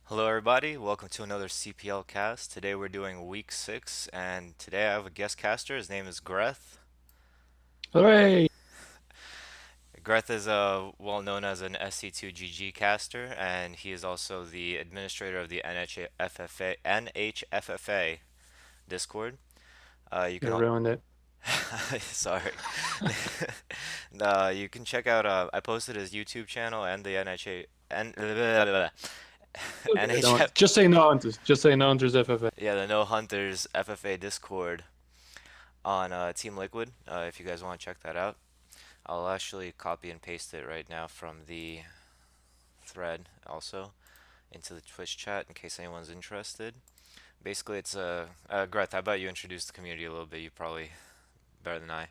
Hello, everybody. Welcome to another CPL cast. Today we're doing week 6, and today I have a guest caster. His name is Greth. Hooray! Greth is well known as an SC2GG caster, and he is also the administrator of the NHFFA Discord. You can You ruined it. sorry. You can check out. I posted his YouTube channel and the NHA and Okay, NHF. just say no hunters. Just say no hunters FFA. Yeah, the No Hunters FFA Discord on Team Liquid. If you guys want to check that out, I'll actually copy and paste it right now from the thread also into the Twitch chat in case anyone's interested. Basically, it's Greth, how about you introduce the community a little bit? You probably better than I.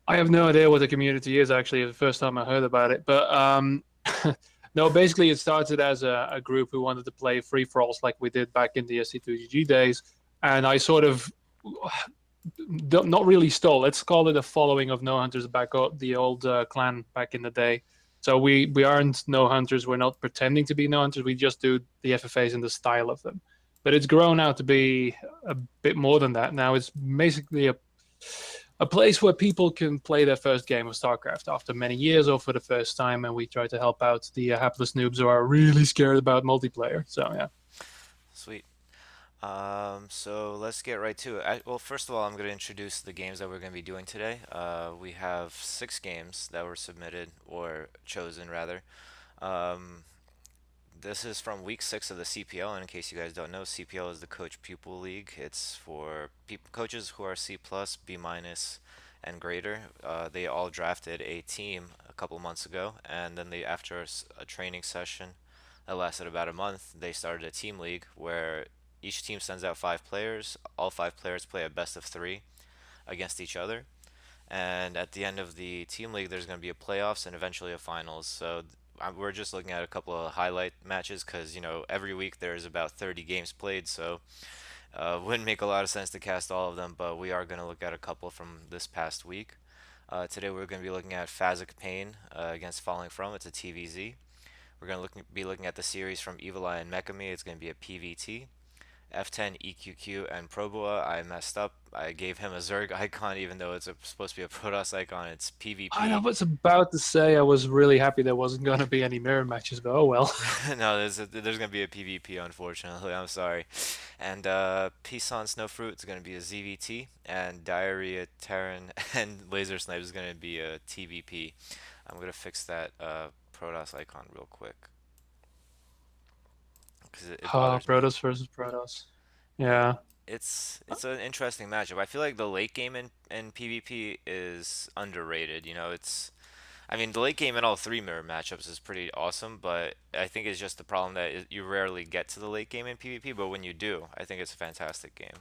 I have no idea what the community is actually. It's the first time I heard about it. But no, basically it started as a group who wanted to play free for alls like we did back in the SC2GG days, and I sort of not really stole. Let's call it a following of No Hunters back the old clan back in the day. So we aren't No Hunters. We're not pretending to be No Hunters. We just do the FFAs in the style of them. But it's grown out to be a bit more than that. Now it's basically a place where people can play their first game of StarCraft after many years or for the first time, and we try to help out the hapless noobs who are really scared about multiplayer. So yeah. Sweet. So let's get right to it. Well, first of all, I'm going to introduce the games that we're going to be doing today. We have 6 games that were submitted or chosen rather. Um, This is from week 6 of the CPL, and in case you guys don't know, CPL is the Coach Pupil League. It's for coaches who are C plus, B minus, and greater. They all drafted a team a couple months ago, and then they, after a training session that lasted about a month, they started a team league where each team sends out 5 players. All 5 players play a best of 3 against each other. And at the end of the team league, there's going to be a playoffs and eventually a finals. So we're just looking at a couple of highlight matches because every week there's about 30 games played. So wouldn't make a lot of sense to cast all of them, but we are going to look at a couple from this past week. Today we're going to be looking at Phasic Pain against Falling From. It's a TVZ. We're going to be looking at the series from Evil Eye and Mechami. It's going to be a PVT. F10, EQQ, and Proboa. I messed up. I gave him a Zerg icon even though it's supposed to be a Protoss icon. It's I PvP. was about to say I was really happy there wasn't going to be any mirror matches, but oh well. No, there's gonna be a PvP unfortunately. I'm sorry. And Peace on Snowfruit is gonna be a ZVT, and Diarrhea Terran and Laser Snipe is gonna be a TVP. I'm gonna fix that Protoss icon real quick because it bothers me. Protoss versus Protoss. Yeah. It's an interesting matchup. I feel like the late game in PvP is underrated. I mean the late game in all 3 mirror matchups is pretty awesome, but I think it's just the problem that you rarely get to the late game in PvP. But when you do, I think it's a fantastic game.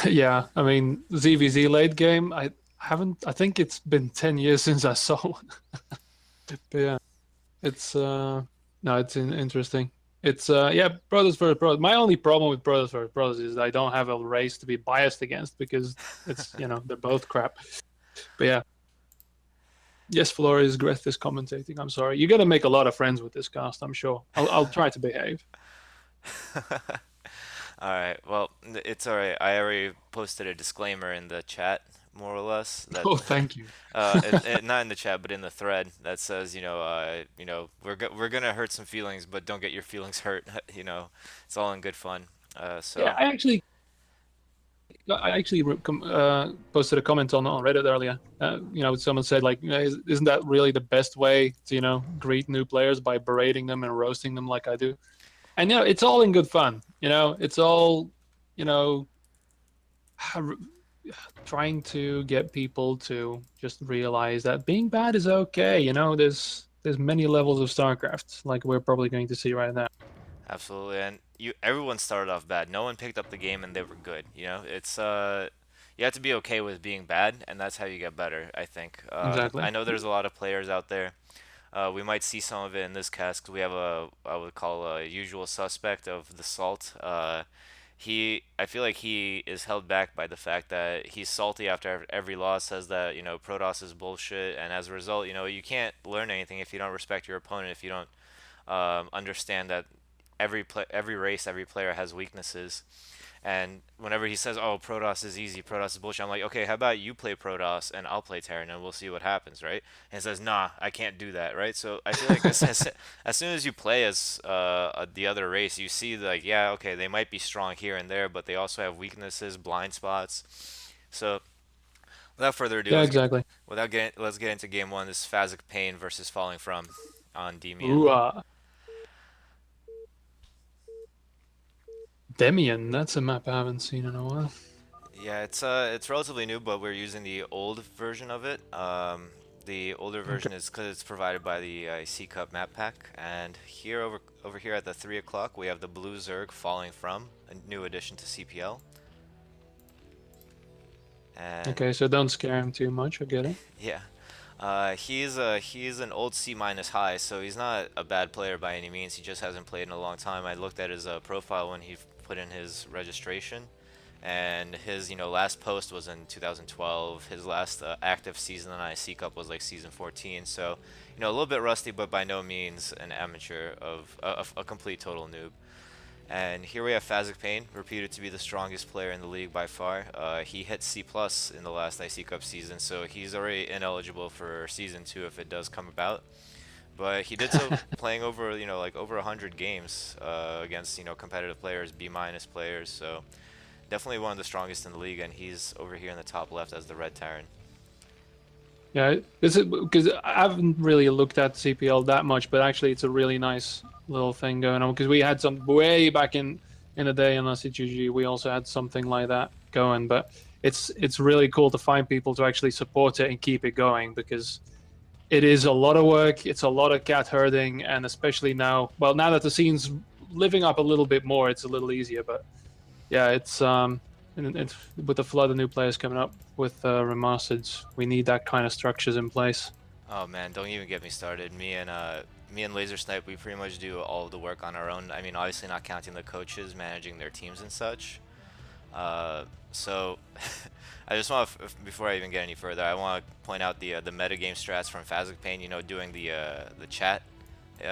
Yeah. I mean, ZVZ late game, I haven't, I think it's been 10 years since I saw one. But yeah, it's, no, it's interesting. It's, yeah, Brothers versus Brothers. My only problem with Brothers versus Brothers is I don't have a race to be biased against because they're both crap. But yeah. Yes, Flores, Greth is commentating. I'm sorry. You're gonna make a lot of friends with this cast, I'm sure. I'll try to behave. All right. Well, it's all right. I already posted a disclaimer in the chat, more or less, that Oh, thank you. not in the chat, but in the thread that says, we're gonna hurt some feelings, but don't get your feelings hurt. It's all in good fun. Yeah, So I actually posted a comment on Reddit earlier. Someone said like, isn't that really the best way to greet new players by berating them and roasting them like I do? And it's all in good fun. It's all you know trying to get people to just realize that being bad is okay. There's many levels of StarCraft, like we're probably going to see right now. absolutely, and everyone started off bad. No one picked up the game and they were good. It's you have to be okay with being bad, and that's how you get better, I think. I Exactly. know there's a lot of players out there. We might see some of it in this cast 'cause we have I would call a usual suspect of the salt. I feel like he is held back by the fact that he's salty after every loss, says that, Protoss is bullshit, and as a result, you can't learn anything if you don't respect your opponent, if you don't understand that every race, every player has weaknesses. And whenever he says, "Oh, Protoss is easy, Protoss is bullshit," I'm like, "Okay, how about you play Protoss and I'll play Terran and we'll see what happens, right?" And he says, "Nah, I can't do that, right?" So I feel like as soon as you play as the other race, you see like, yeah, okay, they might be strong here and there, but they also have weaknesses, blind spots. So without further ado, Yeah, exactly. let's get into game one. This is Phasic Pain versus Falling From on Demian. Ooh, Demian, that's a map I haven't seen in a while. Yeah, it's relatively new, but we're using the old version of it. The older Okay. version is because it's provided by the C Cup map pack. And here over here at the 3 o'clock, we have the Blue Zerg Falling From, a new addition to CPL. And Okay, so don't scare him too much. I get it. yeah, he's an old C minus high, so he's not a bad player by any means. He just hasn't played in a long time. I looked at his profile when he put in his registration, and his last post was in 2012. His last active season on IC Cup was like season 14. So a little bit rusty, but by no means an amateur of a complete total noob. And here we have Fazik Payne, reputed to be the strongest player in the league by far. He hit C plus in the last IC Cup season, so he's already ineligible for season two if it does come about. But he did so playing over, like over 100 games against, competitive players, B minus players. So definitely one of the strongest in the league, and he's over here in the top left as the Red Terran. Yeah, this is because I haven't really looked at CPL that much, but actually it's a really nice little thing going on because we had some way back in the day in LCGG, we also had something like that going, but it's really cool to find people to actually support it and keep it going because it is a lot of work, it's a lot of cat herding, and especially now, well, now that the scene's living up a little bit more, it's a little easier, but yeah, it's with the flood of new players coming up with remasters, we need that kind of structures in place. Oh man, don't even get me started. Me and Laser Snipe, we pretty much do all of the work on our own. I mean, obviously not counting the coaches managing their teams and such. So I just want to, before I even get any further, I want to point out the metagame strats from Phasic Pain. Doing the chat.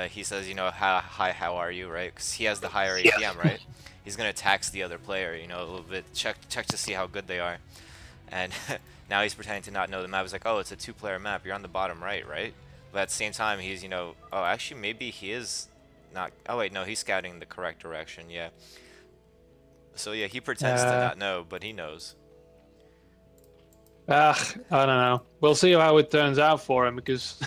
He says, hi, how are you, right? Because he has the higher APM, right? He's gonna tax the other player, a little bit, check to see how good they are. And now he's pretending to not know the map. He's like, oh, it's a two-player map. You're on the bottom right, right? But at the same time, he's, oh, actually, maybe he is not. Oh wait, no, he's scouting the correct direction. Yeah. So yeah, he pretends to Uh, not know, but he knows. I don't know. We'll see how it turns out for him because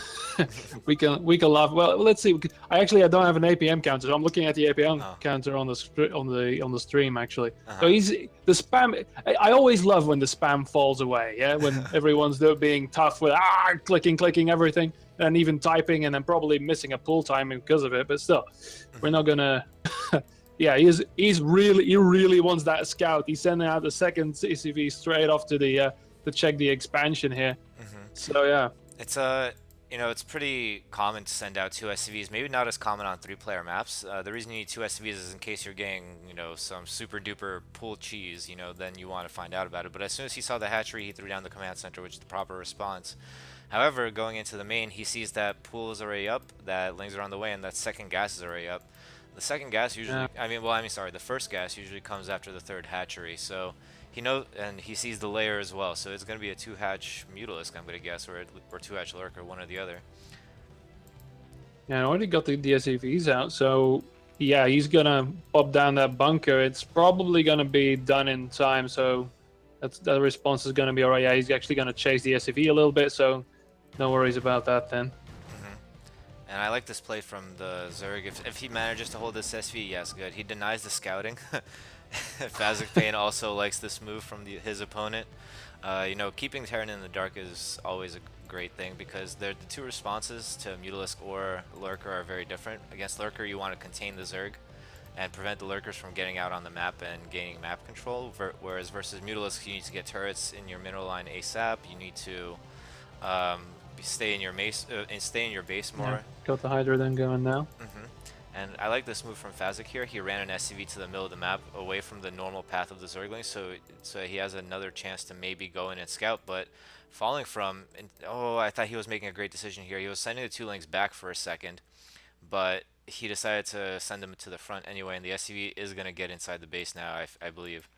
we can laugh. Well, let's see. I don't have an APM counter, so I'm looking at the APM Oh. counter on the stream actually. So Uh-huh. he's the spam. I always love when the spam falls away. Yeah, when everyone's being tough with clicking everything, and even typing, and then probably missing a pull timing because of it. But still, we're Hmm. not gonna. Yeah, he really wants that scout. He's sending out the second CCV straight off to check the expansion here. Hmm. So yeah, It's it's pretty common to send out two SCVs. Maybe not as common on three-player maps. The reason you need two SCVs is in case you're getting, some super duper pool cheese. Then you want to find out about it. But as soon as he saw the hatchery, he threw down the command center, which is the proper response. However, going into the main, he sees that pool is already up, that lings are on the way, and that second gas is already up. The second gas yeah, usually, sorry, the first gas usually comes after the third hatchery. So he knows, and he sees the layer as well. So it's going to be a two-hatch Mutalisk, I'm going to guess, or two-hatch Lurker, one or the other. yeah. I already got the SCVs out, so yeah, he's gonna pop down that bunker. It's probably gonna be done in time, so that response is gonna be alright. Yeah, he's actually gonna chase the SCV a little bit, so no worries about that then. Hmm. And I like this play from the Zerg. If he manages to hold this SV, yes, good. He denies the scouting. Fazik Payne also likes this move from his opponent. Keeping Terran in the dark is always a great thing because the two responses to Mutalisk or Lurker are very different. Against Lurker, you want to contain the Zerg and prevent the Lurkers from getting out on the map and gaining map control. Whereas versus Mutalisk, you need to get turrets in your mineral line ASAP. You need to um, stay in your base, Yeah, more. got the Hydra then going now. Hmm. And I like this move from Fazik here. He ran an SCV to the middle of the map, away from the normal path of the Zergling, so he has another chance to maybe go in and scout. But falling from, oh, I thought he was making a great decision here. He was sending the two links back for a second, but he decided to send him to the front anyway, and the SCV is gonna get inside the base now, I believe.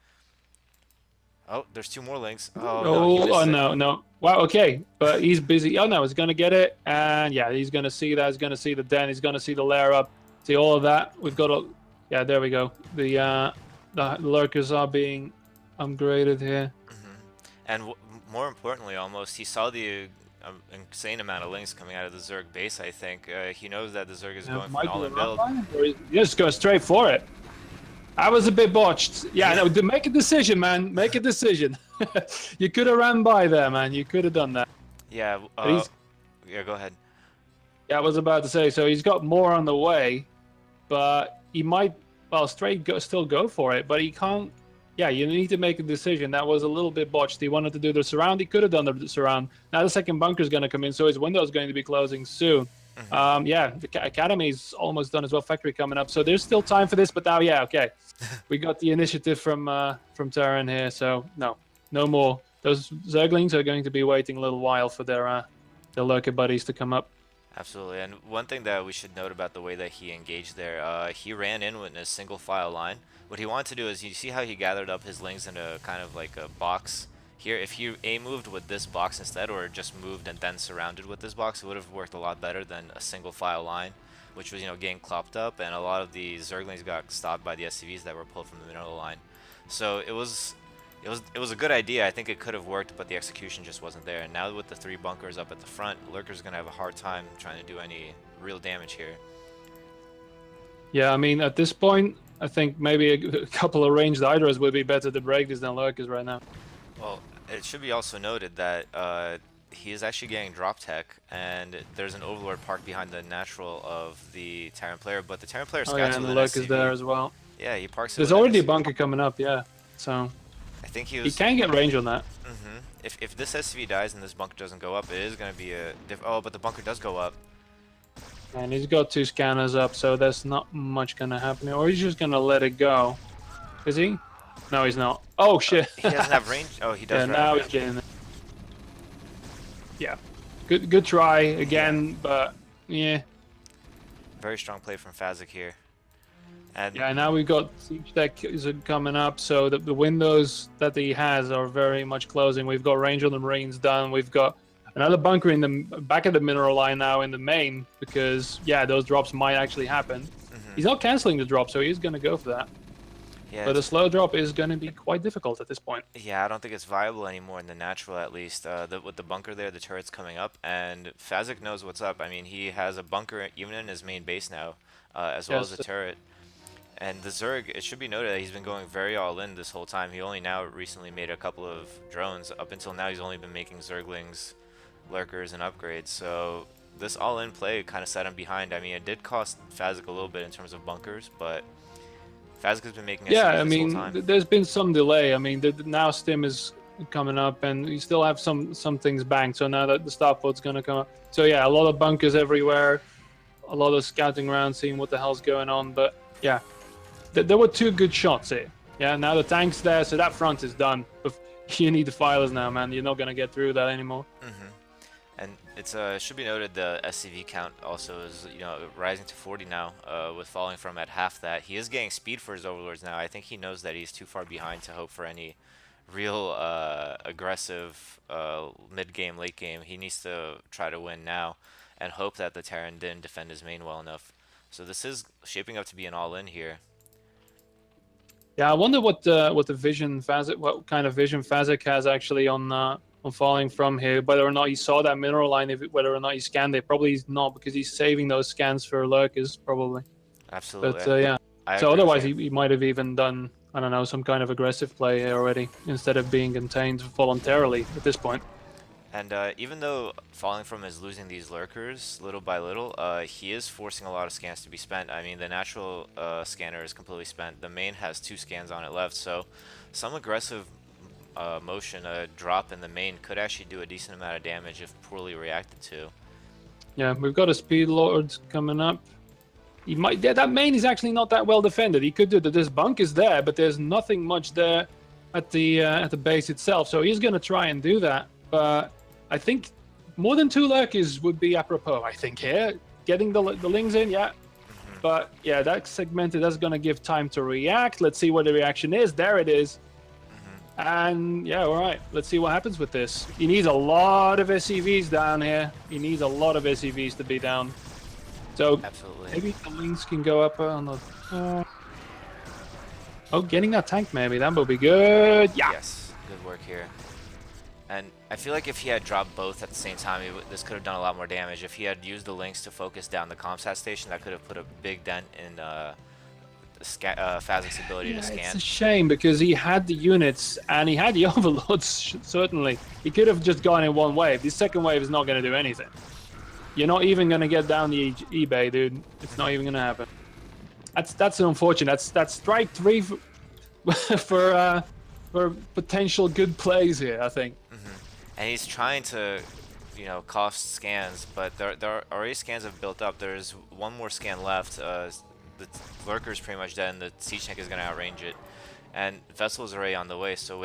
Oh, there's two more links. Oh no, he Oh missed it. no, no. Wow, okay. But he's busy. Oh no, he's gonna get it. And yeah, he's gonna see that. He's gonna see the den. He's gonna see the layer up. See all of that. We've got a yeah, there we go. The lurkers are being upgraded here. Hmm. And more importantly, almost, he saw the insane amount of links coming out of the Zerg base, I think. He knows that the Zerg is going for an Might be a all-in run build. by him, or he just go straight for it. I was a bit botched. Yeah, Yeah. no, make a decision, man. Make a decision. You could have ran by there, man. You could have done that. Yeah, But he's yeah, go ahead. yeah, I was about to say. So he's got more on the way, but he might well still go for it, but he can't. Yeah, you need to make a decision. That was a little bit botched. He wanted to do the surround. He could have done the surround. Now the second bunker is going to come in, so his window is going to be closing soon. Hmm. Yeah, the academy's almost done as well. Factory coming up, so there's still time for this. But now, yeah, okay, we got the initiative from Terran here. So no more. Those Zerglings are going to be waiting a little while for their lurker buddies to come up. Absolutely. And one thing that we should note about the way that he engaged there, he ran in with a single file line. What he wanted to do is, you see how he gathered up his links in a kind of like a box here? If he A moved with this box instead, or just moved and then surrounded with this box, it would have worked a lot better than a single file line, which was, getting clopped up, and a lot of the Zerglings got stopped by the SCVs that were pulled from the middle of the line. So it was a good idea. I think it could have worked, but the execution just wasn't there. And now with the 3 bunkers up at the front, Lurker's gonna have a hard time trying to do any real damage here. Yeah, I mean, at this point, I think maybe a couple of ranged Hydras would be better to break this than lurkers right now. Well, it should be also noted that he is actually getting drop tech, and there's an Overlord parked behind the natural of the Terran player, but the Terran player Oh yeah, scouts and with the an lurkers there SCV. as well. Yeah, he parks it There's with an already a SCV. bunker coming up, yeah. So I think he he was. can get range on that. If this SCV dies and this bunker doesn't go up, it is gonna be a. Oh, but the bunker does go up. And he's got 2 scanners up, so there's not much gonna happen. Or he's just gonna let it go. Is he? No, he's not. Oh shit. He doesn't have range. Oh, he Yeah, does. now he's getting it. Yeah. Good try again, but yeah. Very strong play from Fazik here. And Yeah, now we've got siege tech is coming up, so the windows that he has are very much closing. We've got range on the Marines done. We've got another bunker in the back of the mineral line now in the main, because yeah, those drops might actually happen. He's not canceling the drop, so he's going to go for that. yeah, But a slow drop is going to be quite difficult at this point. yeah, I don't think it's viable anymore in the natural, at least. With the bunker there, the turret's coming up, and Fazik knows what's up. I mean, he has a bunker even in his main base now, as well as Yes. a turret. And the Zerg, it should be noted that he's been going very all in this whole time. He only now recently made a couple of drones. Up until now, he's only been making Zerglings, lurkers, and upgrades. So this all-in play kind of set him behind. I mean, it did cost Fazik a little bit in terms of bunkers, but Fazik has been making Yeah, SCVs I this whole mean, time. there's been some delay. I mean, now Stim is coming up, and you still have some things banked. So now that the starport's going to come up, so yeah, a lot of bunkers everywhere, a lot of scouting around, seeing what the hell's going on. But yeah, there were 2 good shots here. Yeah, now the tank's there, so that front is done. You need the filers now, man. You're not going to get through that anymore. And it's should be noted the SCV count also is rising to 40 now, with falling from at half that. He is getting speed for his overlords now. I think he knows that he's too far behind to hope for any real aggressive mid game, late game. He needs to try to win now and hope that the Terran didn't defend his main well enough. So this is shaping up to be an all-in here. Yeah, I wonder what kind of vision Fazik has actually on falling from here. Whether or not he saw that mineral line, whether or not he scanned it. Probably he's not, because he's saving those scans for lurkers probably. Absolutely. But yeah, I so agree with otherwise you. he might have even done, I don't know, some kind of aggressive play here already, instead of being contained voluntarily at this point. And even though falling from is losing these lurkers little by little, he is forcing a lot of scans to be spent. I mean, the natural scanner is completely spent. The main has 2 scans on it left, so some aggressive motion, a drop in the main, could actually do a decent amount of damage if poorly reacted to. Yeah, we've got a speed lord coming up. He might. That main is actually not that well defended. He could do that. This bunk is there, but there's nothing much there at the base itself. So he's gonna try and do that. But I think more than 2 lurkers would be apropos. I think here, getting the lings in, yeah. But yeah, that segmented, that's going to give time to react. Let's see what the reaction is. There it is. Hmm. And yeah, all right. Let's see what happens with this. He needs a lot of SCVs down here. He needs a lot of SCVs to be down. So Absolutely. maybe the links can go up on the... oh, getting that tank maybe. That would be good. Yeah. Yes, good work here. And I feel like if he had dropped both at the same time, this could have done a lot more damage. If he had used the links to focus down the comsat station, that could have put a big dent in Fazik's ability to Yeah, it's scan. a shame because he had the units and he had the overlords, certainly. He could have just gone in one wave. The second wave is not going to do anything. You're not even going to get down the eBay, dude. It's not even going to happen. That's unfortunate. That's strike 3 for potential good plays here, I think. And he's trying to, cost scans, but there are already scans have built up. There's one more scan left. The lurker's pretty much dead, and the siege tank is going to outrange it. And Vessel is already on the way, so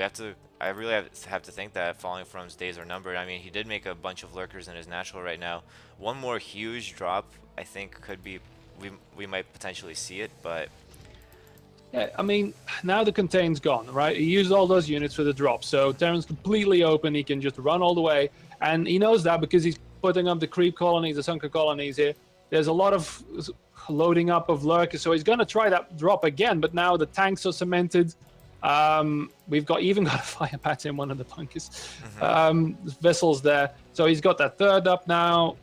I really have to think that Falling From's days are numbered. I mean, he did make a bunch of lurkers in his natural right now. One more huge drop, I think, could be, we might potentially see it, but Yeah, I mean, now the containe's gone, right? He used all those units for the drop, so Terran's completely open. He can just run all the way, and he knows that because he's putting up the creep colonies, the sunken colonies here. There's a lot of loading up of lurkers, so he's going to try that drop again, but now the tanks are cemented. We've even got a fire bat in one of the bunkers. Vessels there, so he's got that third up now,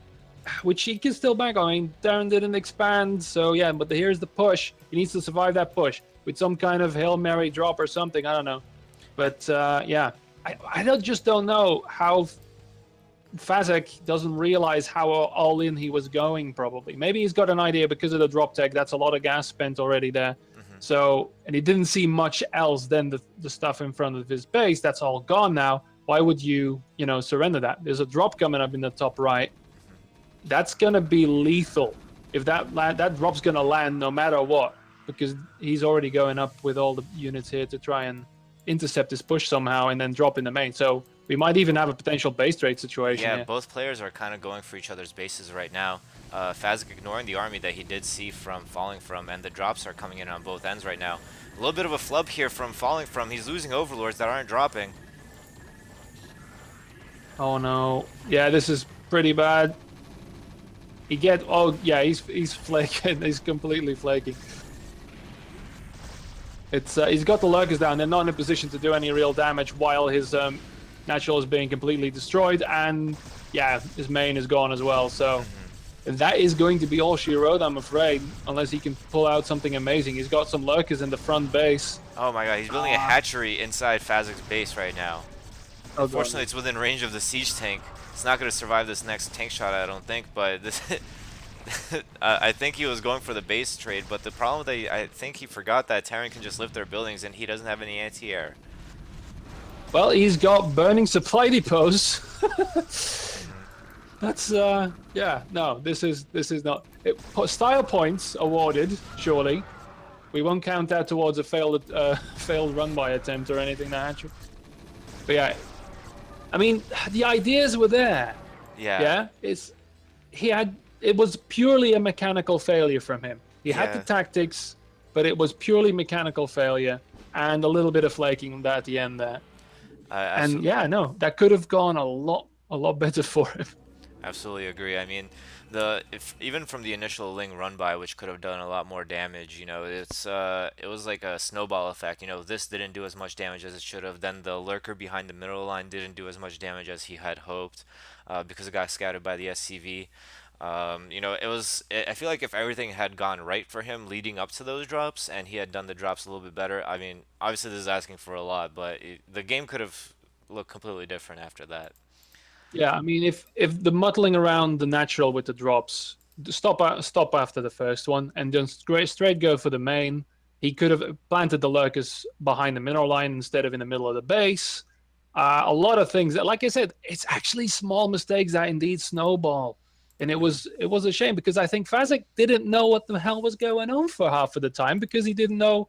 which he can still bank on. I mean, Darren didn't expand, so yeah, but here's the push. He needs to survive that push with some kind of Hail Mary drop or something. I don't know. But yeah, I just don't know how Fazik doesn't realize how all in he was going, probably. Maybe he's got an idea because of the drop tech. That's a lot of gas spent already there. So, and he didn't see much else than the stuff in front of his base. That's all gone now. Why would you, surrender that? There's a drop coming up in the top right. That's going to be lethal. If that drop's going to land no matter what, because he's already going up with all the units here to try and intercept this push somehow and then drop in the main. So we might even have a potential base trade situation yeah, here. both players are kind of going for each other's bases right now. Fazik ignoring the army that he did see from Falling From, and the drops are coming in on both ends right now. A little bit of a flub here from Falling From. He's losing overlords that aren't dropping. Oh no. Yeah, this is pretty bad. Oh yeah, he's flaking. He's completely flaking. He's got the lurkers down. They're not in a position to do any real damage while his natural is being completely destroyed, and yeah, his main is gone as well. So that is going to be all she wrote, I'm afraid, unless he can pull out something amazing. He's got some lurkers in the front base. Oh my god, he's building a hatchery inside Fazik's base right now. Oh, Unfortunately, it's within range of the siege tank. It's not going to survive this next tank shot, I don't think, but this... I think he was going for the base trade, but the problem that I think he forgot that Terran can just lift their buildings and he doesn't have any anti-air. Well, he's got burning supply depots. That's yeah, no, this is not style points awarded. Surely, we won't count that towards a failed run by attempt or anything that. But yeah, I mean, the ideas were there. Yeah. Yeah, it was purely a mechanical failure from him. He had the tactics, but it was purely mechanical failure and a little bit of flaking at the end there. And yeah, no, that could have gone a lot better for him. Absolutely agree. I mean, even from the initial Ling run by, which could have done a lot more damage, it was like a snowball effect. This didn't do as much damage as it should have. Then the lurker behind the middle line didn't do as much damage as he had hoped, because it got scattered by the SCV. I feel like if everything had gone right for him leading up to those drops and he had done the drops a little bit better, I mean, obviously this is asking for a lot, but the game could have looked completely different after that. Yeah, I mean, if the muddling around the natural with the drops, stop after the first one and just straight go for the main. He could have planted the lurkers behind the mineral line instead of in the middle of the base. A lot of things that, like I said, it's actually small mistakes that indeed snowball. And it was a shame because I think Fazik didn't know what the hell was going on for half of the time because he didn't know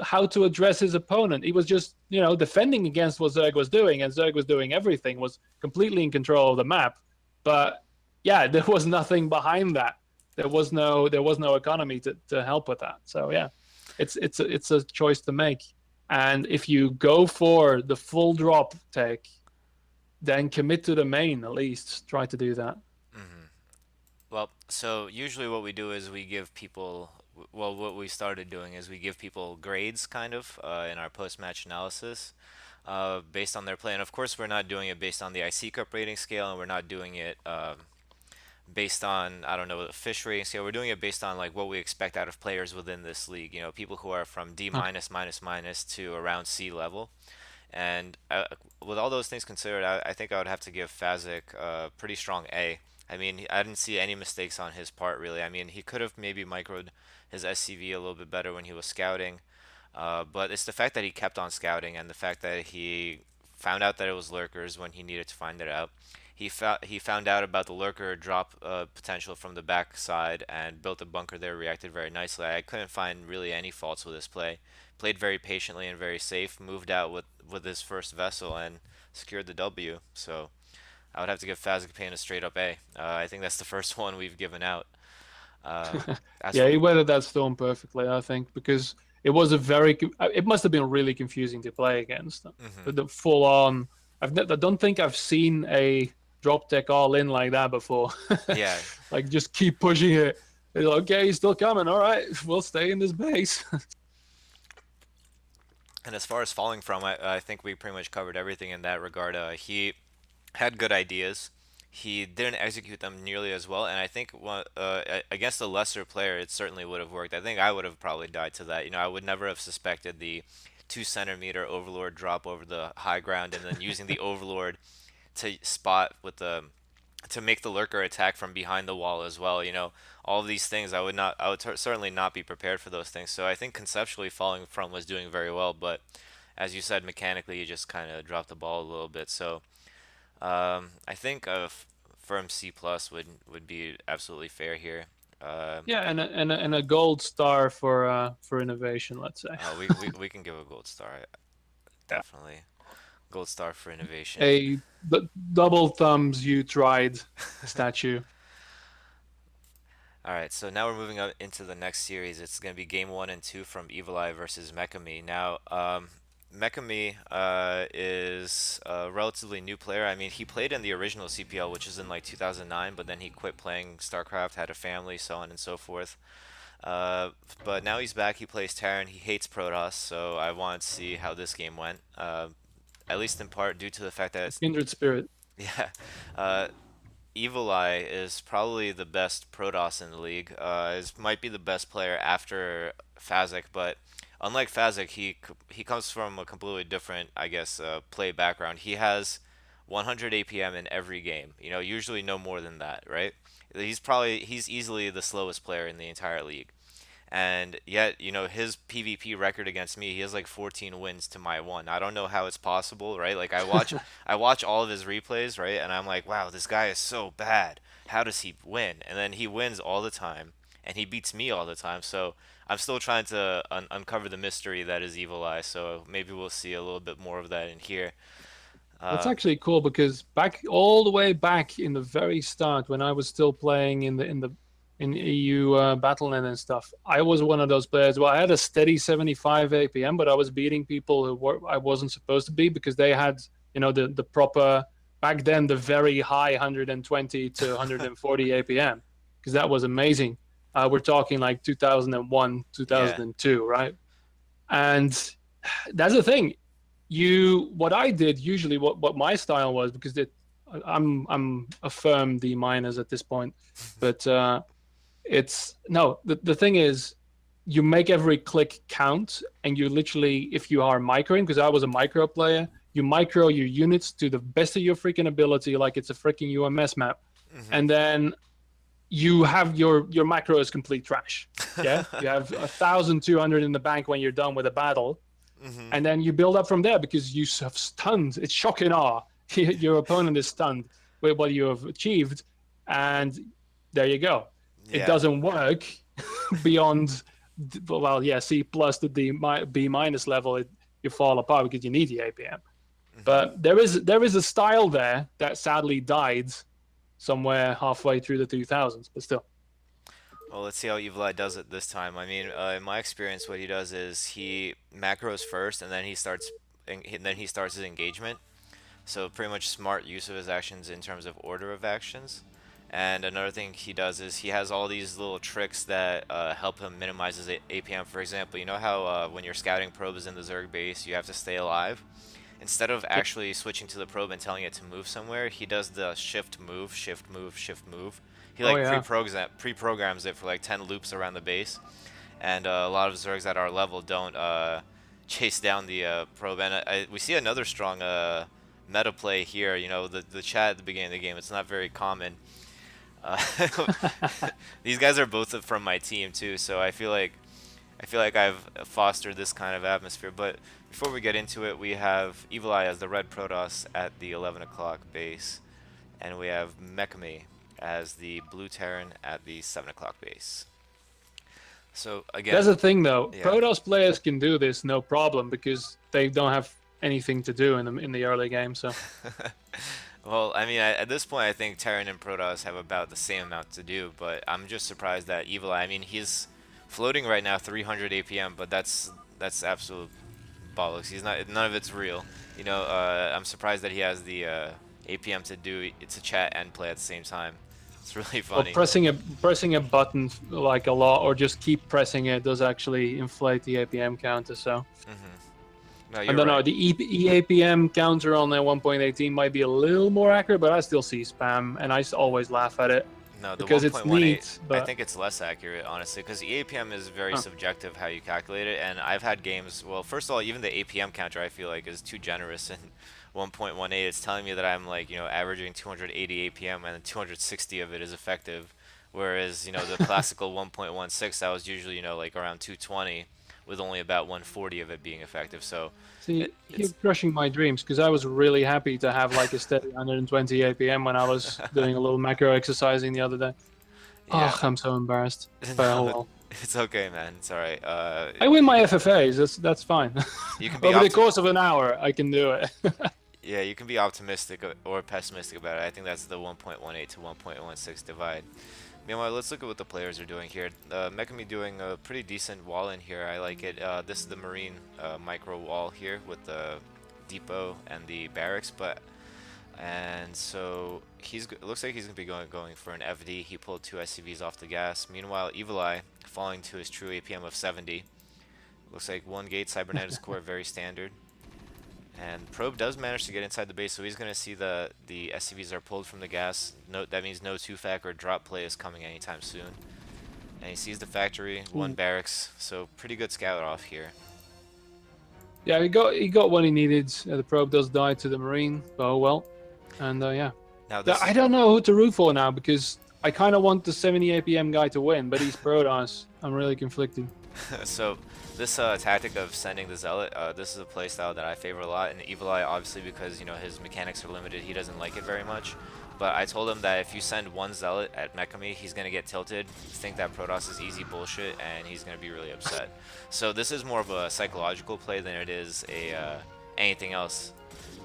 how to address his opponent. He was just, defending against what Zerg was doing, and Zerg was doing everything, was completely in control of the map. But yeah, there was nothing behind that. There was no economy to help with that. So yeah, it's a choice to make. And if you go for the full drop tech, then commit to the main at least. Try to do that. Hmm. Well, so usually what we do is we give people, well, what we started doing is we give people grades kind of in our post-match analysis based on their play. And of course, we're not doing it based on the IC Cup rating scale, and we're not doing it based on, I don't know, the fish rating scale. We're doing it based on like what we expect out of players within this league. You know, people who are from D Okay. minus minus minus to around C level. And with all those things considered, I think I would have to give Fazic a pretty strong A. I mean, I didn't see any mistakes on his part, really. I mean, he could have maybe microed his SCV a little bit better when he was scouting. But it's the fact that he kept on scouting and the fact that he found out that it was lurkers when he needed to find it out. He found out about the lurker drop potential from the backside and built a bunker there, reacted very nicely. I couldn't find really any faults with his play. Played very patiently and very safe, moved out with his first vessel and secured the W. So I would have to give Fazic Payne a straight up A. I think that's the first one we've given out. Uh, as Yeah, for he weathered that storm perfectly, I think, because it must have been really confusing to play against. hmm The full on. I don't think I've seen a drop tech all in like that before. yeah, Like just keep pushing it. It's like, okay, he's still coming. All right, we'll stay in this base. and as far as falling from, I think we pretty much covered everything in that regard. He had good ideas. He didn't execute them nearly as well, and I think against a lesser player, it certainly would have worked. I think I would have probably died to that. You know, I would never have suspected the 2 centimeter Overlord drop over the high ground and then using the Overlord to spot with the to make the lurker attack from behind the wall as well. You know, all of these things I would certainly not be prepared for those things. So I think conceptually falling from was doing very well, but as you said, mechanically you just kind of dropped the ball a little bit. So I think a firm C plus would be absolutely fair here. Uh, Yeah, and a gold star for innovation, let's say. we can give a gold star, Yeah. definitely. Gold star for innovation. Double thumbs you tried statue. All right, so now we're moving up into the next series. It's going to be game one and two from Evil Eye versus Mekami. Now, Mekami is a relatively new player. I mean, he played in the original CPL, which is in like 2009, but then he quit playing StarCraft, had a family, so on and so forth. Uh, but now he's back. He plays Terran. He hates Protoss, so I want to see how this game went. At least in part due to the fact that it's, Kindred spirit. yeah, uh, Evil Eye is probably the best Protoss in the league. Is might be the best player after Fazic, but unlike Fazic, he comes from a completely different, I guess, play background. He has 100 APM in every game. You know, usually no more than that, right? He's easily the slowest player in the entire league. And yet, you know, his PvP record against me, he has like 14 wins to my one. I don't know how it's possible, right? Like I watch all of his replays, right? And I'm like, wow, this guy is so bad. How does he win? And then he wins all the time, and he beats me all the time. So I'm still trying to uncover the mystery that is Evil Eye. So maybe we'll see a little bit more of that in here. That's Uh, actually cool because back all the way back in the very start when I was still playing in EU Battle.net and stuff, I was one of those players. Well, I had a steady 75 APM, but I was beating people I wasn't supposed to be because they had, the proper back then the very high 120 to 140 APM because that was amazing. We're talking like 2001, yeah. 2002, right? And that's the thing what I did usually what my style was because I'm a firm D minus at this point, but it's no the thing is you make every click count and you literally if you are microing because I was a micro player you micro your units to the best of your freaking ability like it's a freaking UMS map hmm and then you have your macro is complete trash. Yeah, you have 1,200 in the bank when you're done with a battle hmm and then you build up from there because you have stunned. It's shocking awe. Your opponent is stunned with what you have achieved, and there you go. It Yeah. doesn't work beyond, well, yeah, C plus to B minus level. You fall apart because you need the APM. hmm But there is a style there that sadly died somewhere halfway through the 2000s, but still. Well, let's see how Evil Eye does it this time. I mean, in my experience, what he does is he macros first, and then he starts his engagement. So pretty much smart use of his actions in terms of order of actions. And another thing he does is he has all these little tricks that help him minimize his APM. For example, you know how when you're scouting probes in the Zerg base, you have to stay alive? Instead of Yeah. actually switching to the probe and telling it to move somewhere, he does the shift move, shift move, shift move. He Oh like yeah. pre-programs it for like 10 loops around the base, and a lot of Zergs at our level don't chase down the probe. And we see another strong meta play here. You know, the chat at the beginning of the game. It's not very common. Uh, these guys are both from my team too, so I feel like I've fostered this kind of atmosphere. But before we get into it, we have Evil Eye as the red Protoss at the 11 o'clock base, and we have Mechame as the blue Terran at the 7 o'clock base. So That's again, the thing, though. yeah. Protoss players can do this no problem because they don't have anything to do in the early game. So Well, I mean, at this point, I think Terran and Protoss have about the same amount to do, but I'm just surprised that Evil Eye. I mean, he's floating right now 300 APM, but that's absolute bollocks. He's not. None of it's real. You know, I'm surprised that he has the APM to chat and play at the same time. It's really well, funny. pressing a button like a lot, or just keep pressing it, does actually inflate the APM counter. So No, I you're don't know. right. The EAPM counter on the 1.18 might be a little more accurate, but I still see spam, and I always laugh at it No, the because it's 1.18, neat. I But think it's less accurate, honestly, because the APM is very huh. subjective how you calculate it, and I've had games, well, first of all, even the APM counter I feel like is too generous in 1.18. It's telling me that I'm like, averaging 280 APM and 260 of it is effective, whereas, the classical 1.16, that was usually, like around 220 with only about 140 of it being effective. So See, you're it's crushing my dreams because I was really happy to have like a steady 120 APM when I was doing a little macro exercising the other day. yeah. Oh, I'm so embarrassed. But oh No, well. it's okay, man. It's all right. I win my FFAs. That's fine. You can be Over the optim course of an hour, I can do it. Yeah, you can be optimistic or pessimistic about it. I think that's the 1.18 to 1.16 divide. Meanwhile, let's look at what the players are doing here. Mechami doing a pretty decent wall in here. I like it. This is the Marine micro wall here with the depot and the barracks, and so looks like he's gonna be going for an FD. He pulled two SCVs off the gas. Meanwhile, Evil Eye falling to his true APM of 70. Looks like one gate cybernetics core, very standard. And Probe does manage to get inside the base, so he's going to see the SCVs are pulled from the gas. No, that means no 2-fac or drop play is coming anytime soon. And he sees the factory, one barracks, so pretty good scout off here. Yeah, he got what he needed. The probe does die to the Marine, but oh well. And yeah. Now Yeah, this I is don't know who to root for now because I kind of want the 70 APM guy to win, but he's Protoss. I'm really conflicted. so this tactic of sending the zealot, this is a playstyle that I favor a lot. And Evil Eye, obviously, because his mechanics are limited, he doesn't like it very much. But I told him that if you send one zealot at Mechami, he's gonna get tilted, think that Protoss is easy bullshit, and he's gonna be really upset. So this is more of a psychological play than it is a anything else.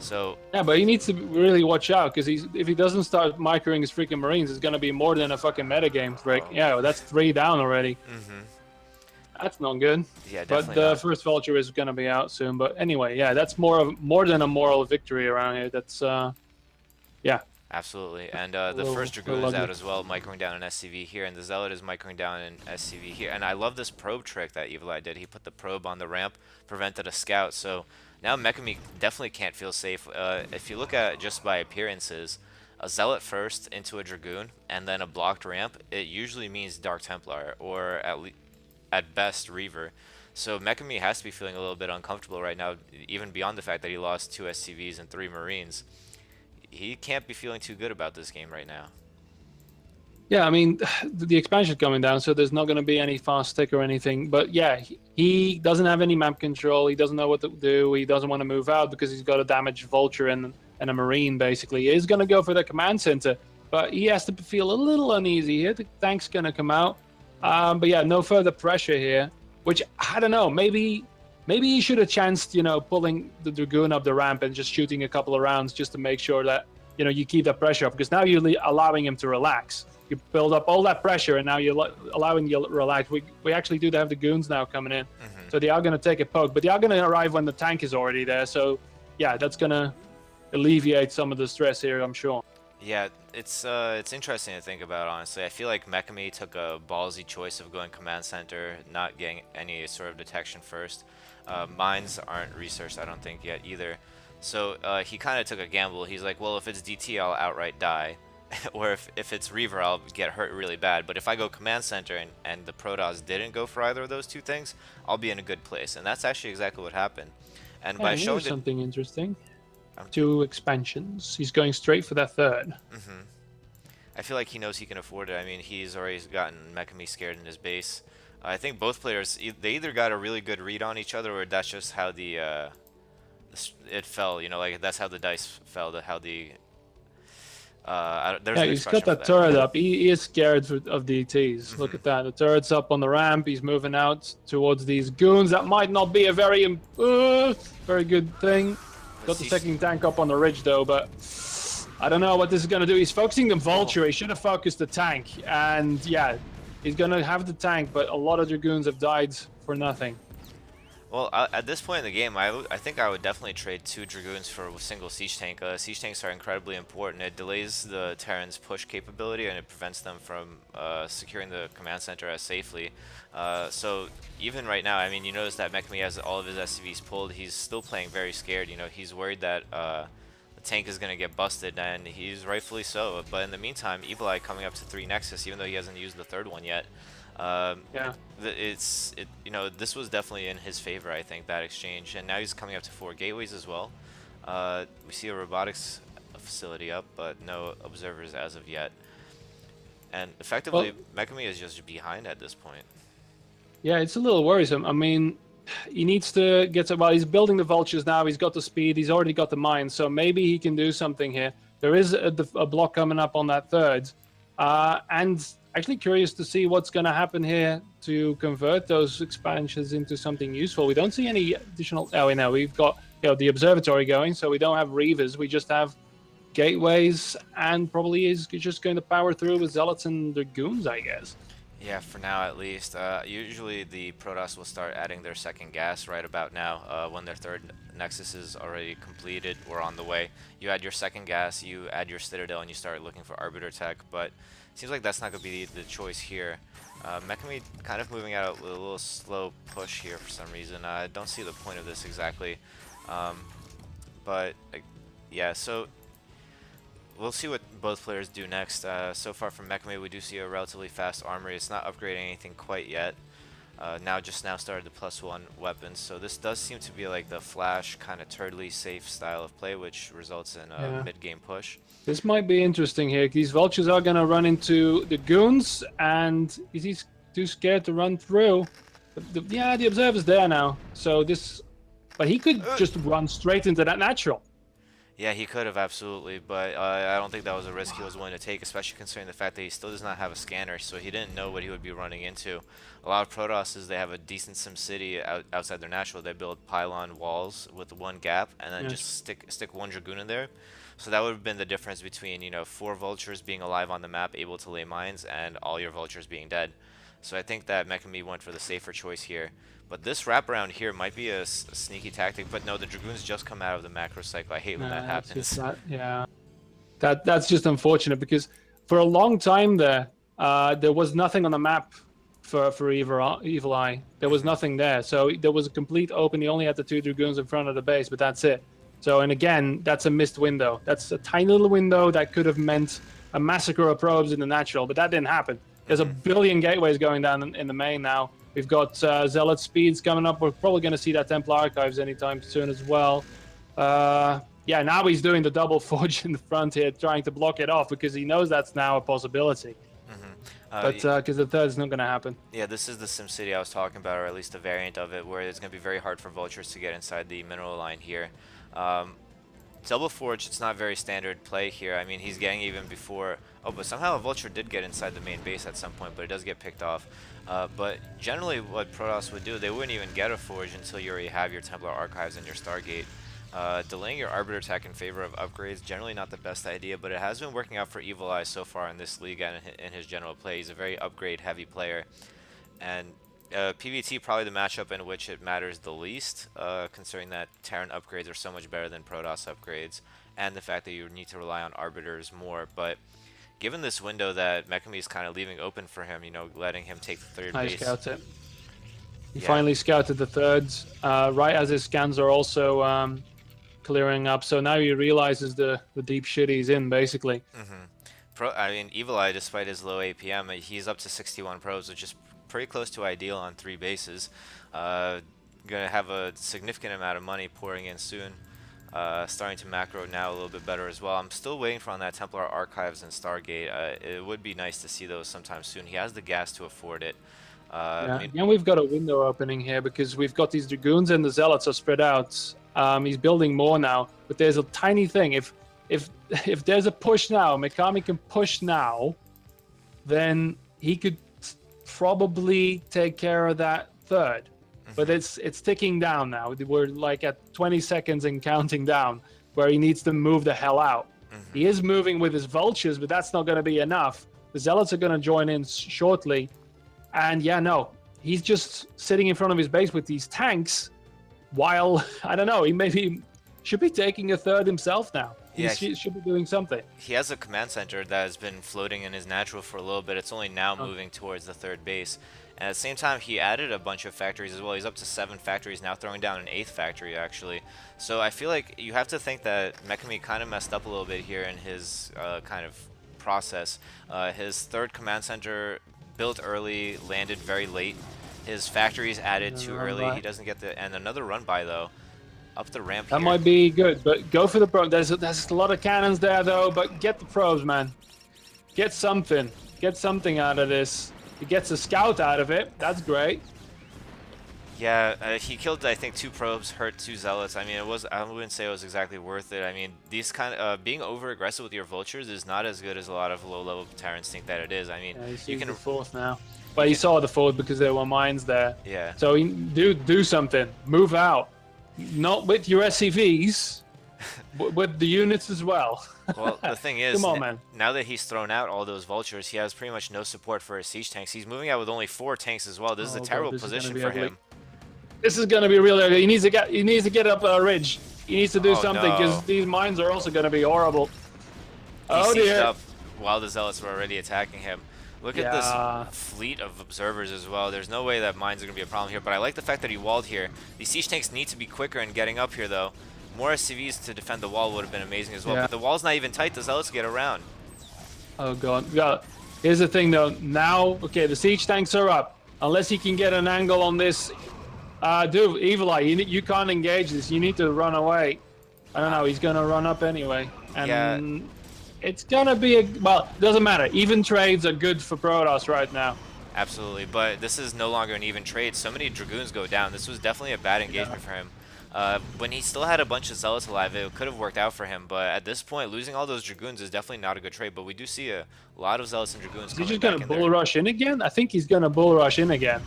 So Yeah, but he needs to really watch out because if he doesn't start microing his freaking Marines, it's gonna be more than a fucking metagame trick. oh, Yeah, well, that's 3 down already. That's not good. yeah, But definitely the not. first vulture is gonna be out soon. But anyway, yeah, that's more than a moral victory around here. That's yeah, Absolutely, and a the first Dragoon little is out ugly. as well, microing down an SCV here, and the Zealot is microing down an SCV here. And I love this probe trick that Evil Eye did. He put the probe on the ramp, prevented a scout. So now Mechami definitely can't feel safe. If you look at it just by appearances, a Zealot first into a Dragoon, and then a blocked ramp, it usually means Dark Templar, or at best Reaver. So Mechami has to be feeling a little bit uncomfortable right now, even beyond the fact that he lost 2 SCVs and 3 Marines. He can't be feeling too good about this game right now. Yeah, I mean, the expansion coming down, so there's not going to be any fast stick or anything. But yeah, he doesn't have any map control. He doesn't know what to do. He doesn't want to move out because he's got a damaged vulture and a marine, basically. He's going to go for the command center, but he has to feel a little uneasy here. The tank's going to come out. But yeah, no further pressure here, which I don't know. Maybe he should have chanced, pulling the Dragoon up the ramp and just shooting a couple of rounds just to make sure that, you keep that pressure up because now you're allowing him to relax. you build up all that pressure, and now you're allowing you to relax. We actually do have the goons now coming in, Hmm. so they are going to take a poke, but they are going to arrive when the tank is already there. So yeah, that's going to alleviate some of the stress here, I'm sure. Yeah, it's interesting to think about, honestly. I feel like Mekami took a ballsy choice of going command center, not getting any sort of detection first. Mines aren't researched, I don't think, yet either. So he kind of took a gamble. He's like, well, if it's DT, I'll outright die. Or if it's Reaver, I'll get hurt really bad. But if I go command center and the Protoss didn't go for either of those two things, I'll be in a good place. And that's actually exactly what happened. And Yeah, by and showing here's the... something interesting. Um, 2 expansions. He's going straight for that third. mhm. I feel like he knows he can afford it. I mean, he's already gotten Mekami scared in his base. I think both players, they either got a really good read on each other, or that's just how it fell. You know, like that's how the dice fell. How the there's Yeah, an he's got expression for that that. turret up. He is scared of DTs. Look Hmm. at that. The turret's up on the ramp. He's moving out towards these goons. That might not be a very good thing. But Got the see, second tank up on the ridge though, but I don't know what this is going to do. He's focusing the oh, vulture. He should have focused the tank. And yeah, he's going to have the tank, but a lot of dragoons have died for nothing. well, at this point in the game, I think I would definitely trade 2 Dragoons for a single Siege Tank. Siege Tanks are incredibly important. It delays the Terran's push capability, and it prevents them from securing the command center as safely. So even right now, I mean, you notice that Mekami has all of his SCVs pulled. He's still playing very scared. You know, he's worried that the tank is going to get busted, and he's rightfully so. But in the meantime, Evil Eye coming up to 3 Nexus, even though he hasn't used the third one yet. Um, Yeah. you know, this was definitely in his favor, I think, that exchange, and now he's coming up to 4 gateways as well. We see a robotics facility up, but no observers as of yet. And Well, effectively, Mekami is just behind at this point. yeah, it's a little worrisome. I mean, he needs to get to, well, he's building the vultures now. He's got the speed. He's already got the mines. So maybe he can do something here. There is a block coming up on that third. And actually curious to see what's going to happen here to convert those expansions into something useful. We don't see any additional, oh, no, we've got the observatory going. So we don't have Reavers. We just have gateways, and probably is just going to power through with Zealots and Dragoons, I guess. Yeah, for now at least. Usually the Protoss will start adding their second gas right about now, when their third Nexus is already completed or on the way. You add your second gas, you add your Citadel, and you start looking for Arbiter Tech, but it seems like that's not going to be the choice here. Mekami kind of moving out with a little slow push here for some reason. I don't see the point of this exactly. Um, but, yeah, so we'll see what both players do next. So far from Mekame, we do see a relatively fast armory. It's not upgrading anything quite yet. Now started the +1 weapons, so this does seem to be like the flash kind of turdly safe style of play, which results in a Yeah. mid-game push. This might be interesting here. These vultures are going to run into the goons, and he's too scared to run through. Yeah, the observer's there now. So this, but he could just run straight into that natural. Yeah, he could have absolutely, but I don't think that was a risk he was willing to take, especially considering the fact that he still does not have a scanner, so he didn't know what he would be running into. A lot of Protosses, they have a decent SimCity outside their natural. They build pylon walls with one gap, and then Yes. just stick 1 Dragoon in there. So that would have been the difference between, you know, 4 vultures being alive on the map, able to lay mines, and all your vultures being dead. So I think that Mekami went for the safer choice here. But this wraparound here might be a sneaky tactic, but no, the Dragoons just come out of the macro cycle. I hate when that It's just happens. that, yeah. That's just unfortunate because for a long time there was nothing on the map for Evil Eye. There was nothing there, so there was a complete open. He only had the 2 Dragoons in front of the base, but that's it. So, and again, that's a missed window. That's a tiny little window that could have meant a massacre of probes in the natural, but that didn't happen. There's a billion gateways going down in the main now. We've got Zealot speeds coming up. We're probably going to see that Templar Archives anytime soon as well. Yeah, now he's doing the double forge in the front here, trying to block it off because he knows that's now a possibility. But because the third's not going to happen. Yeah, this is the SimCity I was talking about, or at least a variant of it, where it's going to be very hard for vultures to get inside the mineral line here. Double Forge, it's not very standard play here. I mean, he's getting even before... Oh, but somehow a Vulture did get inside the main base at some point, but it does get picked off. But generally what Protoss would do, they wouldn't even get a Forge until you already have your Templar Archives and your Stargate. Delaying your Arbiter attack in favor of upgrades, generally not the best idea, but it has been working out for Evil Eye so far in this league and in his general play. He's a very upgrade-heavy player, and PvT probably the matchup in which it matters the least, considering that Terran upgrades are so much better than Protoss upgrades, and the fact that you need to rely on Arbiters more. But given this window that Mekami is kind of leaving open for him, you know, letting him take the third I base. scout it. He Yeah. finally scouted the thirds, right as his scans are also clearing up. So now he realizes the deep shit he's in, basically. I mean, Evil Eye, despite his low APM, he's up to 61 probes, which is pretty close to ideal on 3 bases. Gonna have a significant amount of money pouring in soon. Starting to macro now a little bit better as well. I'm still waiting for on that Templar Archives and Stargate. It would be nice to see those sometime soon. He has the gas to afford it. Yeah, I mean, and we've got a window opening here because we've got these Dragoons and the Zealots are spread out. He's building more now, but there's a tiny thing. If there's a push now, Mikami can push now, then he could probably take care of that third. But it's ticking down now. We're like at 20 seconds and counting down, where he needs to move the hell out. He is moving with his vultures, but that's not going to be enough. The Zealots are going to join in shortly. And yeah, no, he's just sitting in front of his base with these tanks while, I don't know, he maybe should be taking a third himself now. Yeah, He should be doing something. he has a command center that has been floating in his natural for a little bit. It's only now moving towards the third base. And at the same time, he added a bunch of factories as well. He's up to 7 factories now, throwing down an 8th factory, actually. So I feel like you have to think that Mekami kind of messed up a little bit here in his kind of process. His 3rd command center built early, landed very late. His factories added too early. He doesn't get the... And another run by, though. Up the ramp That here. might be good, but go for the probe. There's a lot of cannons there, though, but get the probes, man. Get something. Get something out of this. He gets a scout out of it. That's great. Yeah, he killed, I think, 2 probes, hurt 2 zealots. I mean, I wouldn't say it was exactly worth it. I mean, these kind of being over aggressive with your vultures is not as good as a lot of low-level Terrans think that it is. I mean, Yeah, you can the 4th now. Well, he saw the 4th because there were mines there. Yeah. So do something. Move out. Not with your SCVs, but with the units as well. Well, the thing is, Come on, man. now that he's thrown out all those vultures, he has pretty much no support for his siege tanks. He's moving out with only 4 tanks as well. This is a terrible position for him. This is gonna be really ugly. He needs to get up a ridge. He needs to do something because these mines are also gonna be horrible. He sieged up while the zealots were already attacking him. Look at this fleet of observers as well. There's no way that mines are going to be a problem here, but I like the fact that he walled here. These siege tanks need to be quicker in getting up here, though. More SCVs to defend the wall would have been amazing as well, but the wall's not even tight. The zealots get around. Oh, God. Yeah. Here's the thing, though. Now, okay, the siege tanks are up. Unless he can get an angle on this. Dude, Evil Eye, you can't engage this. You need to run away. I don't know. He's going to run up anyway. And it's going to be well, it doesn't matter. Even trades are good for Protoss right now. Absolutely, but this is no longer an even trade. So many Dragoons go down. This was definitely a bad engagement for him. When he still had a bunch of Zealots alive, it could have worked out for him, but at this point, losing all those Dragoons is definitely not a good trade, but we do see a lot of Zealots and Dragoons coming back in there. He's just going to bull rush in again? I think he's going to bull rush in again.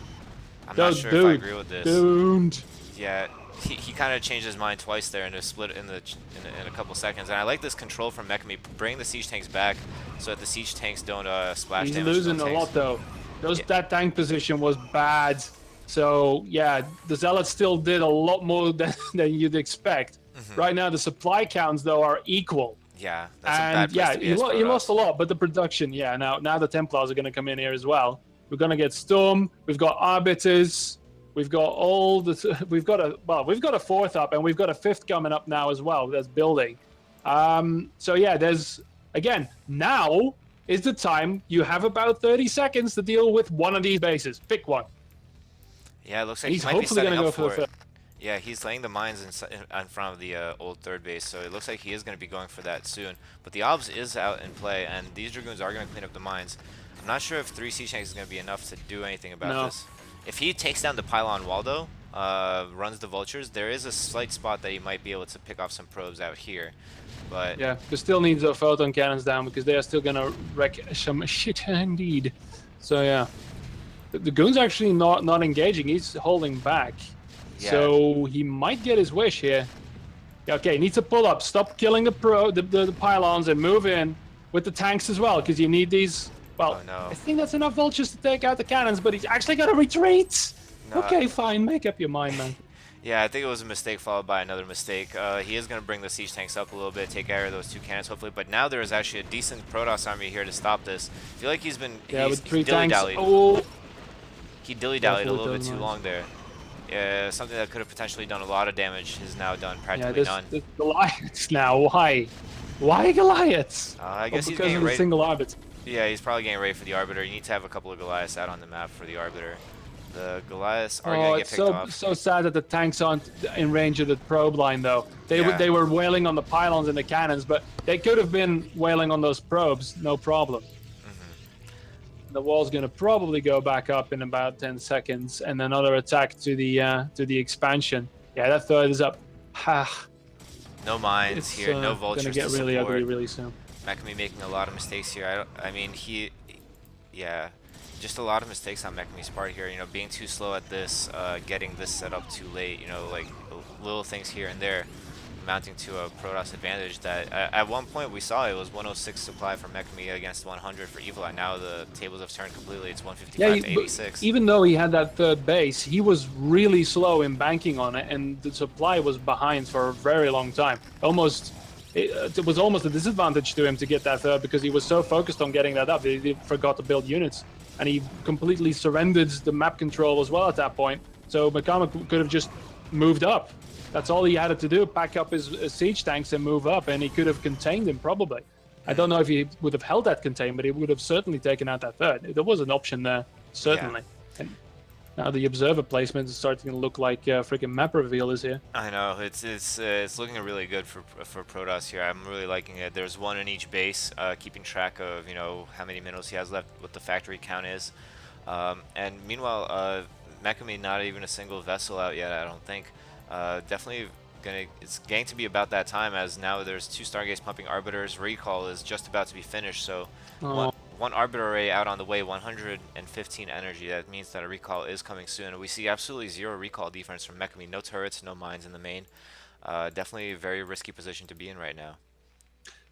I'm not sure if I agree with this. Doomed. Yeah, he kind of changed his mind twice there in a split in a couple seconds, and I like this control from Mekami, bring the siege tanks back so that the siege tanks don't splash damage. He's losing a lot though. That tank position was bad. So yeah, the Zealots still did a lot more than you'd expect. Right now the supply counts though are equal. Yeah, that's a bad place to be he lost a lot, but the production, now the Templars are going to come in here as well. We're going to get Storm. We've got Arbiters. We've got all the. We've got a 4th up, and we've got a 5th coming up now as well. That's building. So yeah, there's again now is the time. You have about 30 seconds to deal with one of these bases. Pick one. Yeah, it looks like he's he might be hopefully setting going to up go for the it. 5th. Yeah, he's laying the mines in front of the old 3rd base, so it looks like he is going to be going for that soon. But the Obs is out in play, and these Dragoons are going to clean up the mines. I'm not sure if 3 siege tanks is going to be enough to do anything about this. If he takes down the pylon wall, though, runs the vultures, there is a slight spot that he might be able to pick off some probes out here. But yeah, there still needs a photon cannons down because they are still going to wreck some shit indeed. So yeah, the Goon's actually not engaging. He's holding back. Yeah. So he might get his wish here. Yeah, okay, you need to pull up. Stop killing the pylons and move in with the tanks as well, because you need these. Oh Well, I no. think that's enough vultures to take out the cannons, but he's actually got to retreat. No. Okay, fine. Make up your mind, man. Yeah, I think it was a mistake followed by another mistake. He is going to bring the siege tanks up a little bit, take care of those two cannons hopefully. But now there is actually a decent Protoss army here to stop this. I feel like Yeah, he's with three tanks. dilly-dallied. Oh, He dilly-dallied a careful with little bit those too mines. long there. Yeah, something that could have potentially done a lot of damage is now done Yeah, practically this none. this Goliaths now. Why? Why Goliaths? I Oh, guess he's because getting of the ready. single arbiter. Yeah, he's probably getting ready for the Arbiter. You need to have a couple of Goliaths out on the map for the Arbiter. The Goliaths are going Oh, to get it's picked so off. so sad that the tanks aren't in range of the probe line though. Yeah. They were wailing on the pylons and the cannons, but they could have been wailing on those probes, no problem. Hmm. The wall's going to probably go back up in about 10 seconds, and another attack to the expansion. Yeah, that third is up. Ha, No mines it's here, no going to vultures get to really ugly support. really soon. Mekami making a lot of mistakes here. I mean, yeah, just a lot of mistakes on Mekami's part here. You know, being too slow at this, getting this set up too late. You know, like little things here and there, amounting to a Protoss advantage. That at one point we saw it was 106 supply for Mekami against 100 for Evil. And now the tables have turned completely. It's Yeah, 155 to but 86. even though he had that third base, he was really slow in banking on it, and the supply was behind for a very long time. It was almost a disadvantage to him to get that third because he was so focused on getting that up, he forgot to build units, and he completely surrendered the map control as well at that point. So McCormick could have just moved up. That's all he had to do: pack up his siege tanks and move up, and he could have contained him probably. I don't know if he would have held that contain, but he would have certainly taken out that third. There was an option there, Yeah. certainly. And now the observer placement is starting to look like freaking map reveal is here. I know it's looking really good for Protoss here. I'm really liking it. There's one in each base, keeping track of how many minerals he has left, what the factory count is, and meanwhile, Mekami not even a single vessel out yet. I don't think. Definitely it's going to be about that time as now there's two Stargates pumping arbiters. Recall is just about to be finished, so one Oh, one arbiter array out on the way, 115 energy. That means that a recall is coming soon. We see absolutely zero recall defense from Mekami. No turrets, no mines in the main. Definitely a very risky position to be in right now.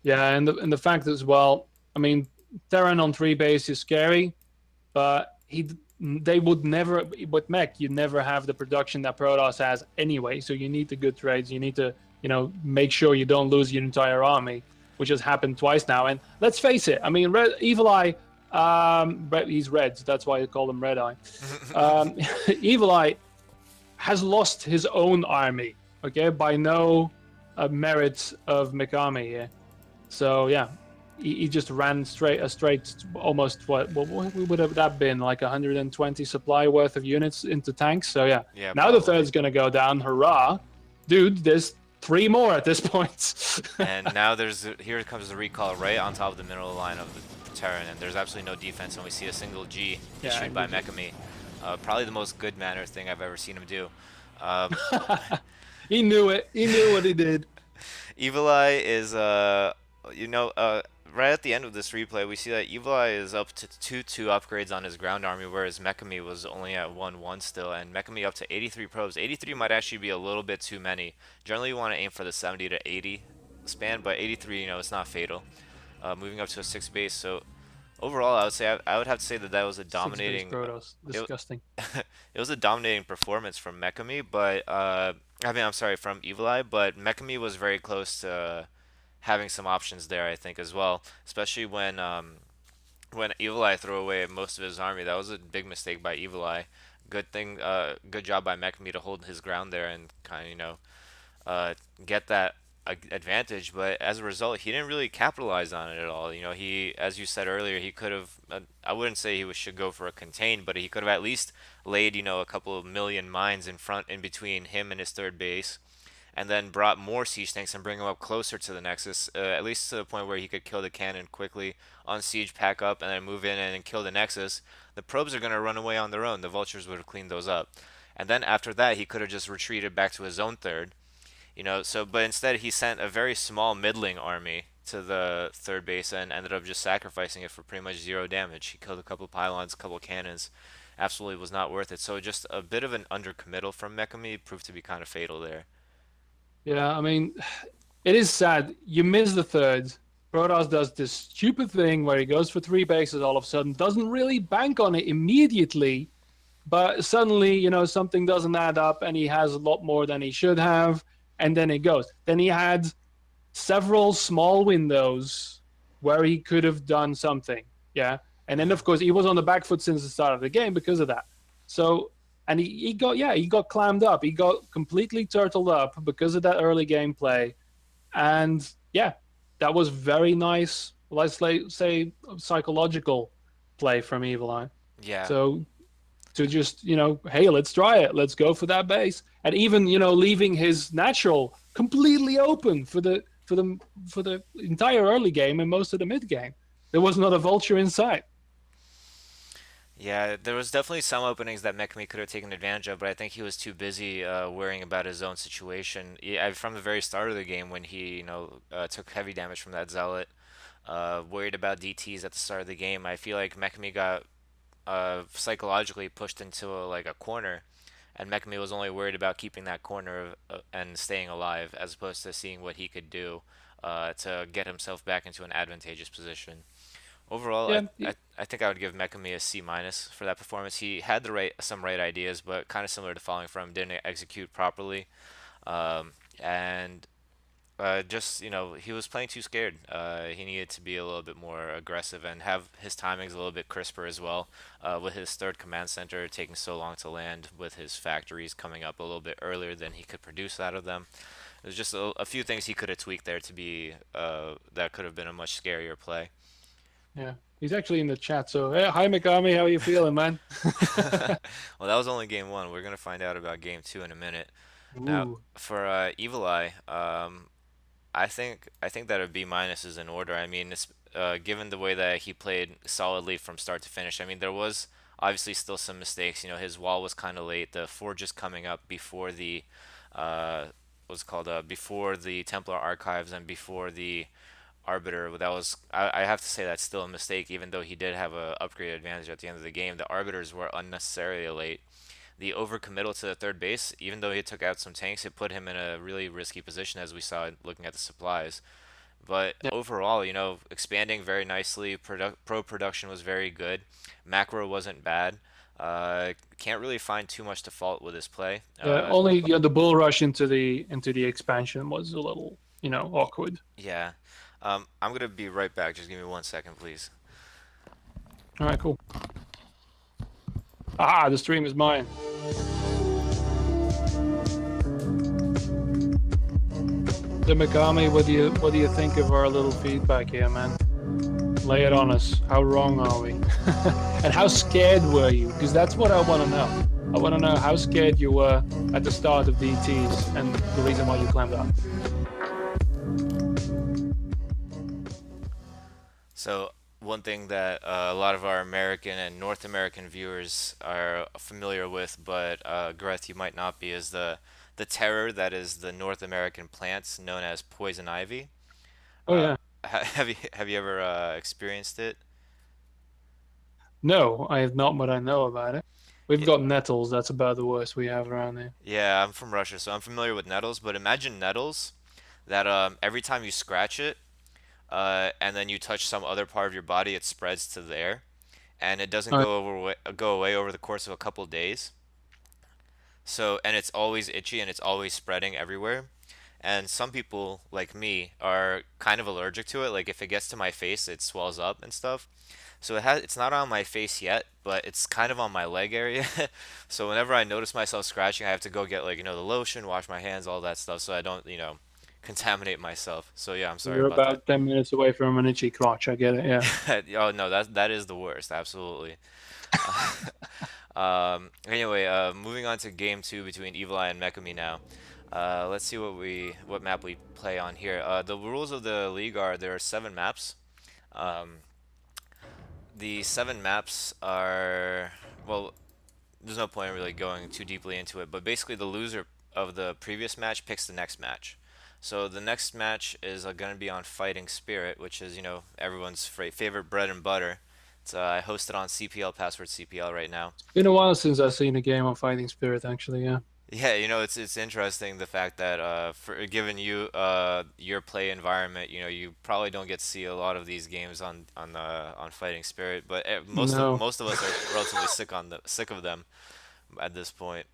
yeah, and the fact as well, I mean, Terran on three base is scary, but they would never with mech you never have the production that Protoss has anyway. So you need the good trades. You need to make sure you don't lose your entire army, which has happened twice now. And let's face it, I mean, Evil Eye, but he's red, so that's why I call him Red Eye. Evil Eye has lost his own army, okay, by no merit of Mikami here. So yeah, he just ran straight almost what would have that been, like 120 supply worth of units into tanks. So yeah, Yeah, now the probably. third's gonna go down. Hurrah, dude! There's three more at this point. And now here comes the recall right on top of the middle line of the Terran, and there's absolutely no defense, and we see a single G Yeah, issued by Mekami. Probably the most good manner thing I've ever seen him do. Um, he knew it. He knew what he did. Evil Eye is, right at the end of this replay, we see that Evil Eye is up to 2-2 upgrades on his ground army, whereas Mekami was only at 1-1 still, and Mekami up to 83 probes. 83 might actually be a little bit too many. Generally, you want to aim for the 70 to 80 span, but 83, it's not fatal. Moving up to a 6 base, so overall, I would say I would have to say that was a Six base dominating. Protoss, It, disgusting. it was a dominating performance from Mekami, but I'm sorry, from Evil Eye, but Mekami was very close to having some options there, I think, as well. Especially when Evil Eye threw away most of his army. That was a big mistake by Evil Eye. Good job by Mekami to hold his ground there and kind of get that advantage. But as a result, he didn't really capitalize on it at all. He, as you said earlier, he could have. I wouldn't say should go for a contain, but he could have at least laid a couple of million mines in between him and his third base, and then brought more siege tanks and bring him up closer to the Nexus, at least to the point where he could kill the cannon quickly on siege, pack up, and then move in and kill the Nexus. The probes are going to run away on their own. The vultures would have cleaned those up. And then after that, he could have just retreated back to his own third. But instead he sent a very small middling army to the third base and ended up just sacrificing it for pretty much zero damage. He killed a couple pylons, a couple cannons. Absolutely was not worth it. So just a bit of an undercommittal from Mekami proved to be kind of fatal there. Yeah, I mean, it is sad. You miss the third. Protas does this stupid thing where he goes for three bases all of a sudden, doesn't really bank on it immediately, but suddenly, something doesn't add up and he has a lot more than he should have, and then it goes. Then he had several small windows where he could have done something. Yeah. And then, Hmm. of course, he was on the back foot since the start of the game because of that. So, and he got, yeah, he got clammed up. He got completely turtled up because of that early gameplay. And yeah, that was very nice, let's say, psychological play from Evil Eye. Yeah. So to just, hey, let's try it. Let's go for that base. And even, leaving his natural completely open for the entire early game and most of the mid game. There was not a vulture in sight. Yeah, there was definitely some openings that Mekami could have taken advantage of, but I think he was too busy worrying about his own situation. From the very start of the game, when he, took heavy damage from that zealot, worried about DTs at the start of the game, I feel like Mekami got psychologically pushed into like a corner, and Mekami was only worried about keeping that corner and staying alive, as opposed to seeing what he could do to get himself back into an advantageous position. Overall, Yeah, I think I would give Mekami a C minus for that performance. He had some right ideas, but kind of similar to Falling From, didn't execute properly, and just he was playing too scared. He needed to be a little bit more aggressive and have his timings a little bit crisper as well. With his third command center taking so long to land, with his factories coming up a little bit earlier than he could produce out of them. There's just a few things he could have tweaked there to be that could have been a much scarier play. yeah. He's actually in the chat. So, hey, hi, Mikami. How are you feeling, man? Well, that was only game one. We're gonna find out about game two in a minute. Now, Ooh. for Evil Eye, I think that a B minus is in order. I mean, it's given the way that he played solidly from start to finish. I mean, there was obviously still some mistakes. His wall was kind of late. The forge is coming up before the what's it called before the Templar archives and before the Arbiter. That was I have to say that's still a mistake, even though he did have a upgrade advantage at the end of the game. The Arbiters were unnecessarily late. The overcommittal to the third base, even though he took out some tanks, it put him in a really risky position, as we saw looking at the supplies. But Yeah. overall, expanding very nicely. Pro production was very good. Macro wasn't bad. Can't really find too much to fault with his play. Yeah, only the bull rush into the expansion was a little, awkward. Yeah. I'm gonna be right back. Just give me 1 second, please. All right, cool. Ah, the stream is mine. So Mikami, what do you think of our little feedback here, man? Lay it on us. How wrong are we? And how scared were you? Because that's what I want to know. I want to know how scared you were at the start of DTs and the reason why you climbed up. So one thing that a lot of our American and North American viewers are familiar with, but Gareth, you might not be, is the terror that is the North American plants known as poison ivy. Oh Uh, yeah. have you ever experienced it? No, I have not, but I know about it. We've Yeah, got nettles. That's about the worst we have around here. yeah, I'm from Russia, so I'm familiar with nettles. But imagine nettles that every time you scratch it, and then you touch some other part of your body, it spreads to there, and it doesn't Uh, go away over the course of a couple days. So, and it's always itchy and it's always spreading everywhere. And some people, like me, are kind of allergic to it. Like if it gets to my face, it swells up and stuff. So it's not on my face yet, but it's kind of on my leg area. So whenever I notice myself scratching, I have to go get like, the lotion, wash my hands, all that stuff so I don't, contaminate myself. So yeah, I'm sorry you're about that. about 10 minutes away from an itchy crotch. I get it. Yeah. Oh no, that is the worst, absolutely. Anyway, moving on to game two between Evil Eye and Mekami now. Let's see what map we play on here. The rules of the league are there are 7 maps. Um, the 7 maps are, well, there's no point in really going too deeply into it, but basically the loser of the previous match picks the next match. So the next match is going to be on Fighting Spirit, which is everyone's favorite bread and butter. I host it on CPL, password CPL right now. Been a while since I've seen a game on Fighting Spirit, actually. Yeah. Yeah, it's interesting the fact that for given you your play environment, you probably don't get to see a lot of these games on Fighting Spirit, but most of No. most of us are relatively sick of them at this point.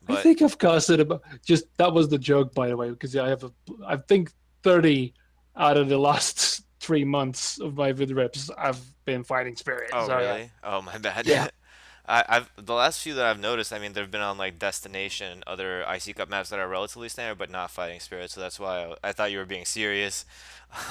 I But think I've casted about just that was the joke, by the way, because I think 30 out of the last 3 months of my vid reps I've been fighting spirit. oh So yeah. really? Oh my bad. Yeah. I've the last few that I've noticed, I mean, they've been on like Destination and other IC Cup maps that are relatively standard, but not Fighting Spirit. So that's why I thought you were being serious.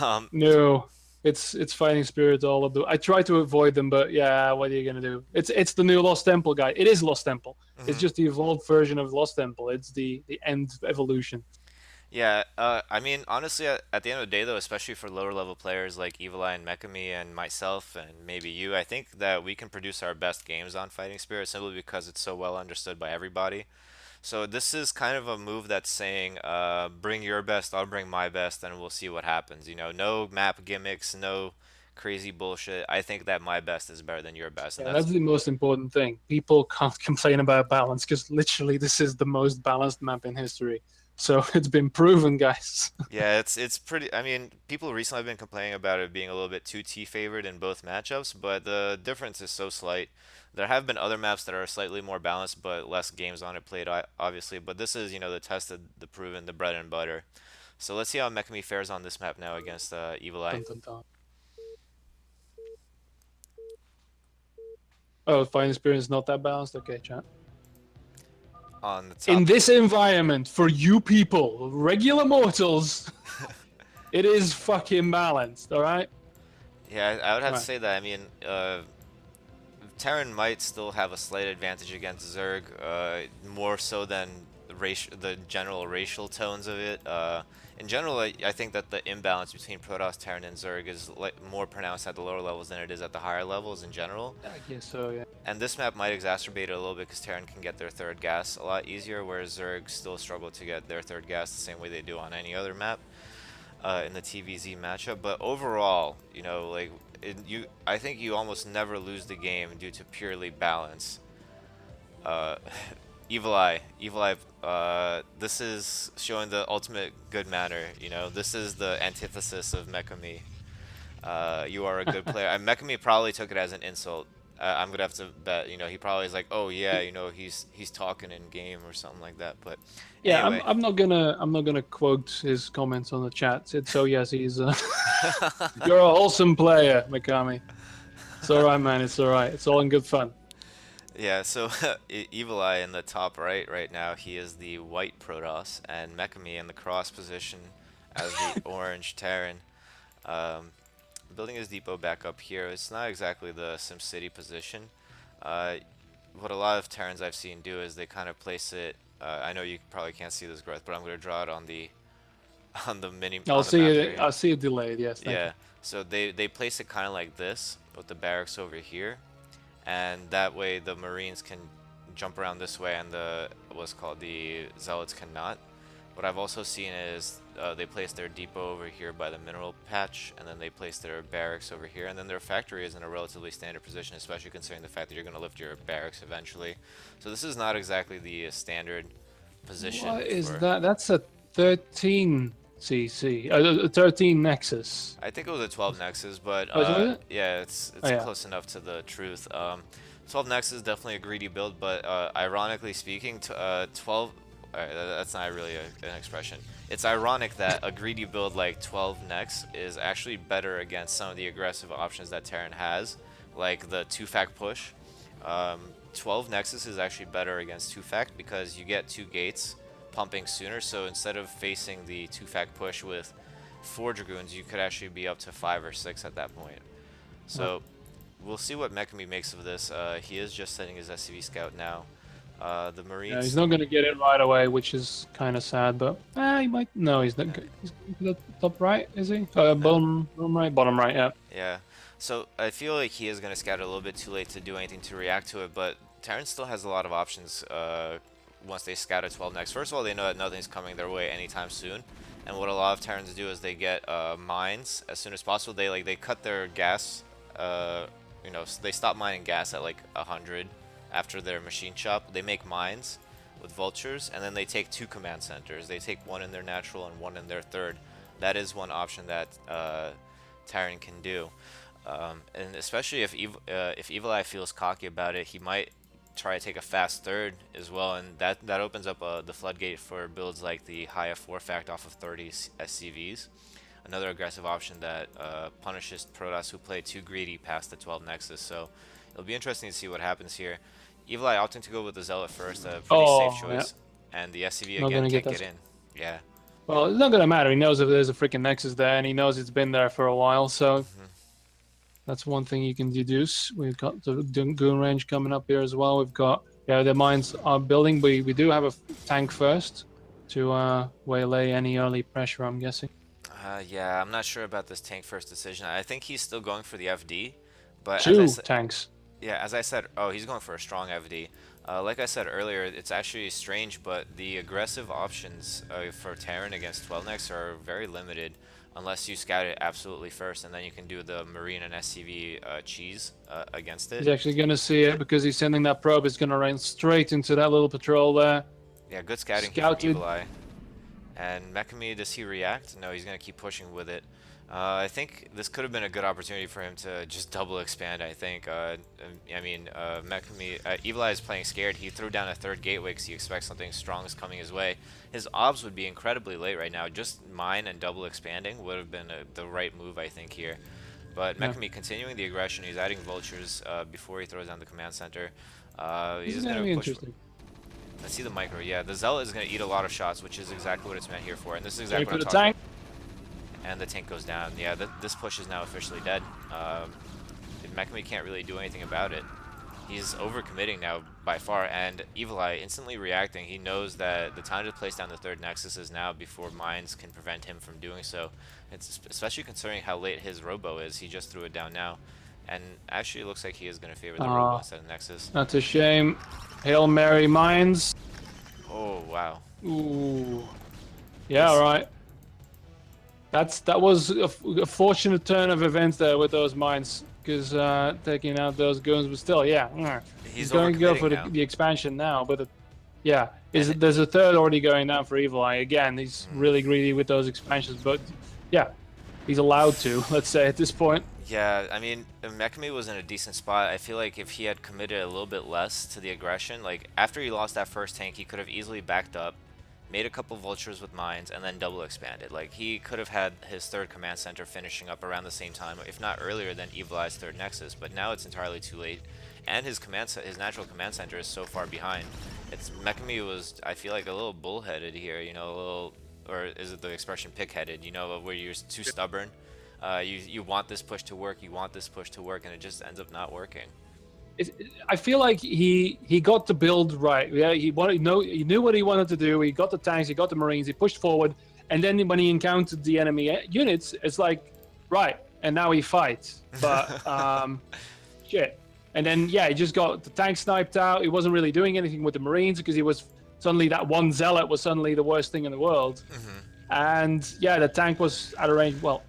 Um, No. It's fighting spirit all of them. I try to avoid them, but yeah, what are you gonna do? It's the new Lost Temple guy. It is Lost Temple. It's mhm. just the evolved version of Lost Temple. It's the end evolution. Yeah, I mean, honestly, at the end of the day, though, especially for lower level players like Evil Eye and Mekami and myself and maybe you, I think that we can produce our best games on Fighting Spirit simply because it's so well understood by everybody. So this is kind of a move that's saying, bring your best, I'll bring my best, and we'll see what happens. No map gimmicks, no crazy bullshit. I think that my best is better than your best, and Yeah, that's that's the most important thing. People can't complain about balance because literally this is the most balanced map in history. So it's been proven, guys. yeah, it's pretty. I mean, people recently have been complaining about it being a little bit too T favored in both matchups, but the difference is so slight. There have been other maps that are slightly more balanced, but less games on it played, obviously. But this is, the tested, the proven, the bread and butter. So let's see how Mekami fares on this map now against Evil Eye Dun, dun, dun. Oh, fighting experience is not that balanced. Okay, chat. on the In top. this environment, for you people, regular mortals, it is fucking balanced. All right. Yeah, I would have All to right. say that. I mean, Terran might still have a slight advantage against Zerg, more so than the general racial tones of it. In general, I think that the imbalance between Protoss, Terran, and Zerg is more pronounced at the lower levels than it is at the higher levels in general. I guess so. Yeah. And this map might exacerbate it a little bit because Terran can get their third gas a lot easier, whereas Zerg still struggle to get their third gas the same way they do on any other map in the TVZ matchup. But overall, like I think you almost never lose the game due to purely balance. Uh, Evil Eye. This is showing the ultimate good manner. This is the antithesis of Mekami. You are a good player. And Mekami probably took it as an insult. I'm gonna have to bet. He probably is like, oh yeah, he's talking in game or something like that. But Yeah, I'm, anyway. I'm not gonna I'm not gonna quote his comments on the chat. So yes, he's you're a wholesome player, Mikami. It's all right, man. It's all right. It's all in good fun. Yeah, so Evil Eye in the top right now, he is the white Protoss, and Mekami in the cross position as the orange Terran. Um, Building his depot back up here. It's not exactly the SimCity position. Uh, what a lot of Terrans I've seen do is they kind of place it. I know you probably can't see this growth, but I'm going to draw it on the I'll on the see map it. here. I'll see it delayed. Yes, thank you. Yeah. So they place it kind of like this with the barracks over here, and that way the Marines can jump around this way and the what's called the Zealots cannot. What I've also seen is they place their depot over here by the mineral patch, and then they place their barracks over here, and then their factory is in a relatively standard position, especially considering the fact that you're going to lift your barracks eventually. So this is not exactly the standard position What is for. that? That's a 13 CC. 13 Nexus. I think it was a 12 Nexus, but Oh, was it? yeah, it's Oh it's yeah. close enough to the truth. 12 Nexus is definitely a greedy build, but ironically speaking, 12. That's not really an expression. It's ironic that a greedy build like 12 Nex is actually better against some of the aggressive options that Terran has, like the 2-fact push. 12 Nexus is actually better against 2-fact because you get 2 gates pumping sooner, so instead of facing the 2-fact push with 4 Dragoons, you could actually be up to 5 or 6 at that point. Oh. So we'll see what Mekami makes of this. He is just setting his SCV scout now. The Yeah, he's Marines, not gonna get it right away, which is kind of sad. But he might. No, he's not. uh, He's the top right, is he? no, Bottom right. Bottom right. Yeah. yeah. So I feel like he is going to scout a little bit too late to do anything to react to it, but Terran still has a lot of options once they scout at 12 next. First of all, they know that nothing's coming their way anytime soon, and what a lot of Terrans do is they get mines as soon as possible. They cut their gas, they stop mining gas at like 100 after their machine shop. They make mines with vultures, and then they take 2 command centers. They take 1 in their natural and 1 in their third. That is one option that Tyron can do. And especially if Evil Eye feels cocky about it, he might try to take a fast third as well, and that opens up the floodgate for builds like the high F4 fact off of 30 SCVs. Another aggressive option that punishes Protoss who play too greedy past the 12 Nexus. So it'll be interesting to see what happens here. Evil Eye opting to go with the Zealot first, a pretty safe Oh, yeah. choice, and the SCV Not again gonna get can't that. get in. Yeah. Well, it's not gonna matter. He knows if there's a freaking Nexus there, and he knows it's been there for a while. So Hmm. that's one thing you can deduce. We've got the Goon range coming up here as well. We've got, yeah, the mines are building. We do have a tank first to waylay any early pressure, I'm guessing. Yeah, I'm not sure about this tank first decision. I think he's still going for the FD, but as I Two said, tanks. yeah, as I said, oh, he's going for a strong FD. Like I said earlier, it's actually strange, but the aggressive options for Terran against 12 nex are very limited, unless you scout it absolutely first, and then you can do the Marine and SCV cheese against it. He's actually gonna see it because he's sending that probe. It's gonna run straight into that little patrol there. Yeah, good scouting here from Scouted. Evil Eye. And Mekami, does he react? No, he's going to keep pushing with it. I think this could have been a good opportunity for him to just double expand, I think. Mekami, Evil Eye is playing scared. He threw down a third gateway because he expects something strong is coming his way. His obs would be incredibly late right now. Just mine and double expanding would have been the right move, I think, here. But Yeah. Mekami continuing the aggression. He's adding vultures before he throws down the command center. This He's is just gonna going be to push. interesting. Let's see the micro. Yeah, the Zealot is going to eat a lot of shots, which is exactly what it's meant here for. And this is Ready exactly for what the I'm talking tank? about. And the tank goes down. Yeah, this push is now officially dead. Mekami can't really do anything about it. He's overcommitting now by far, and Evil Eye instantly reacting. He knows that the time to place down the third Nexus is now before Mines can prevent him from doing so. It's especially considering how late his Robo is. He just threw it down now. And actually it looks like he is going to favor the Robo instead of Nexus. That's a shame. Hail Mary mines. Oh, wow. Ooh. Yeah, This, all right. That was a fortunate turn of events there with those mines, because taking out those goons, but still, yeah. He's he's going to go overcommitting for now. the expansion now, but yeah, And there's a third already going down for Evil Eye. Again, he's really greedy with those expansions, but yeah, he's allowed to, let's say, at this point. yeah, I mean, Mekami was in a decent spot. I feel like if he had committed a little bit less to the aggression, like after he lost that first tank, he could have easily backed up, made a couple vultures with mines, and then double expanded. Like he could have had his third command center finishing up around the same time, if not earlier than Evil Eye's third nexus. But now it's entirely too late, and his his natural command center is so far behind. It's Mekami was, I feel like, a little bullheaded here. You know, a little, or is it the expression pig-headed? You know, where you're too stubborn. You want this push to work, you want this push to work, and it just ends up not working. I feel like he got the build right. Yeah, he knew what he wanted to do. He got the tanks, he got the Marines, he pushed forward, and then when he encountered the enemy units, it's like, right, and now he fights. But shit. And then yeah, he just got the tank sniped out. He wasn't really doing anything with the Marines because he was suddenly that one zealot was suddenly the worst thing in the world. And yeah, the tank was out of range. Well,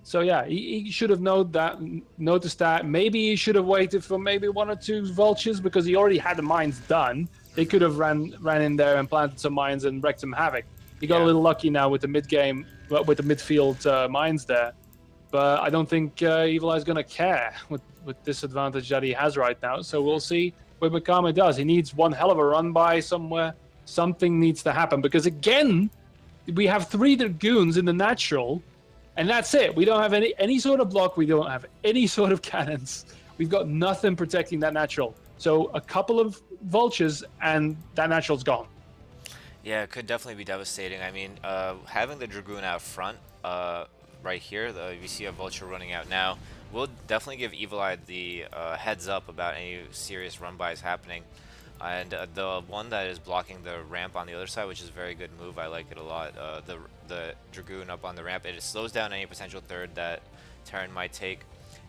so yeah, he should have noticed that. Maybe he should have waited for maybe 1 or 2 vultures because he already had the mines done. They could have ran in there and planted some mines and wrecked some havoc. He got a little lucky now with the mid game, with the midfield mines there. But I don't think Evil Eye's gonna care with this advantage that he has right now. So we'll see what Mikama does. He needs one hell of a run by somewhere. Something needs to happen because again, we have 3 dragoons in the natural, and that's it. We don't have any sort of block. We don't have any sort of cannons. We've got nothing protecting that natural. So a couple of vultures, and that natural's gone. Yeah, it could definitely be devastating. I mean, having the Dragoon out front, right here, you see a Vulture running out now, will definitely give Evil Eye the heads up about any serious run-bys happening. And the one that is blocking the ramp on the other side, which is a very good move, I like it a lot. The Dragoon up on the ramp, it slows down any potential third that Terran might take,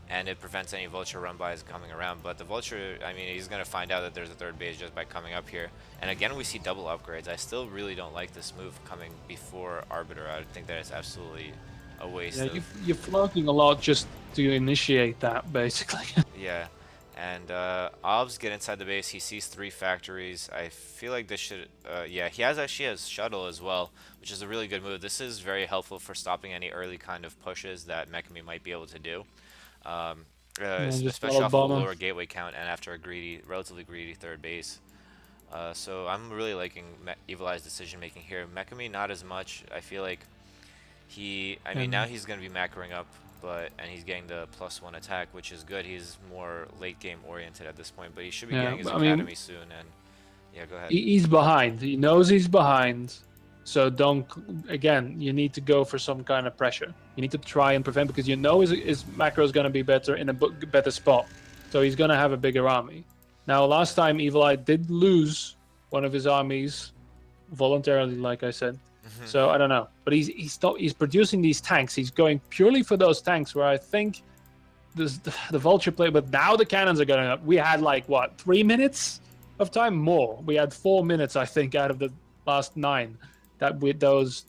and it prevents any Vulture run-bys coming around. But the Vulture, I mean, he's going to find out that there's a third base just by coming up here. And again, we see double upgrades. I still really don't like this move coming before Arbiter. I think that it's absolutely a waste Yeah, of... you're floating a lot just to initiate that, basically. Yeah. And Obs get inside the base. He sees 3 factories. I feel like this should, yeah, he actually has shuttle as well, which is a really good move. This is very helpful for stopping any early kind of pushes that Mekami might be able to do, um, Yeah, just especially follow off of a bomber. lower gateway count and after a relatively greedy third base. So I'm really liking Evil Eye's decision making here. Mekami not as much. I feel like I mean, now And he's going to be macroing up, and he's getting the +1 attack, which is good. He's more late game oriented at this point, but he should be yeah, getting his I mean, academy soon. And yeah, go ahead. he's behind. He knows he's behind. So don't, again, you need to go for some kind of pressure. You need to try and prevent because you know his macro is going to be better in a better spot. So he's going to have a bigger army. Now, last time Evil Eye did lose one of his armies voluntarily, like I said. So I don't know. But he's producing these tanks. He's going purely for those tanks where I think the vulture play, but now the cannons are going up. We had like what 3 minutes of time more. We had 4 minutes, I think, out of the last 9 that with those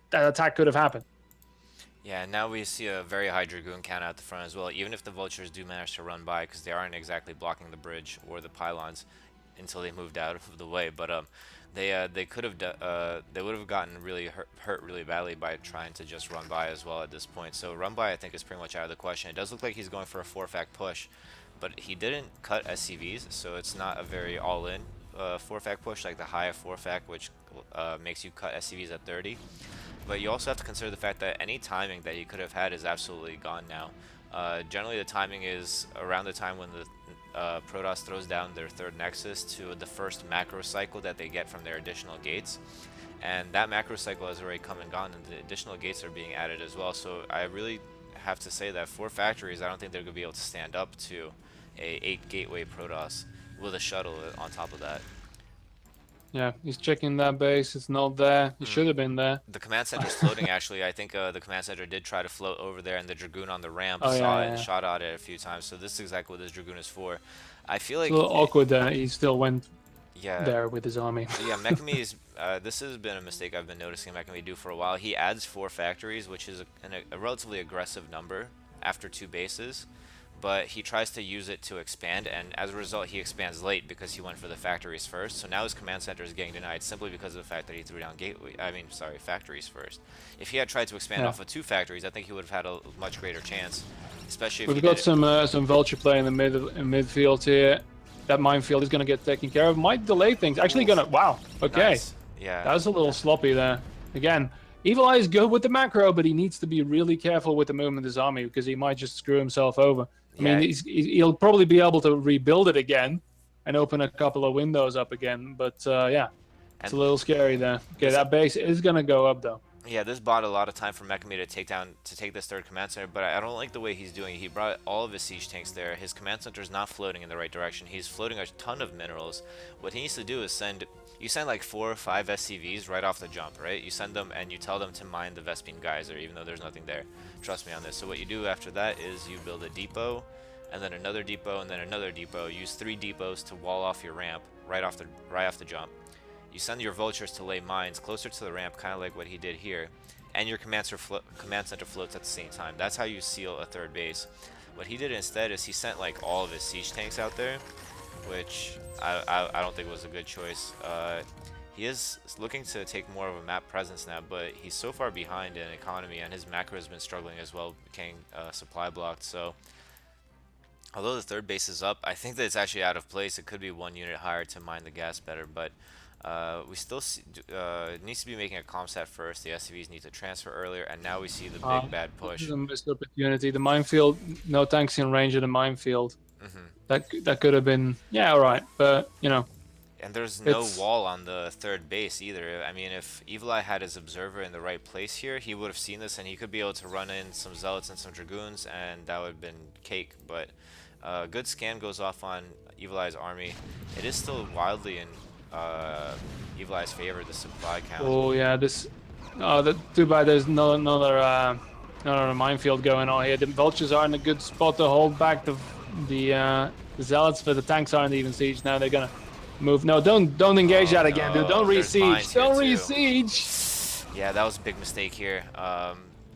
that attack could have happened. Yeah, now we see a very high Dragoon count at the front as well, even if the Vultures do manage to run by, because they aren't exactly blocking the bridge or the pylons until they moved out of the way. But they could have they would have gotten really hurt really badly by trying to just run by as well at this point. So run by I think is pretty much out of the question. It does look like he's going for a 4-fact push, but he didn't cut SCVs, so it's not a very all-in 4-fact push like the high 4-fact, which makes you cut SCVs at 30. But you also have to consider the fact that any timing that he could have had is absolutely gone now. Generally, the timing is around the time when the Protoss throws down their third Nexus to the first macro cycle that they get from their additional gates. And that macro cycle has already come and gone, and the additional gates are being added as well. So I really have to say that 4 factories, I don't think they're going to be able to stand up to a 8 gateway Protoss with a shuttle on top of that. Yeah, he's checking that base. It's not there. It should have been there. The command center's floating actually. I think the command center did try to float over there, and the Dragoon on the ramp Oh saw yeah, it and yeah. shot at it a few times. So this is exactly what this Dragoon is for. I feel It's a like, little awkward that he still went yeah, there with his army. yeah, Mekami is. This has been a mistake I've been noticing Mekami do for a while. He adds 4 factories, which is a relatively aggressive number after 2 bases, but he tries to use it to expand, and as a result he expands late because he went for the factories first. So now his command center is getting denied simply because of the fact that he threw down factories first. If he had tried to expand Yeah. off of 2 factories, I think he would have had a much greater chance, especially if he We've did got it. some vulture play in the midfield here. That minefield is going to get taken care of. Might delay things. Actually, gonna. Wow. Okay, Nice. Yeah. that was a little sloppy there. Again, Evil Eye is good with the macro, but he needs to be really careful with the movement of his army because he might just screw himself over. I mean, Yeah. he'll probably be able to rebuild it again and open a couple of windows up again. But yeah, it's And a little scary there. Okay, that base is going to go up though. yeah, this bought a lot of time for Mekami to take this third command center, but I don't like the way he's doing it. He brought all of his siege tanks there. His command center is not floating in the right direction. He's floating a ton of minerals. What he needs to do is send like 4 or 5 SCVs right off the jump, right? You send them and you tell them to mine the Vespine Geyser, even though there's nothing there. Trust me on this. So what you do after that is you build a depot, and then another depot, and then another depot. Use 3 depots to wall off your ramp right off the jump. You send your vultures to lay mines closer to the ramp, kind of like what he did here, and your command center floats at the same time. That's how you seal a third base. What he did instead is he sent like all of his siege tanks out there, which I don't think was a good choice. He is looking to take more of a map presence now, but he's so far behind in economy, and his macro has been struggling as well, getting supply blocked. So although the third base is up, I think that it's actually out of place. It could be 1 unit higher to mine the gas better, but we still it needs to be making a comsat first. The SCVs need to transfer earlier, and now we see the big bad This push. is a missed opportunity. The minefield, no tanks in range of the minefield. That could have been, yeah, all right, but you know, And there's no it's wall on the third base either. I mean, if Evil Eye had his observer in the right place here, he would have seen this, and he could be able to run in some zealots and some dragoons, and that would have been cake. But good scan goes off on Evil Eye's army. It is still wildly in Evil Eye's favor, the supply count. oh yeah, this. Oh, too bad. There's another minefield going on here. The vultures are in a good spot to hold back the zealots, but the tanks aren't even siege now. They're gonna move. No, don't engage that again, dude. Don't There's mines re-siege. here Don't too. re-siege. Yeah, that was a big mistake here.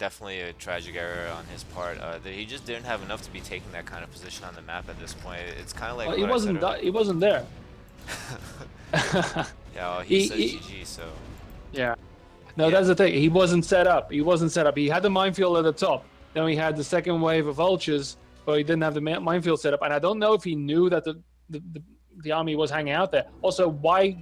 definitely a tragic error on his part. That he just didn't have enough to be taking that kind of position on the map at this point. It's kind of like Well, what I said earlier. he wasn't there. Yeah, well, he he, says he GG, so yeah. No, yeah, that's the thing. He wasn't set up. He wasn't set up. He had the minefield at the top. Then we had the second wave of vultures, but he didn't have the minefield set up. And I don't know if he knew that the army was hanging out there. Also, why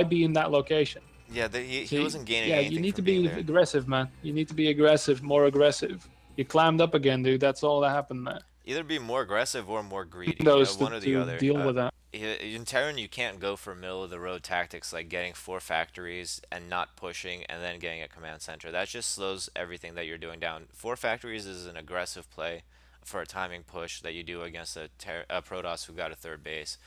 be in that location? yeah. He See, wasn't gaining yeah, you anything need from to being be there. aggressive, man. You need to be aggressive, more aggressive. You climbed up again, dude. That's all that happened there. Either be more aggressive or more greedy, you know, Those one or the to other. deal with that. In Terran, you can't go for middle of the road tactics like getting four factories and not pushing and then getting a command center. That just slows everything that you're doing down. Four factories is an aggressive play for a timing push that you do against a Protoss who got a third base.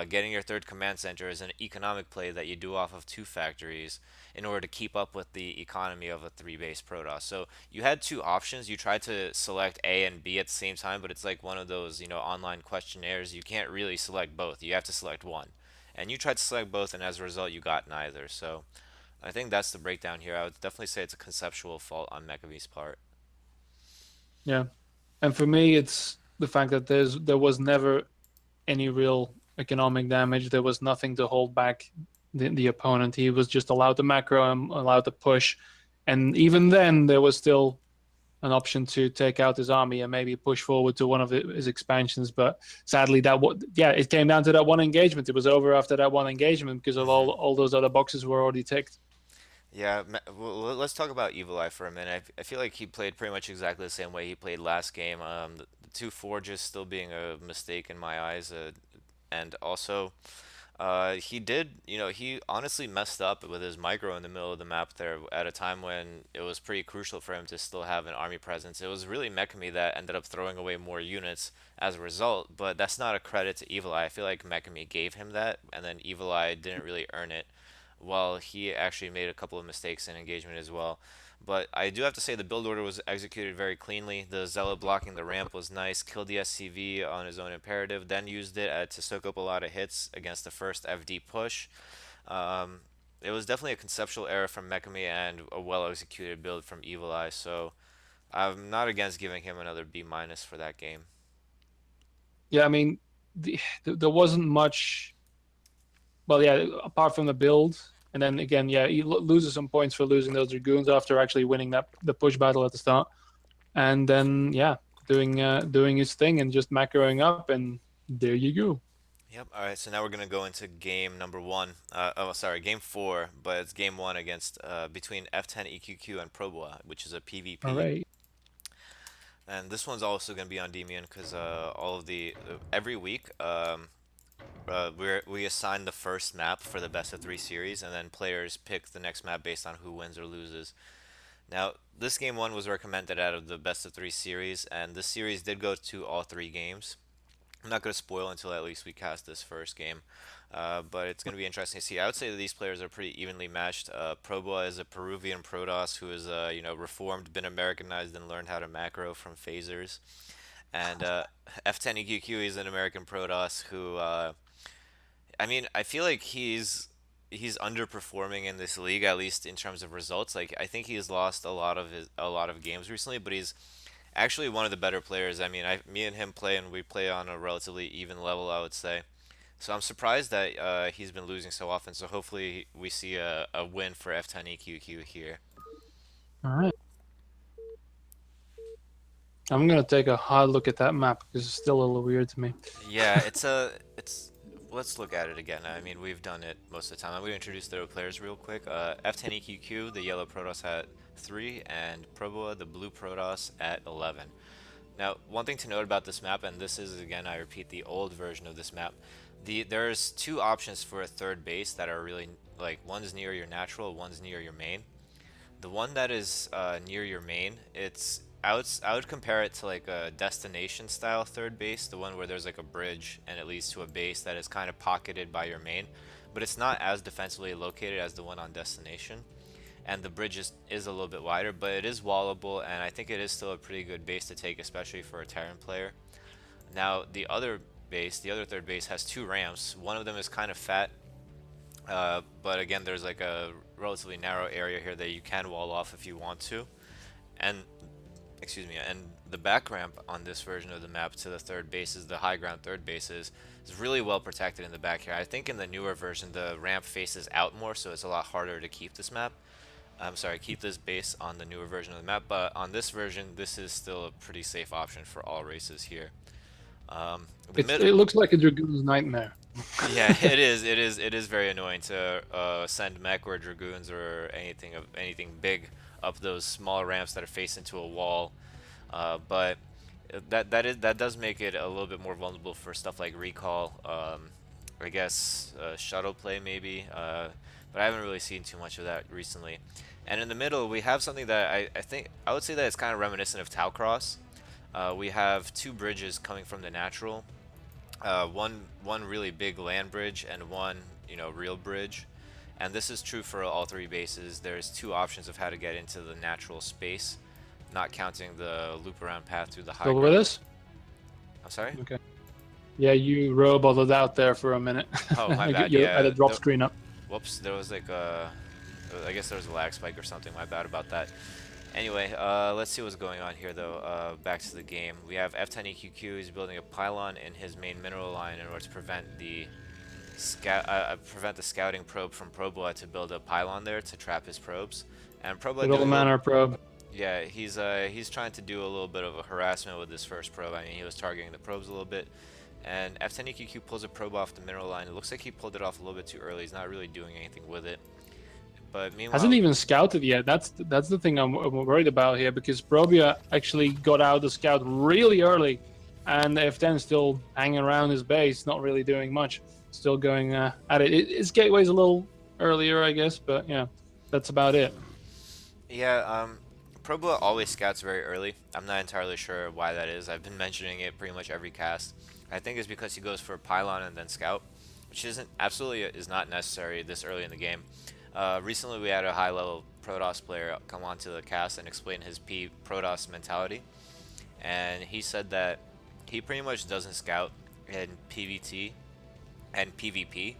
Getting your third command center is an economic play that you do off of two factories in order to keep up with the economy of a three base Protoss. So you had two options. You tried to select A and B at the same time, but it's like one of those, online questionnaires. You can't really select both. You have to select one. And you tried to select both, and as a result, you got neither. So I think that's the breakdown here. I would definitely say it's a conceptual fault on McAvee's part. Yeah, and for me, it's the fact that there was never any real economic damage. There was nothing to hold back the opponent. He was just allowed to macro and allowed to push. And even then, there was still an option to take out his army and maybe push forward to one of his expansions. But sadly, it came down to that one engagement. It was over after that one engagement because of Hmm. all those other boxes were already ticked. Yeah, well, let's talk about Evil Eye for a minute. I feel like he played pretty much exactly the same way he played last game. The two forges still being a mistake in my eyes, and also he did, he honestly messed up with his micro in the middle of the map there at a time when it was pretty crucial for him to still have an army presence. It was really Mekami that ended up throwing away more units as a result, but that's not a credit to Evil Eye. I feel like Mekami gave him that, and then Evil Eye didn't really earn it, while he actually made a couple of mistakes in engagement as well. But I do have to say the build order was executed very cleanly. The Zealot blocking the ramp was nice. Killed the SCV on his own imperative, then used it to soak up a lot of hits against the first FD push. Um, it was definitely a conceptual error from Mekami and a well executed build from Evil Eye. So I'm not against giving him another B minus for that game. Yeah, I mean, there wasn't much. Well, yeah, apart from the build, and then again, yeah, he loses some points for losing those dragoons after actually winning that the push battle at the start, and then yeah, doing his thing and just macroing up, and there you go. Yep. All right. So now we're gonna go into game number one. Oh, sorry, game four, but it's game one against between F10 EQQ and Proboa, which is a All PvP. right. And this one's also gonna be on Demian because all of the every week we assign the first map for the best of three series, and then players pick the next map based on who wins or loses. Now, this game one was recommended out of the best of three series, and this series did go to all three games. I'm not going to spoil until at least we cast this first game, but it's going to be interesting to see. I would say that these players are pretty evenly matched. Proboa is a Peruvian Protoss who is, reformed, been Americanized, and learned how to macro from phasers. And F10 EQQ is an American Protoss who, I mean, I feel like he's underperforming in this league, at least in terms of results. Like I think he's lost a lot of games recently, but he's actually one of the better players. I mean, me and him play, and we play on a relatively even level, I would say. So I'm surprised that he's been losing so often. So hopefully we see a win for F10 EQQ here. All right. I'm gonna take a hard look at that map because it's still a little weird to me. Yeah, it's. Let's look at it again. I mean, we've done it most of the time. I'm going to introduce the players real quick. F10 EQQ, the yellow Protoss at 3, and Proboa, the blue Protoss at 11. Now, one thing to note about this map, and this is again, I repeat, the old version of this map. There's two options for a third base that are really like one's near your natural, one's near your main. The one that is near your main, I would compare it to like a destination style third base, the one where there's like a bridge and it leads to a base that is kind of pocketed by your main, but it's not as defensively located as the one on destination. And the bridge is a little bit wider, but it is wallable, and I think it is still a pretty good base to take, especially for a Terran player. Now, the other third base, has two ramps. One of them is kind of fat, but again, there's like a relatively narrow area here that you can wall off if you want to. and excuse me, and the back ramp on this version of the map to the third bases, the high ground third bases, is really well protected in the back here. I think in the newer version, the ramp faces out more, so it's a lot harder to keep this map. I'm sorry, keep this base on the newer version of the map, but on this version, this is still a pretty safe option for all races here. The mid, It looks like a dragoon's nightmare. yeah, it is very annoying to send mech or dragoons or anything big up those small ramps that are facing into a wall. But that does make it a little bit more vulnerable for stuff like recall. I guess shuttle play maybe. But I haven't really seen too much of that recently. And in the middle, we have something that I think I would say that it's kind of reminiscent of Tau Cross. We have two bridges coming from the natural. One really big land bridge and one real bridge, and this is true for all three bases. There's two options of how to get into the natural space, not counting the loop around path through the high Still with ground. us? I'm sorry. Okay. Yeah, you roboted out there for a minute. Oh, my I bad. you had a Yeah. drop screen up. Whoops. There was like I guess there was a lag spike or something. My bad about that. Anyway, let's see what's going on here though. Back to the game. We have F10EQQ. He's building a pylon in his main mineral line in order to prevent the scouting probe from Proboa to build a pylon there to trap his probes. And Proboa Good old manor probe. yeah, he's trying to do a little bit of a harassment with this first probe. I mean, he was targeting the probes a little bit. And F10EQQ pulls a probe off the mineral line. It looks like he pulled it off a little bit too early. He's not really doing anything with it. But meanwhile, Hasn't even scouted yet. That's the thing I'm worried about here, because Probia actually got out the scout really early, and F10 still hanging around his base, not really doing much, still going at it. His gateway's a little earlier, I guess, but yeah, that's about it. yeah, Proboa always scouts very early. I'm not entirely sure why that is. I've been mentioning it pretty much every cast. I think it's because he goes for pylon and then scout, which is not necessary this early in the game. Recently, we had a high-level Protoss player come onto the cast and explain his Protoss mentality, and he said that he pretty much doesn't scout in PvT and PvP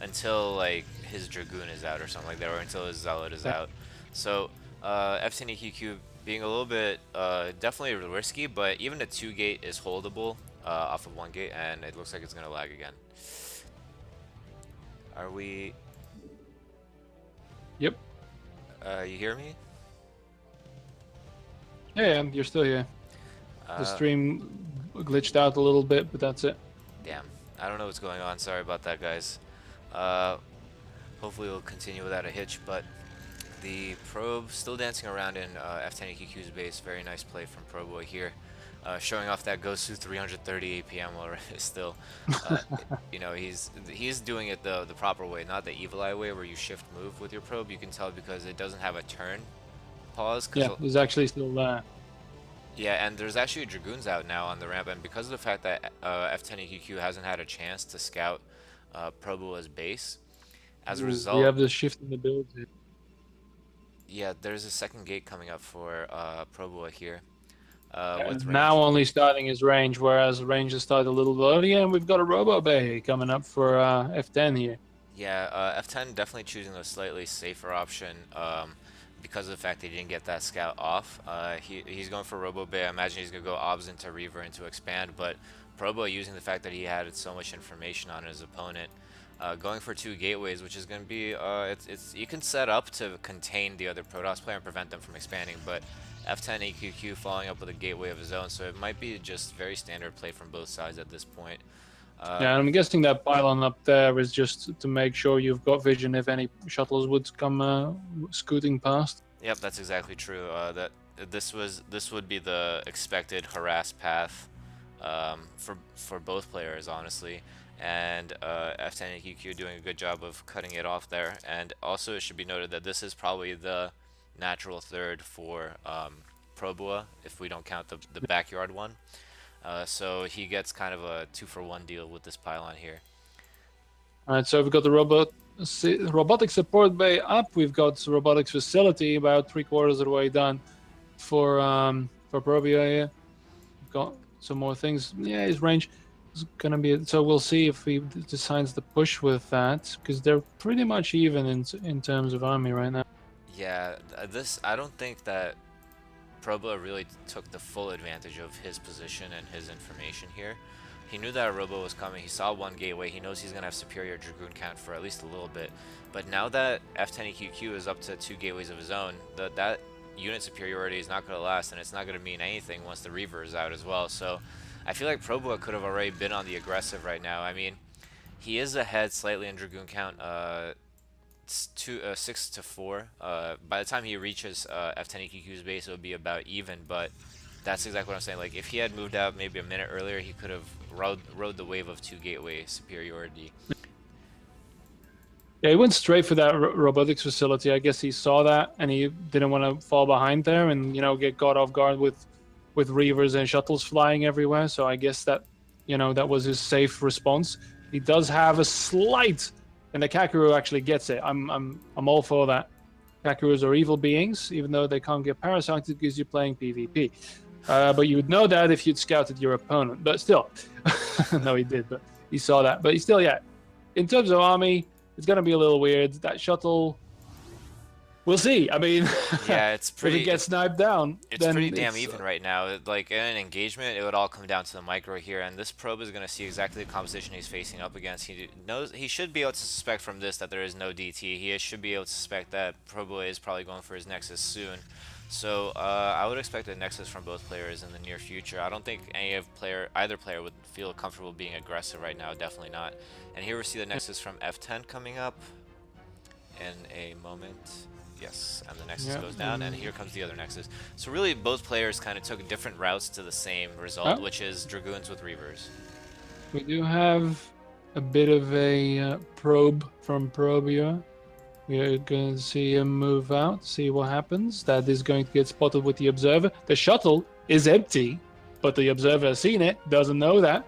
until like his Dragoon is out or something like that, or until his Zealot is out. So F10EQQ being a little bit definitely risky, but even a 2-gate is holdable off of 1 gate, and it looks like it's gonna lag again. Are we? Yep. You hear me? Yeah, you're still here. The stream glitched out a little bit, but that's it. Damn. I don't know what's going on. Sorry about that, guys. Hopefully we'll continue without a hitch, but the probe still dancing around in F10EQQ's base. Very nice play from Proboy here. Showing off that goes to 330 APM already still. He's doing it the proper way, not the evil eye way where you shift move with your probe. You can tell because it doesn't have a turn pause. Yeah, he's actually still there. Yeah, and there's actually Dragoons out now on the ramp, and because of the fact that F10EQQ hasn't had a chance to scout Proboa's base, as a result, we have the shift in the build. yeah, there's a second gate coming up for Proboa here. With now only starting his range, whereas range has started a little bit earlier, and we've got a Robo Bay coming up for F10 here. Yeah, F10 definitely choosing a slightly safer option because of the fact that he didn't get that scout off. He's going for Robo Bay. I imagine he's going to go Obs into Reaver into Expand, but Probo using the fact that he had so much information on his opponent, going for 2 gateways, which is going to be, you can set up to contain the other Protoss player and prevent them from expanding, but F10EQQ following up with a gateway of his own, so it might be just very standard play from both sides at this point. Yeah, I'm guessing that pylon up there is just to make sure you've got vision if any shuttles would come scooting past. Yep, that's exactly true. This would be the expected harass path for both players, honestly. And F10EQQ doing a good job of cutting it off there. And also, it should be noted that this is probably the natural third for Proboa, if we don't count the backyard one. So he gets kind of a 2-for-1 deal with this pylon here. Alright, so we've got the robotic support bay up. We've got robotics facility about 3/4 of the way done for Probia here. We've got some more things. Yeah, his range is gonna be, so we'll see if he decides to push with that, because they're pretty much even in terms of army right now. Yeah, I don't think that Proba really took the full advantage of his position and his information here. He knew that a Robo was coming. He saw one gateway. He knows he's going to have superior Dragoon count for at least a little bit. But now that F10EQQ is up to 2 gateways of his own, that unit superiority is not going to last, and it's not going to mean anything once the Reaver is out as well. So I feel like Proba could have already been on the aggressive right now. I mean, he is ahead slightly in Dragoon count. It's 6 to 4. By the time he reaches F10EQQ's base, it would be about even, but that's exactly what I'm saying. Like, if he had moved out maybe a minute earlier, he could have rode the wave of 2 gateway superiority. Yeah, he went straight for that robotics facility. I guess he saw that and he didn't want to fall behind there and get caught off guard with reavers and shuttles flying everywhere. So I guess that that was his safe response. He does have a slight, and the Kakuru actually gets it. I'm all for that. Kakurus are evil beings, even though they can't get parasites because you're playing PvP. But you would know that if you'd scouted your opponent. But still, no, he did. But he saw that. But he still, yeah. In terms of army, it's going to be a little weird. That shuttle, we'll see. I mean, yeah, it's pretty. If it gets sniped down, it's pretty damn even right now. Like in an engagement, it would all come down to the micro here, and this probe is going to see exactly the composition he's facing up against. He knows he should be able to suspect from this that there is no DT. He should be able to suspect that Probo is probably going for his Nexus soon. So I would expect a Nexus from both players in the near future. I don't think either player would feel comfortable being aggressive right now. Definitely not. And here we see the Nexus from F10 coming up in a moment. Yes, and the Nexus goes down, and here comes the other Nexus. So really, both players kind of took different routes to the same result, which is Dragoons with Reavers. We do have a bit of a probe from Probia. We are going to see him move out, see what happens. That is going to get spotted with the Observer. The shuttle is empty, but the Observer has seen it, doesn't know that.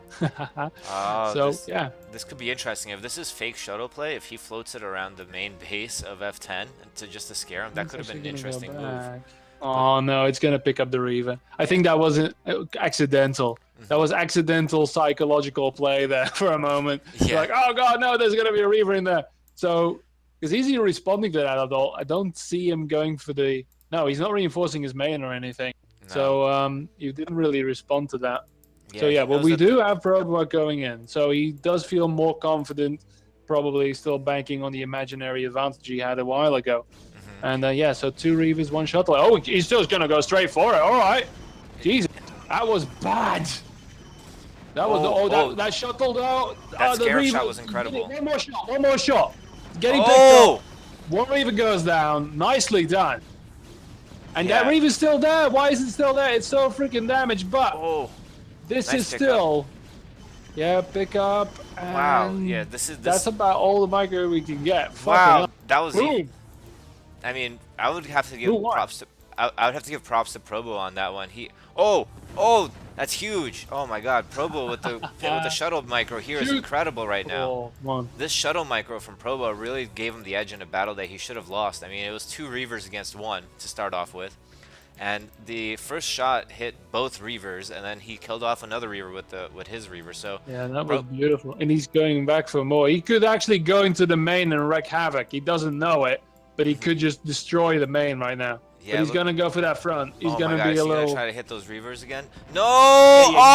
Yeah. This could be interesting. If this is fake shuttle play, if he floats it around the main base of F10 just to scare him, that could have been an interesting move. Oh, no, it's going to pick up the Reaver. I think that wasn't accidental. That was accidental psychological play there for a moment. Yeah. Like, oh, God, no, there's going to be a Reaver in there. So, because he's even responding to that at all. I don't see him going for the... No, he's not reinforcing his main or anything. No. So, he didn't really respond to that. Yeah, so, yeah, well, we do have Probe going in. So, he does feel more confident, probably still banking on the imaginary advantage he had a while ago. And yeah, so 2 Reavers, 1 shuttle. Oh, he's still going to go straight for it. All right. Jesus, that was bad. That was that shuttle though. That scare shot was incredible. One more shot. Getting picked up. 1 Reaver goes down. Nicely done. And that Reaver's still there. Why is it still there? It's so freaking damaged. But this is still. Yeah, pick up. And wow. Yeah, that's about all the micro we can get. Wow, that was. I mean, I would have to give props to. I would have to give props to Probo on that one. That's huge. Oh my God, Probo with the shuttle micro here is incredible right now. This shuttle micro from Probo really gave him the edge in a battle that he should have lost. I mean, it was 2 Reavers against 1 to start off with, and the first shot hit both Reavers, and then he killed off another Reaver with his Reaver. So yeah, that was beautiful. And he's going back for more. He could actually go into the main and wreak havoc. He doesn't know it. But he could just destroy the main right now. Yeah, but he's going to go for that front. He's going to be a little... try to hit those Reavers again? No! Oh!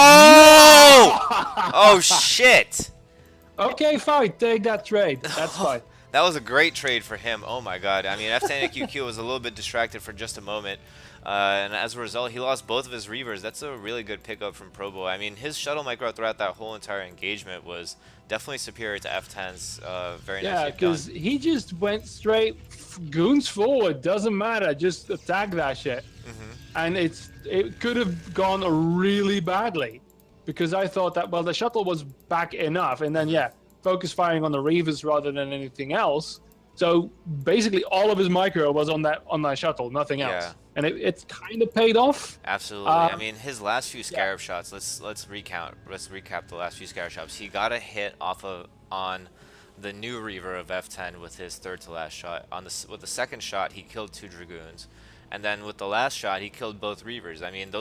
Oh, shit! Okay, fine. Take that trade. That's fine. That was a great trade for him. Oh, my God. I mean, F10QQ was a little bit distracted for just a moment. And as a result, he lost both of his Reavers. That's a really good pickup from Probo. I mean, his shuttle micro throughout that whole entire engagement was definitely superior to F10's. Very nice. Yeah, because he just went straight goons forward. Doesn't matter. Just attack that shit. And it could have gone really badly because I thought that, well, the shuttle was back enough. And then, focus firing on the Reavers rather than anything else. So basically, all of his micro was on that shuttle, nothing else, and it kind of paid off. Absolutely. I mean, his last few Scarab shots. Let's recap the last few Scarab shots. He got a hit on the new Reaver of F10 with his third to last shot. With the second shot, he killed 2 Dragoons, and then with the last shot, he killed both Reavers. I mean,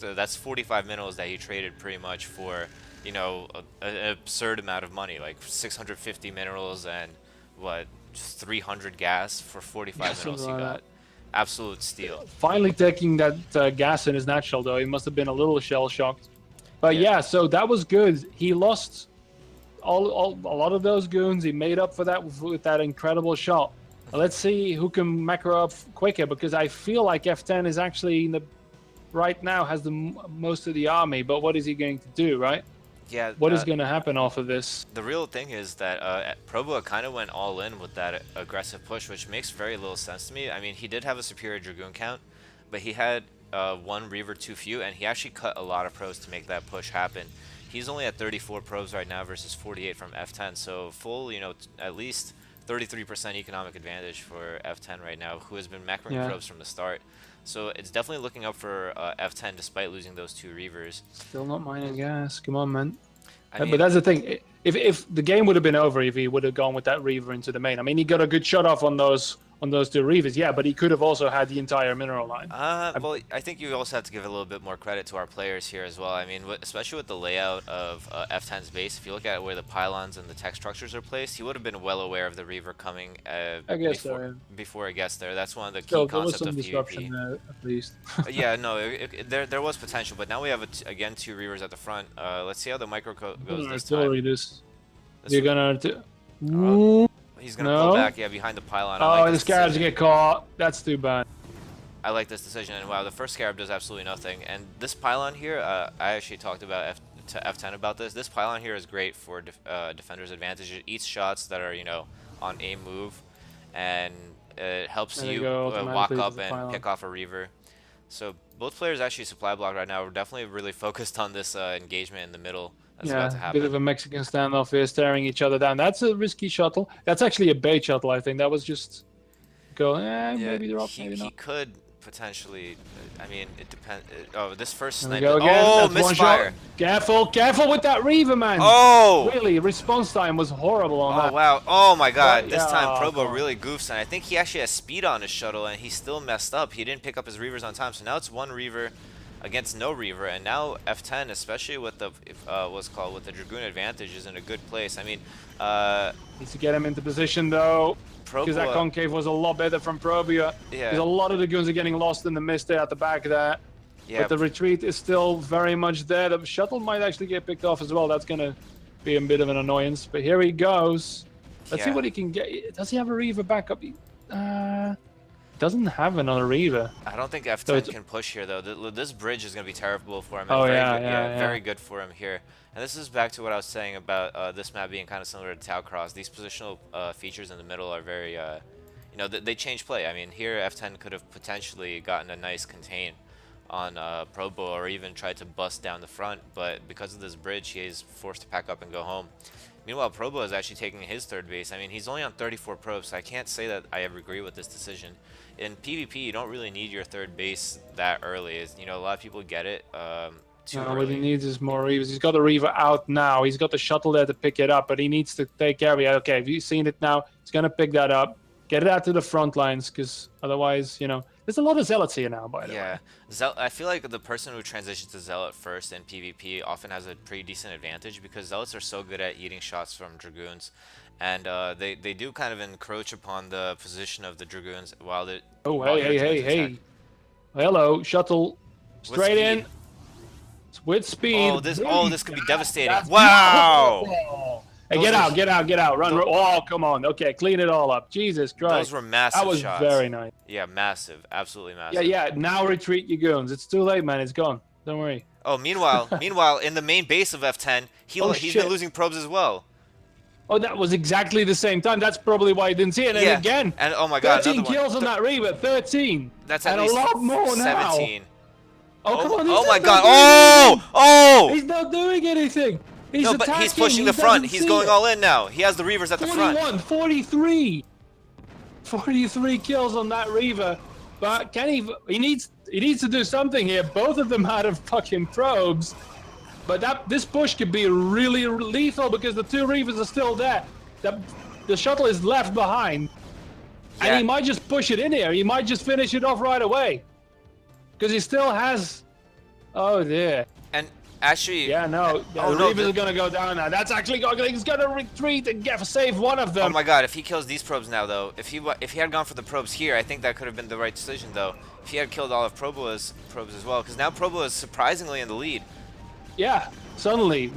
that's 45 minerals that he traded pretty much for, an absurd amount of money, like 650 minerals and what. Just 300 gas for 45 minerals he got. absolute steal. Finally taking that gas in his natural, though. He must have been a little shell-shocked. But Yeah. yeah, so that was good. He lost a lot of those goons. He made up for that with that incredible shot. Let's see who can macro up quicker, because I feel like F10 is actually right now has the most of the army. But what is he going to do, right? Yeah. What is going to happen off of this? The real thing is that Proboa kind of went all in with that aggressive push, which makes very little sense to me. I mean, he did have a superior Dragoon count, but he had one Reaver too few, and he actually cut a lot of probes to make that push happen. He's only at 34 probes right now versus 48 from F10, so full, at least 33% economic advantage for F10 right now, who has been macroing probes from the start. So it's definitely looking up for F10 despite losing those two Reavers. Still not mining gas. Come on, man. I mean, but that's the thing. If the game would have been over if he would have gone with that Reaver into the main. I mean, he got a good shot off on those two Reavers, yeah, but he could have also had the entire mineral line. Well, I think you also have to give a little bit more credit to our players here as well. I mean, especially with the layout of F10's base, if you look at where the pylons and the tech structures are placed, he would have been well aware of the Reaver coming before it gets there. That's one of the key concepts of PvP. Disruption there, at least. Yeah, no, there was potential, but now we have, again, two Reavers at the front. Let's see how the micro goes this time. You're gonna... He's gonna pull back, yeah, behind the pylon. Oh, the Scarabs get caught. That's too bad. I like this decision, and wow, the first Scarab does absolutely nothing. And this pylon here, I actually talked about to F10 about this. This pylon here is great for defender's advantage. It eats shots that are, on a move, and it helps you walk up and pick off a Reaver. So both players actually supply block right now. We're definitely really focused on this engagement in the middle. That's about to happen. Bit of a Mexican standoff here, staring each other down. That's a risky shuttle. That's actually a bait shuttle, I think. That was just maybe they're up, maybe not. He could potentially. I mean, it depends. Oh, this first sniper. sniper. Oh, misfire! Careful with that Reaver, man. Oh! Really, response time was horrible on that. Oh wow! Oh my God! This time Probo really goofs, and I think he actually has speed on his shuttle, and he still messed up. He didn't pick up his Reavers on time, so now it's one Reaver against no Reaver, and now F10, especially with the with the Dragoon advantage, is in a good place. I mean, needs to get him into position though, because that concave was a lot better from Probia. Yeah. Because a lot of the goons are getting lost in the mist there at the back of that. Yeah. But the retreat is still very much there. The shuttle might actually get picked off as well. That's gonna be a bit of an annoyance. But here he goes. Let's see what he can get. Does he have a Reaver backup? Doesn't have another Reaver. I don't think F10 can push here though. This bridge is going to be terrible for him. Oh, very good for him here. And this is back to what I was saying about this map being kind of similar to Tau Cross. These positional features in the middle are very, they change play. I mean, here F10 could have potentially gotten a nice contain on Probo, or even tried to bust down the front, but because of this bridge, he is forced to pack up and go home. Meanwhile, Probo is actually taking his third base. I mean, he's only on 34 probes, so I can't say that I ever agree with this decision. In PvP, you don't really need your third base that early. A lot of people get it too early. What he needs is more Reavers. He's got the Reaver out now. He's got the shuttle there to pick it up, but he needs to take care of it. Okay, have you seen it now? He's going to pick that up. Get it out to the front lines, because otherwise, there's a lot of Zealots here now, by the way. Yeah, I feel like the person who transitions to Zealot first in PvP often has a pretty decent advantage, because Zealots are so good at eating shots from Dragoons, and they do kind of encroach upon the position of the Dragoons while they... Oh, hey. Hello, shuttle. Straight in. With speed. This could be devastating. Wow! Hey, get out, run. Oh, come on. Okay, clean it all up. Jesus Christ. Those were massive shots. That was very nice. Yeah, massive. Absolutely massive. Yeah, now retreat, you goons. It's too late, man. It's gone. Don't worry. Oh, meanwhile, in the main base of F10, he's been losing probes as well. Oh, that was exactly the same time. That's probably why I didn't see it. And again, and oh my God, 13 kills on that Reaver. 13. That's at least a lot more 17. Now. Oh, come on. Oh my God. Oh! He's not doing anything. He's pushing the front. He's going all in now. He has the Reavers at the front. 43 kills on that Reaver. But he needs to do something here. Both of them out of fucking probes. But this push could be really lethal, because the two Reavers are still there. The shuttle is left behind. Yeah. And he might just push it in here. He might just finish it off right away. Because he still has... Oh, dear. And Actually, Yeah, no, yeah, oh no, Reavers are gonna go down now. That's actually he's gonna retreat and get save one of oh them. my god, if he kills these probes now though, if he had gone for the probes here, I think that could have been the right decision though. If he had killed all of Proboa's probes as well, because now Proboa is surprisingly in the lead. Yeah, suddenly,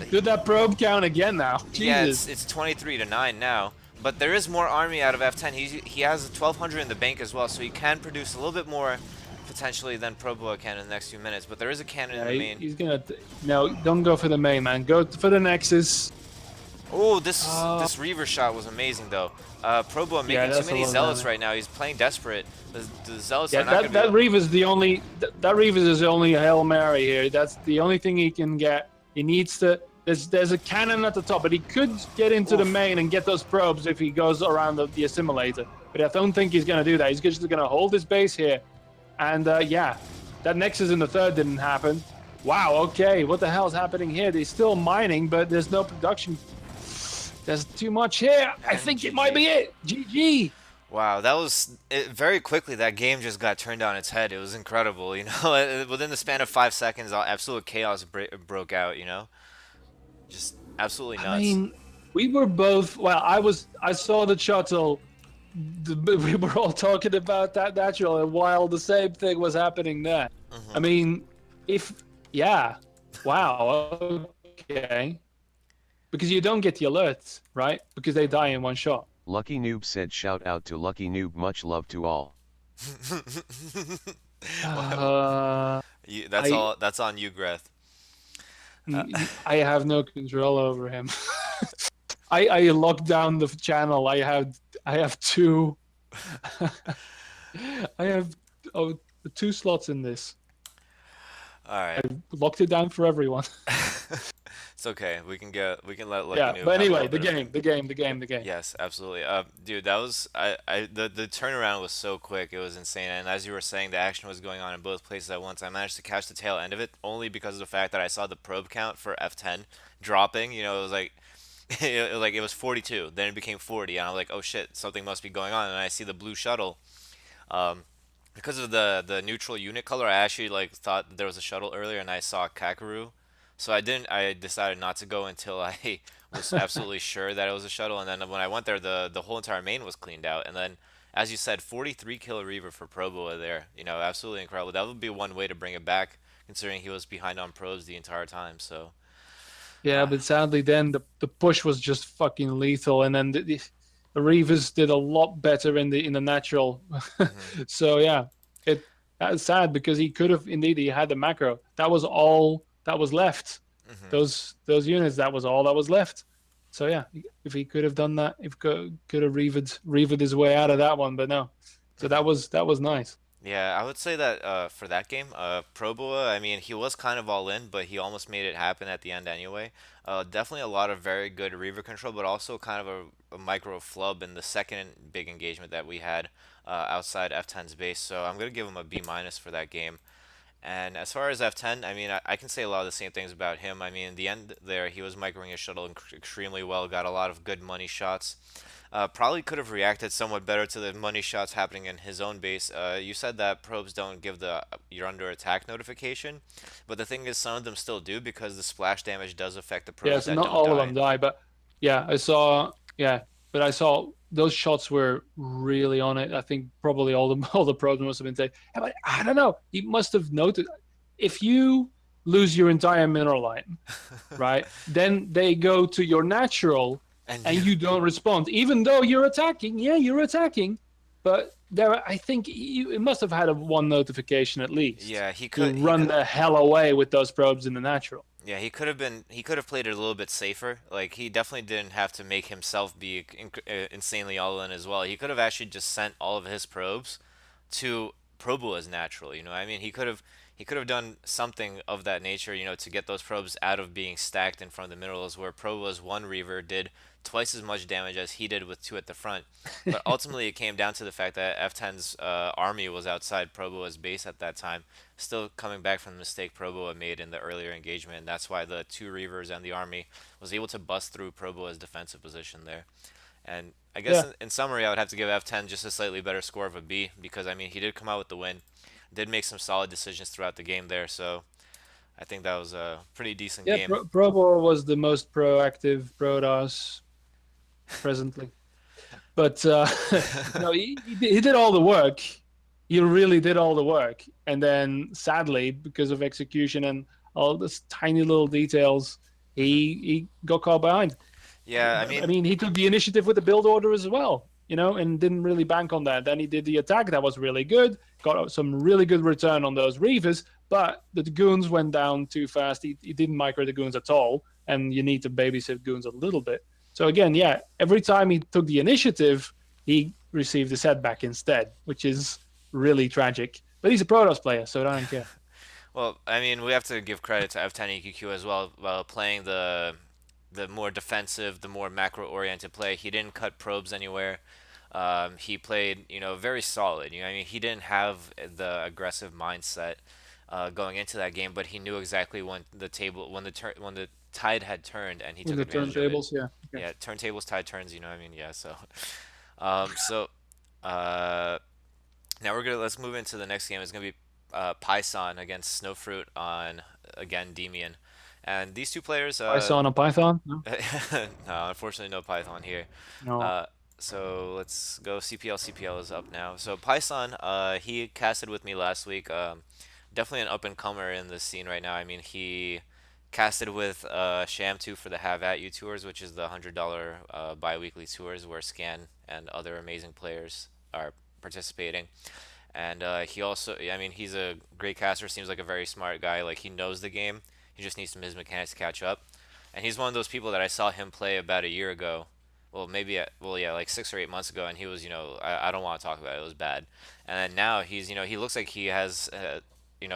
did that probe count again now? Yeah, Jesus. it's 23 to 9 now. But there is more army out of F10. He has 1200 in the bank as well, so he can produce a little bit more potentially than Proboa can in the next few minutes. But there is a cannon in Yeah, the main. he's gonna. No, don't go for the main man. Go for the Nexus. Oh, this Uh, this Reaver shot was amazing though. Proboa yeah, making too that's a many lot of zealots damage. right now. He's playing desperate. The zealots Yeah, are not that going to be that able. Reavers is the only that Reavers is the only Hail Mary here. That's the only thing he can get. He needs to. There's a cannon at the top, but he could get into the Oof. main and get those probes if he goes around the assimilator. But I don't think he's going to do that. He's just going to hold his base here. And yeah, that Nexus in the third didn't happen. Wow, okay, what the hell is happening here? They're still mining, but there's no production. There's too much here. I And think it might GG. be it. GG. Wow, that was it, very quickly. That game just got turned on its head. It was incredible, you know. Within the span of 5 seconds, absolute chaos broke out. You know, just absolutely I nuts. mean, we were both. Well, I saw the shuttle. We were all talking about that natural, and while the same thing was happening there. I Hmm. mean, if yeah, wow, okay, because you don't get the alerts, right? Because they die in one shot. Lucky Noob said shout out to Lucky Noob, much love to all. Well, Uh, that's I all. That's on you, Greth. Uh, I have no control over him. I locked down the channel. I have two. I have oh, two slots in this. all right. Locked it down for everyone. It's okay. We can let Lucky Yeah, Noob but have a little anyway, the bit of. game, the game, the game, the game. Yes, absolutely. Dude, that was the turnaround was so quick. It was insane. And as you were saying, the action was going on in both places at once. I managed to catch the tail end of it only because of the fact that I saw the probe count for F10 dropping. You know, it was like it was 42, then it became 40, and I'm like, oh shit, something must be going on. And I see the blue shuttle. Um, because of the neutral unit color, I actually like thought that there was a shuttle earlier, and I saw Kakaru, so I didn't. I decided not to go until I was absolutely sure that it was a shuttle, and then when I went there, the whole entire main was cleaned out, and then, as you said, 43 kill Reaver for Proboa there. You know, absolutely incredible. That would be one way to bring it back, considering he was behind on pros the entire time. So, Yeah, uh, but sadly, then the push was just fucking lethal, and then the Reavers did a lot better in the natural. mhm, So yeah, it that's sad because he could have indeed he had the macro. That was all that was left. mhm, Those units. That was all that was left. So yeah, if he could have done that, if could have revered his way out of that one, but no. So mhm. that was nice. Yeah, I would say that for that game, Proboa, I mean, he was kind of all in, but he almost made it happen at the end anyway. Definitely a lot of very good Reaver control, but also kind of a micro flub in the second big engagement that we had outside F10's base. So I'm gonna give him a B minus for that game. And as far as F10, I mean, I can say a lot of the same things about him. I mean, in the end there, he was microing his shuttle extremely well, got a lot of good money shots. Probably could have reacted somewhat better to the money shots happening in his own base. You said that probes don't give the you're under attack notification, but the thing is, some of them still do because the splash damage does affect the Yeah, probes so that not don't all of die. them die, but yeah, I saw. Yeah, but I saw those shots were really on it. I think probably all the all the pros must have been taken. Yeah, but I don't know. He must have noted if you lose your entire mineral line, right? Then they go to your natural, And and you, you don't respond, even though you're attacking. Yeah, you're attacking, but there, I think it must have had a one notification at least yeah, to he run could. the hell away with those probes in the natural. Yeah, he could have played it a little bit safer. Like he definitely didn't have to make himself be insanely all in as well. He could have actually just sent all of his probes to Proboa's natural, you know. I mean, he could have done something of that nature, you know, to get those probes out of being stacked in front of the minerals where Proboa's one Reaver did twice as much damage as he did with two at the front. But ultimately, it came down to the fact that F10's army was outside Proboa's base at that time, still coming back from the mistake Proboa made in the earlier engagement. And that's why the two Reavers and the army was able to bust through Proboa's defensive position there. And I guess Yeah. in summary, I would have to give F10 just a slightly better score of a B because I mean he did come out with the win, did make some solid decisions throughout the game there. So I think that was a pretty decent Yeah, game. Pro Bowl was the most proactive Protoss presently. But no, he did all the work. He really did all the work. And then sadly, because of execution and all this tiny little details, Hmm. he got caught behind. Yeah, I I mean, mean, he took the initiative with the build order as well, and didn't really bank on that. Then he did the attack that was really good, got some really good return on those Reavers, but the goons went down too fast. He didn't micro the goons at all, and you need to babysit goons a little bit. So again, yeah, every time he took the initiative, he received a setback instead, which is really tragic. But he's a Protoss player, so I don't care. well, I mean, we have to give credit to F10 EQQ as well, while playing the more defensive, the more macro-oriented play. He didn't cut probes anywhere. He played, very solid. I mean, he didn't have the aggressive mindset going into that game, but he knew exactly when the tide had turned, and he With took the advantage of it. turntables, yeah. Okay. Yeah, turntables, tide turns. You know what I mean? Yeah. So, so uh, now let's move into the next game. It's gonna be Python against Snowfruit on again Demian, and these two players. Python on Python? No. No, unfortunately, no Python here. No. Uh, so let's go. CPL. CPL is up now. So Python, he casted with me last week. Definitely an up and comer in the scene right now. I mean, he casted with Sham 2 for the Have At You tours, which is the $100 bi-weekly tours where Scan and other amazing players are participating. And he also, I mean, he's a great caster. Seems like a very smart guy. Like he knows the game. He just needs some of his mechanics to catch up. And he's one of those people that I saw him play about a year ago. Well, maybe, well, yeah, like 6 or 8 months ago, and he was, I don't want to talk about it. It was bad. And then now he's, he looks like he has,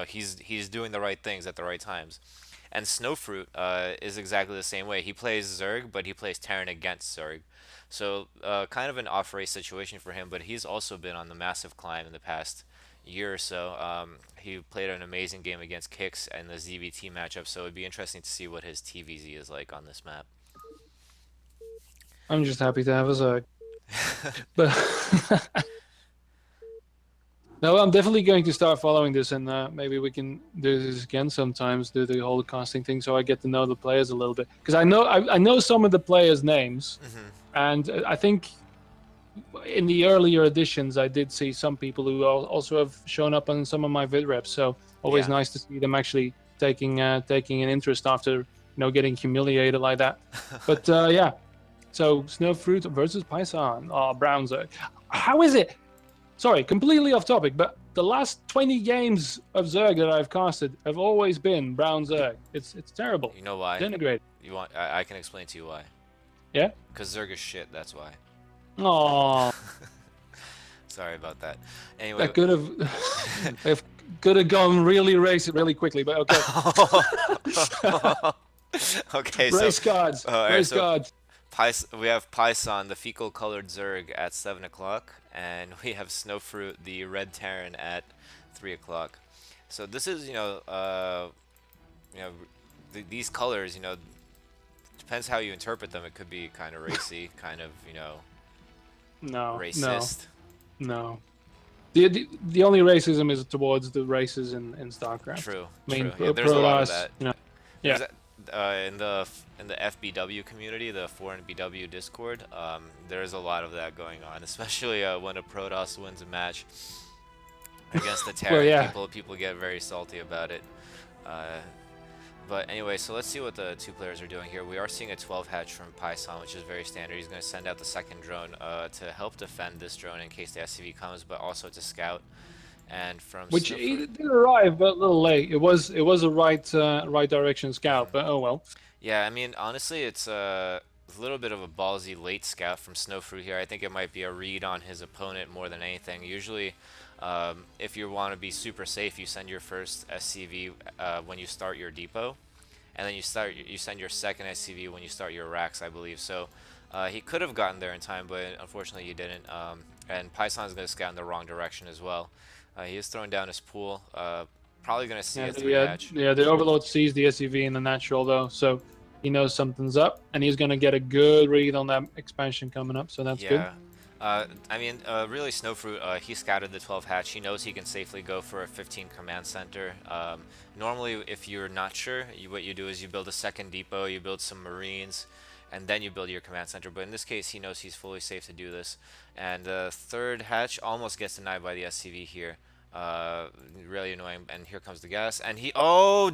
he's doing the right things at the right times. And Snowfruit is exactly the same way. He plays Zerg, but he plays Terran against Zerg. So kind of an off-race situation for him, but he's also been on the massive climb in the past year or so. He played an amazing game against Kix and the ZVT matchup, so it'd be interesting to see what his TVZ is like on this map. I'm just happy to have a Zerg. But no, I'm definitely going to start following this, and maybe we can do this again sometimes. Do the whole casting thing, so I get to know the players a little bit. Because I know some of the players' names, and I think in the earlier editions I did see some people who also have shown up on some of my vid reps. So always Yeah. nice to see them actually taking an interest after getting humiliated like that. But yeah. So Snowfruit versus Python. Oh, Brown Zerg. How is it? Sorry, completely off topic, but the last 20 games of Zerg that I've casted have always been Brown Zerg. It's terrible. You know why? Denigrated. You want? I can explain to you why. Yeah? Because Zerg is shit. That's why. Oh, Sorry about that. Anyway. that could have gone really racist really quickly, but okay. Okay, Race cards. alright, Race so cards. We have Python, the fecal-colored Zerg, at 7 o'clock, and we have Snowfruit, the red Terran, at 3 o'clock. So this is, these colors, depends how you interpret them. It could be kind of racy, kind of, No. racist. No. The only racism is towards the races in StarCraft. True. I mean, True. Yeah, there's a lot of Protoss, that. Yeah. In the FBW community, the foreign BW Discord, there's a lot of that going on, especially when a Protoss wins a match against the Terran. Well, yeah. People get very salty about it. But anyway, so let's see what the two players are doing here. We are seeing a 12 hatch from Python, which is very standard. He's going to send out the second drone to help defend this drone in case the SCV comes, but also to scout. And from Which he did arrive, but a little late. It was a right direction scout, but oh well. Yeah, I mean, honestly, it's a little bit of a ballsy late scout from Snowfruit here. I think it might be a read on his opponent more than anything. Usually, if you want to be super safe, you send your first SCV when you start your depot, and then you send your second SCV when you start your racks, I believe. So he could have gotten there in time, but unfortunately he didn't. And Python's going to scout in the wrong direction as well. He is throwing down his pool. Probably going to see a 3-hatch. Yeah, the Overlord sees the SCV in the natural though, so he knows something's up, and he's going to get a good read on that expansion coming up. So that's good. I mean, really, Snowfruit, he scouted the 12 hatch. He knows he can safely go for a 15 command center. Normally, if you're not sure, what you do is you build a second depot, you build some Marines, and then you build your command center. But in this case, he knows he's fully safe to do this. And third hatch almost gets denied by the SCV here. Uh, Really annoying. And here comes the gas. And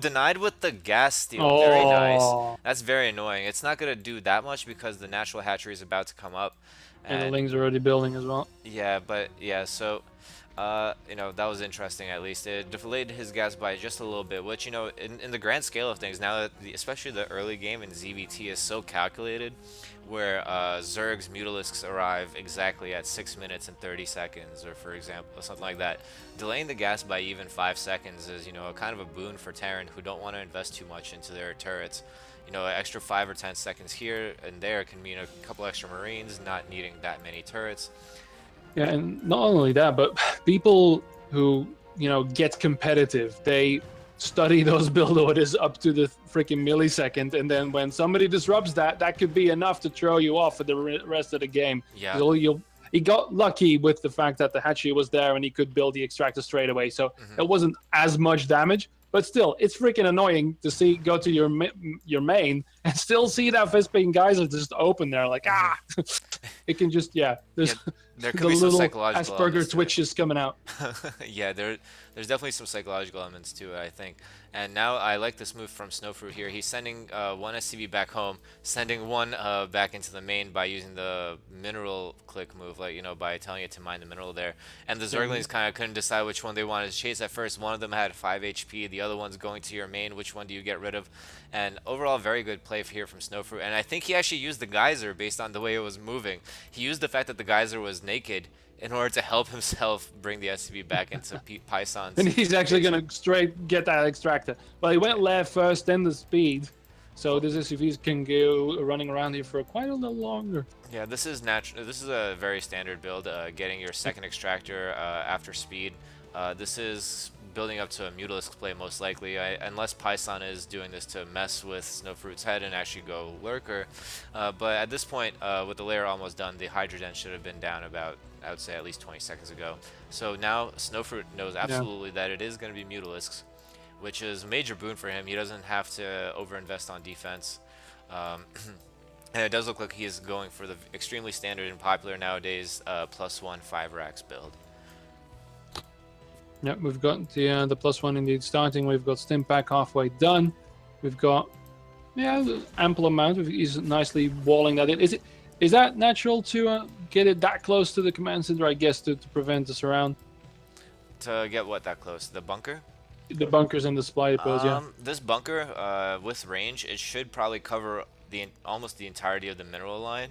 denied with the gas steal. Very nice. Oh, That's very annoying. It's not going to do that much because the natural hatchery is about to come up. and the And Ling's already building as well. yeah, but yeah, so that was interesting at least. It delayed his gas by just a little bit, which, in the grand scale of things, now that especially the early game in ZVT is so calculated, where Zerg's Mutalisks arrive exactly at 6 minutes and 30 seconds, or for example, something like that. Delaying the gas by even 5 seconds is, a kind of a boon for Terran who don't want to invest too much into their turrets. An extra 5 or 10 seconds here and there can mean a couple extra Marines not needing that many turrets. Yeah, and not only that, but people who get competitive, they study those build orders up to the freaking millisecond, and then when somebody disrupts that, that could be enough to throw you off for the rest of the game. Yeah. He got lucky with the fact that the hatchery was there and he could build the extractor straight away, so it wasn't as much damage. But still, it's freaking annoying to go to your main and still see that Vespene geyser just open there, like it can just there's there could the be some little psychological elements Asperger to it. twitches coming out. Yeah, there's definitely some psychological elements to it, I think. And now I like this move from Snowfruit here. He's sending one SCV back home, sending one back into the main by using the mineral click move, like, by telling it to mine the mineral there. And the Zerglings kind of couldn't decide which one they wanted to chase at first. One of them had 5 HP, the other one's going to your main. Which one do you get rid of? And overall, very good play here from Snowfruit. And I think he actually used the geyser based on the way it was moving. He used the fact that the geyser was naked in order to help himself bring the SCV back into Python's. And he's actually going to straight get that extractor. Well, he went left first, then the speed. So this SCVs can go running around here for quite a little longer. Yeah, this is natural. This is a very standard build, getting your second extractor after speed. This is building up to a Mutalisk play most likely, unless Python is doing this to mess with Snowfruit's head and actually go Lurker. But at this point, with the layer almost done, the Hydrogen should have been down about, I would say, at least 20 seconds ago. So now Snowfruit knows absolutely that it is going to be Mutalisks, which is a major boon for him. He doesn't have to overinvest on defense. And it does look like he is going for the extremely standard and popular nowadays +1 5 racks build. Yep, we've got the +1 indeed starting. We've got Stim Pack halfway done. We've got ample amount. He's nicely walling that in. Is that natural to get it that close to the command center? I guess to prevent the surround. To get what that close? The bunker? The bunkers and the supply depots. This bunker with range, it should probably cover almost the entirety of the mineral line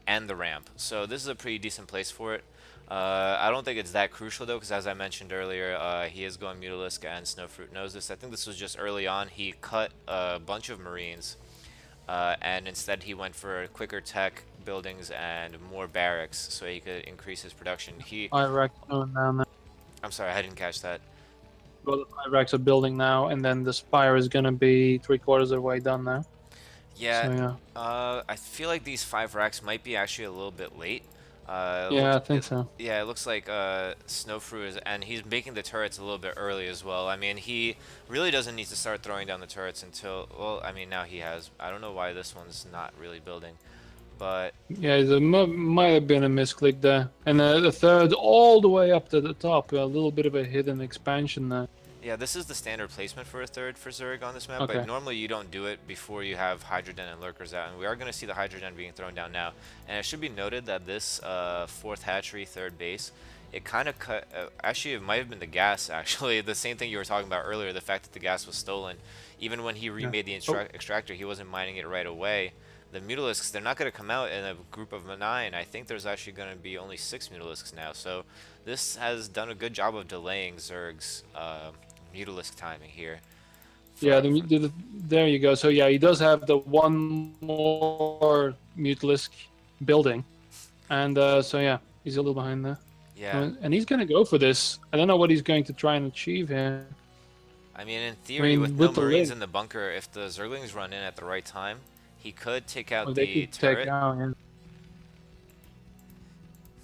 and the ramp. So this is a pretty decent place for it. I don't think it's that crucial though, because as I mentioned earlier, he is going Mutalisk and Snowfruit knows this. I think this was just early on. He cut a bunch of Marines, and instead he went for quicker tech buildings and more barracks so he could increase his production. Iraq going down there. I'm sorry, I didn't catch that. Well, the Iraqs are building now, and then the Spire is going to be 3/4 of the way done now. Yeah, so, I feel like these 5 racks might be actually a little bit late. I think so. Yeah, it looks like Snowfruit is, and he's making the turrets a little bit early as well. I mean, he really doesn't need to start throwing down the turrets until, well, I mean, now he has. I don't know why this one's not really building, but yeah, there might have been a misclick there, and the third all the way up to the top. A little bit of a hidden expansion there. yeah, this is the standard placement for a third for Zurich on this map, Okay. but normally you don't do it before you have Hydrogen and Lurkers out, and we are going to see the Hydrogen being thrown down now. And it should be noted that this 4th hatchery, 3rd base, it kind of cut, actually it might have been the gas actually, the same thing you were talking about earlier, the fact that the gas was stolen. Even when he remade the extractor, he wasn't mining it right away. The Mutalisks, they're not going to come out in a group of 9. I think there's actually going to be only 6 Mutalisks now, so this has done a good job of delaying Zerg's Mutalisk timing here. Yeah, there you go. So yeah, he does have the one more Mutalisk building, and so yeah, he's a little behind there. Yeah. And he's going to go for this. I don't know what he's going to try and achieve here. I mean, in theory, with no with the Marines lid- in the bunker, if the Zerglings run in at the right time, he could take out They the could turret. take out. Yeah.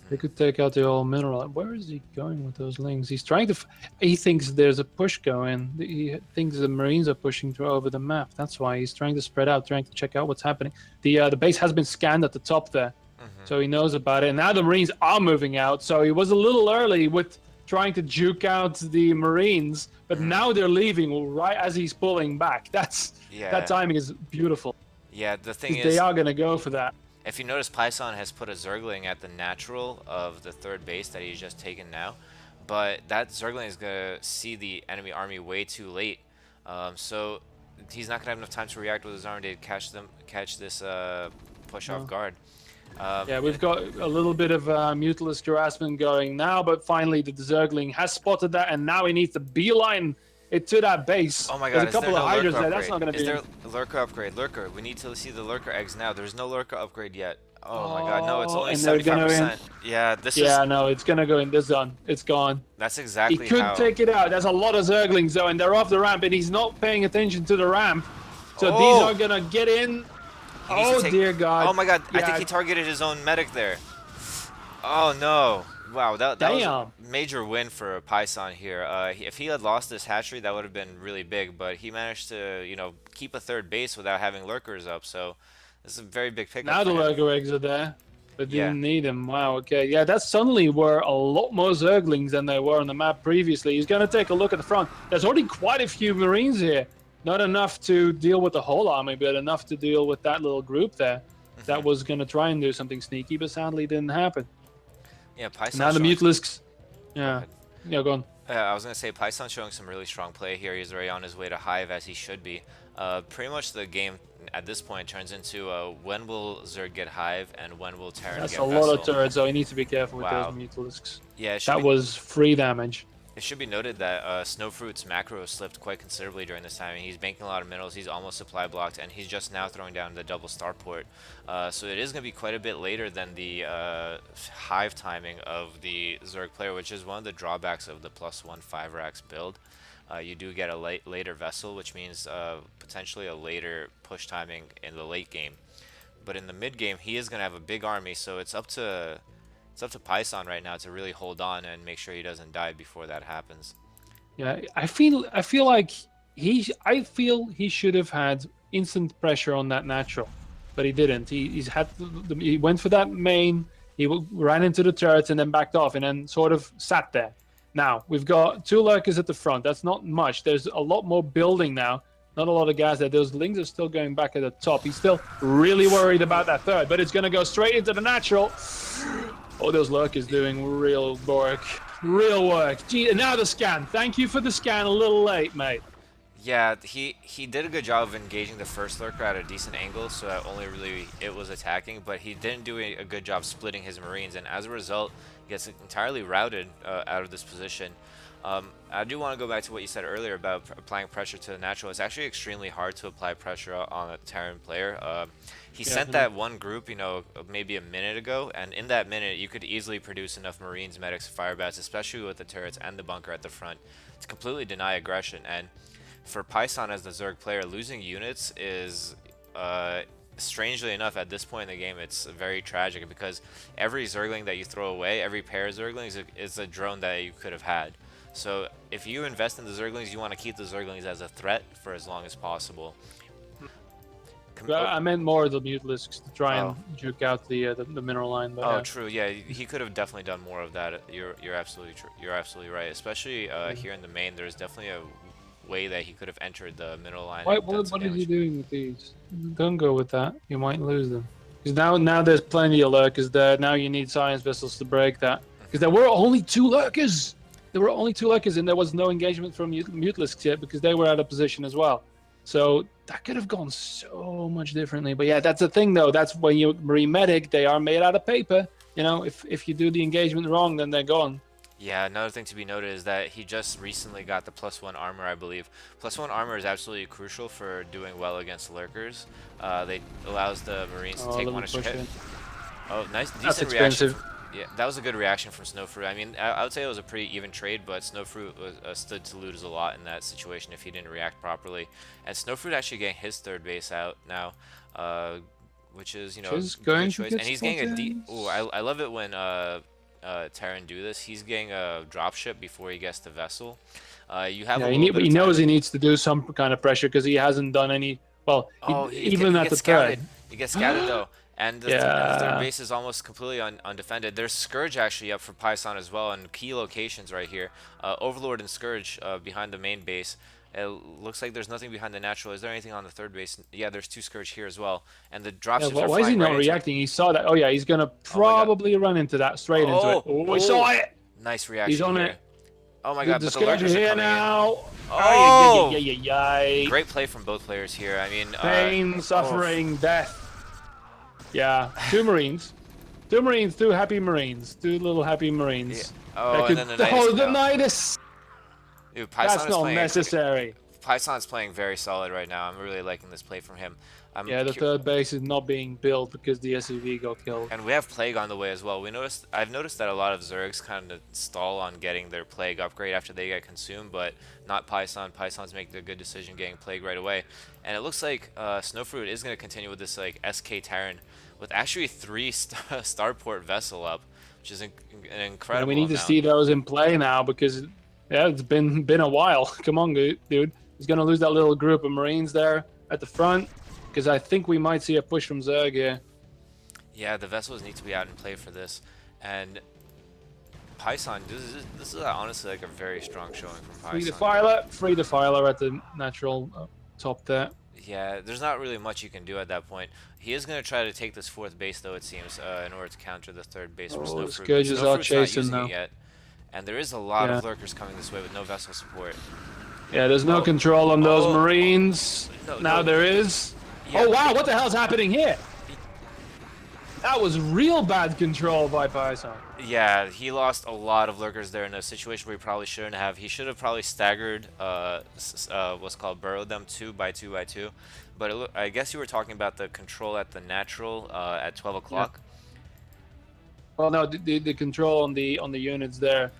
They could take out the whole mineral. Where is he going with those lings? He's trying to. He thinks there's a push going. He thinks the Marines are pushing through over the map. That's why he's trying to spread out, trying to check out what's happening. The base has been scanned at the top there, so he knows about it. And now the Marines are moving out. So he was a little early with trying to juke out the Marines, but now they're leaving right as he's pulling back. That timing is beautiful. Yeah, the thing is, they are gonna go for that. if you notice, Python has put a Zergling at the natural of the third base that he's just taken now, but that Zergling is gonna see the enemy army way too late, so he's not gonna have enough time to react with his army to catch this push off guard. Yeah, we've got a little bit of Mutalisk harassment going now, but finally the Zergling has spotted that, and now he needs to beeline it to that base. Oh my god, There's a couple of Hydras there. That's not going to be... Is there a Lurker upgrade? Lurker, we need to see the Lurker eggs now. There's no Lurker upgrade yet. Oh my god, no, it's only 75%. Yeah, this is... Yeah, no, it's going to go in. This done. It's gone. That's exactly He could take it out. There's a lot of Zerglings, though, and they're off the ramp, and he's not paying attention to the ramp. So these are going to get in. Oh, dear God. Oh my god, yeah. I think he targeted his own medic there. Oh no. Wow, that was a major win for Python here. If he had lost this hatchery, that would have been really big, but he managed to, you know, keep a third base without having lurkers up, so this is a very big pickup. Now the lurker eggs are there, but didn't need them. Wow, okay. Yeah, that suddenly were a lot more Zerglings than they were on the map previously. He's going to take a look at the front. There's already quite a few Marines here. Not enough to deal with the whole army, but enough to deal with that little group there that was going to try and do something sneaky, but sadly didn't happen. Yeah, Python. Now the Mutalisks. Yeah. Yeah, go on. I was going to say, Python's showing some really strong play here. He's already on his way to Hive, as he should be. Pretty much the game at this point turns into when will Zerg get Hive and when will Terran get Vessel. That's a lot of turrets, so you need to be careful with those Mutalisks. Yeah, that was free damage. It should be noted that Snowfruit's macro slipped quite considerably during this time. He's banking a lot of minerals, he's almost supply blocked, and he's just now throwing down the double starport. So it is going to be quite a bit later than the Hive timing of the Zerg player, which is one of the drawbacks of the +1 5-racks build. You do get a later vessel, which means potentially a later push timing in the late game. But in the mid game, he is going to have a big army, so it's up to Python right now to really hold on and make sure he doesn't die before that happens. Yeah, I feel like he should have had instant pressure on that natural, but he didn't. He went for that main. He ran into the turrets and then backed off and then sort of sat there. Now we've got 2 lurkers at the front. That's not much. There's a lot more building now. Not a lot of gas there. Those lings are still going back at the top. He's still really worried about that third, but it's going to go straight into the natural. Oh, those lurkers doing real work. Real work. Gee, and now the scan. Thank you for the scan. A little late, mate. Yeah, he did a good job of engaging the first lurker at a decent angle, so that only really it was attacking, but he didn't do a good job splitting his Marines, and as a result, he gets entirely routed out of this position. I do want to go back to what you said earlier about applying pressure to the natural. It's actually extremely hard to apply pressure on a Terran player. He sent that one group, you know, maybe a minute ago, and in that minute, you could easily produce enough Marines, medics, firebats, especially with the turrets and the bunker at the front, to completely deny aggression. And for Python as the Zerg player, losing units is, strangely enough, at this point in the game, it's very tragic because every Zergling that you throw away, every pair of Zerglings is a drone that you could have had. So if you invest in the Zerglings, you want to keep the Zerglings as a threat for as long as possible. I meant more of the Mutalisks to try and juke out the mineral line. But true. Yeah, he could have definitely done more of that. You're absolutely true. You're absolutely right. Especially here in the main, there's definitely a way that he could have entered the mineral line. What is he doing with these? Don't go with that. You might lose them. Because now there's plenty of lurkers there. Now you need science vessels to break that. Because there were only 2 lurkers. There were only 2 lurkers, and there was no engagement from Mutalisks yet because they were out of position as well. So that could have gone so much differently. But yeah, that's the thing, though. That's when you Marine medic, they are made out of paper. You know, if you do the engagement wrong, then they're gone. Yeah, another thing to be noted is that he just recently got the +1 armor, I believe. +1 armor is absolutely crucial for doing well against lurkers. They allows the Marines to take 1 extra hit. Oh, nice, decent reaction. Yeah, that was a good reaction from Snowfruit. I mean, I would say it was a pretty even trade, but Snowfruit stood to lose a lot in that situation if he didn't react properly. And Snowfruit actually getting his third base out now, which is, you know, a good choice. And he's getting a I love it when Terran do this. He's getting a dropship before he gets the vessel. You have a Yeah, little bit he of time. knows he needs to do some kind of pressure because he hasn't done any. Well, Oh, even he at the gets scouted. third. He gets scouted though, and and the third Yeah. base is almost completely undefended. There's Scourge actually up for Python as well, in key locations right here. Overlord and Scourge behind the main base. It looks like there's nothing behind the natural. Is there anything on the third base? Yeah, there's two Scourge here as well, and the Yeah, dropships are why is he flying right not into it. reacting? He saw that. Oh yeah, he's gonna Oh my god. probably run into that, straight into it. Oh, Oh, he saw oh, it. nice He's reaction on here. it. Oh my The god, but the Scourge are lurkers are here coming in. now. Ay, Oh, ay, ay, ay, ay. great play from both players here. I mean, Pain, oh, suffering, death. Yeah, two Marines. Two happy Marines. Two little happy yeah. Marines. Oh, and then the Nidus Oh, the kill. Nidus! Dude, That's Python is not playing. necessary. Python's playing very solid right now. I'm really liking this play from him. Yeah, the third base is not being built because the SUV got killed. And we have Plague on the way as well. I've noticed that a lot of Zergs kind of stall on getting their Plague upgrade after they get consumed, but not Python. Python's making a good decision getting Plague right away. And it looks like Snowfruit is going to continue with this like SK Terran with actually 3 starport vessel up, which is an And incredible we need to amount. see those in play now because yeah, it's been a while. Come on, dude. He's gonna lose that little group of Marines there at the front because I think we might see a push from Zerg here. Yeah, the vessels need to be out in play for this. And Python, this is honestly like a very strong showing from Python. Free the filer at the natural top there. Yeah, there's not really much you can do at that point. He is going to try to take this fourth base, though, it seems, in order to counter the third base for Oh, Snowfruit. the Scourges are Snowfruit's not chasing using now. it yet, and there is a lot Yeah. of lurkers coming this way with no vessel support. Yeah, there's no Oh. control on those Oh. Marines. No, Now no. there is. Yeah, Oh wow, what the hell's happening here? That was real bad control by Python. Yeah, he lost a lot of lurkers there in a situation where he probably shouldn't have. He should have probably staggered, what's called burrowed them 2 by 2 by 2. But I guess you were talking about the control at the natural at 12 o'clock. Well, no, the control on the units there.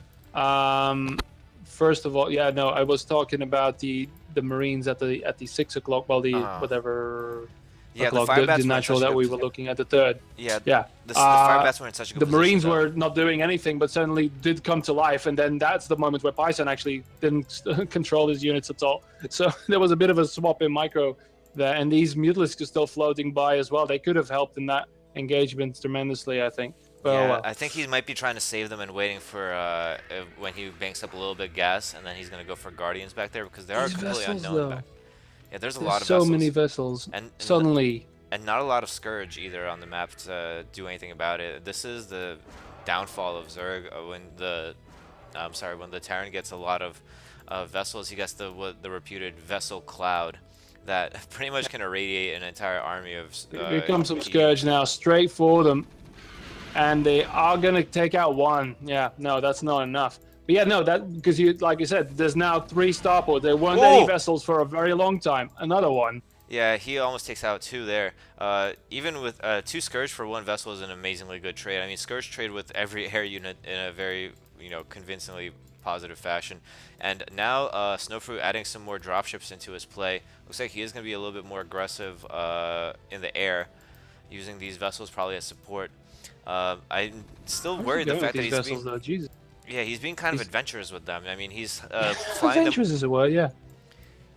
First of all, yeah, no, I was talking about the Marines at the 6 o'clock. Well, the whatever Yeah, o'clock, the fire the bats were in natural such a that good we were looking at the third. Yeah, Yeah, the fire bats were in such a good the position, Marines though. were not doing anything, but suddenly did come to life, and then that's the moment where Python actually didn't control his units at all. So there was a bit of a swap in micro there, and these Mutalisks are still floating by as well. They could have helped in that engagement tremendously, I think. But, Yeah, oh well. I think he might be trying to save them and waiting for when he banks up a little bit gas, and then he's gonna go for Guardians back there because they are These completely vessels, unknown though. back. Yeah, there's a There's lot of so vessels. many vessels. And Suddenly, not a lot of Scourge either on the map to do anything about it. This is the downfall of Zerg when when the Terran gets a lot of vessels. He gets the reputed vessel cloud that pretty much can irradiate an entire army of. here comes some PvP. Scourge now, straight for them. And they are going to take out one. Yeah, no, that's not enough. But yeah, no, that because like you said, there's now 3 starports. There weren't Whoa! any vessels for a very long time. Another one. Yeah, he almost takes out 2 there. Even with 2 Scourge for 1 vessel is an amazingly good trade. I mean, Scourge trade with every air unit in a very, convincingly positive fashion. And now Snowfruit adding some more dropships into his play. Looks like he is going to be a little bit more aggressive in the air, using these vessels probably as support. I'm still worried the fact that he's being kind of adventurous with them. I mean, he's flying them. Adventurous is a word, yeah.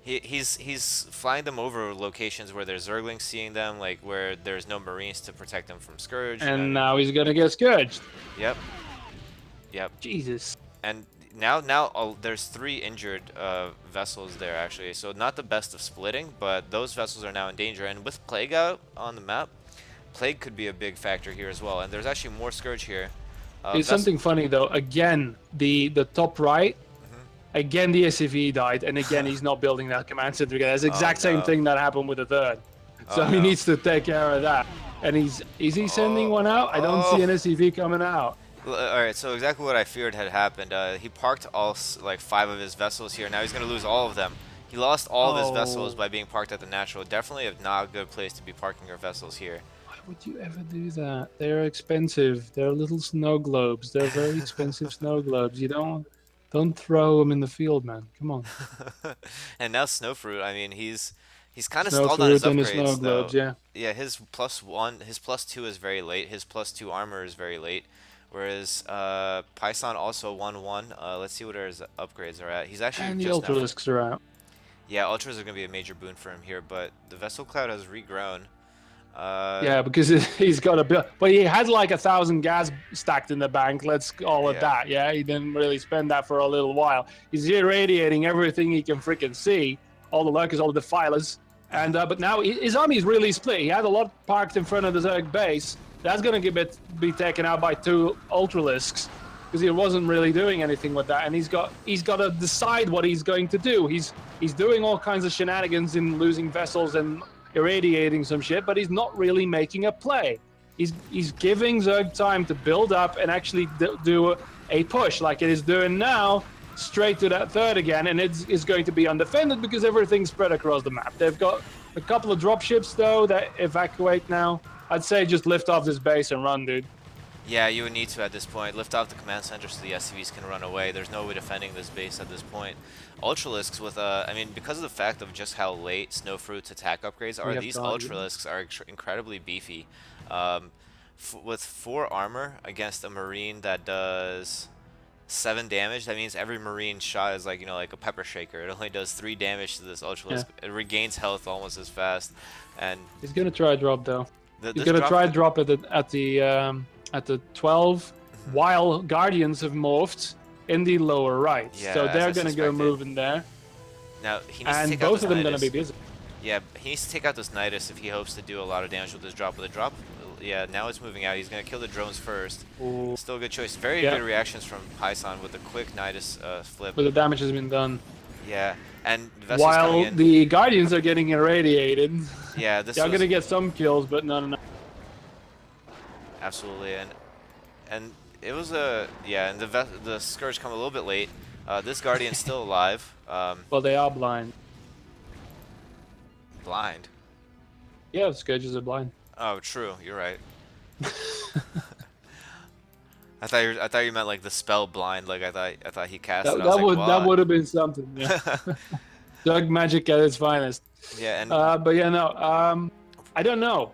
He's flying them over locations where there's Zerglings seeing them, like where there's no Marines to protect them from Scourge. And now he's gonna get scourged. Yep. Jesus. And now there's 3 injured vessels there actually. So not the best of splitting, but those vessels are now in danger. And with Plague out on the map, Plague could be a big factor here as well. And there's actually more Scourge here. It's something funny though. Again, the top right. Again, the SCV died, and again, he's not building that command center again. It's the exact same thing that happened with the third. So he needs to take care of that. And is he sending one out? I don't see an SCV coming out. All right, so exactly what I feared had happened. He parked all 5 of his vessels here. Now he's going to lose all of them. He lost all of his vessels by being parked at the natural. Definitely not a good place to be parking your vessels here. Why would you ever do that? They're expensive. They're little snow globes. They're very expensive snow globes. You don't throw them in the field, man. Come on. And now Snowfruit, I mean, he's kind of stalled on his upgrades, snow globes, though. yeah. Yeah, his +1, his +2 is very late. His +2 armor is very late. Whereas Python also 1-1. Let's see what his upgrades are at. He's actually And the just now. Ultralisks are out. Yeah, Ultras are going to be a major boon for him here, but the Vessel Cloud has regrown. Yeah, because he's got a bit, but he had like 1,000 gas stacked in the bank. Let's call it Yeah. that. Yeah, he didn't really spend that for a little while. He's irradiating everything he can freaking see, all the lurkers, all the defilers, and but now his army is really split. He had a lot parked in front of the Zerg base. That's going to be taken out by 2 Ultralisks because he wasn't really doing anything with that, and he's got to decide what he's going to do. He's doing all kinds of shenanigans in losing vessels and irradiating some shit, but he's not really making a play. He's giving Zerg time to build up and actually do a push like it is doing now, straight to that third again, and it's going to be undefended because everything's spread across the map. They've got a couple of dropships though that evacuate now. I'd say just lift off this base and run, dude. Yeah, you would need to at this point. Lift off the command center so the SCVs can run away. There's no way defending this base at this point. Ultralisks with, I mean, because of the fact of just how late Snowfruit's attack upgrades are, these Ultralisks are incredibly beefy. With 4 armor against a Marine that does 7 damage, that means every Marine shot is like, you know, like a pepper shaker. It only does 3 damage to this Ultralisk. Yeah. It regains health almost as fast. And he's gonna try drop though. He's gonna try drop at the 12, while Guardians have morphed in the lower right. Yeah, so they're going to go move in there. Now, he needs to take both out of them going to be busy. Yeah, he needs to take out this Nidus if he hopes to do a lot of damage with this drop. With a drop, yeah, now it's moving out. He's going to kill the drones first. Ooh. Still a good choice. Very good reactions from Python with a quick Nidus flip. But the damage has been done. Yeah, and the while the Guardians are getting irradiated. Yeah, this they're going to get some kills, but no. Absolutely, and it was and the Scourge come a little bit late. This Guardian's still alive. Well, they are blind. Blind? Yeah, the Scourges are blind. Oh, true. You're right. I thought you meant like the spell blind. Like I thought he cast it. That would have been something. Yeah. Dark magic at its finest. Yeah, and but yeah, no. I don't know.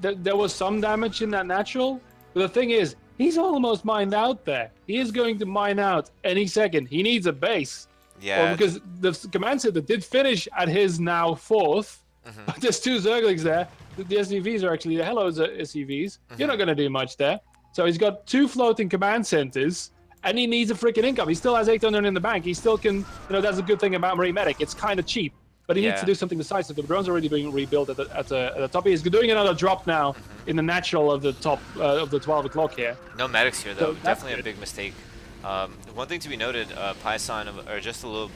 There was some damage in that natural, but the thing is, he's almost mined out there. He is going to mine out any second. He needs a base. Yeah. Well, because the command center did finish at his now 4th. But there's 2 Zerglings there. The SCVs are actually the hello SCVs. You're not going to do much there. So he's got 2 floating command centers, and he needs a freaking income. He still has 800 in the bank. He still can, you know, that's a good thing about Marine Medic. It's kind of cheap. But he needs to do something decisive. The drone's already being rebuilt at the top. He's doing another drop now in the natural of the top of the 12 o'clock here. No medics here, though. So definitely a big mistake. One thing to be noted, Python, or just a little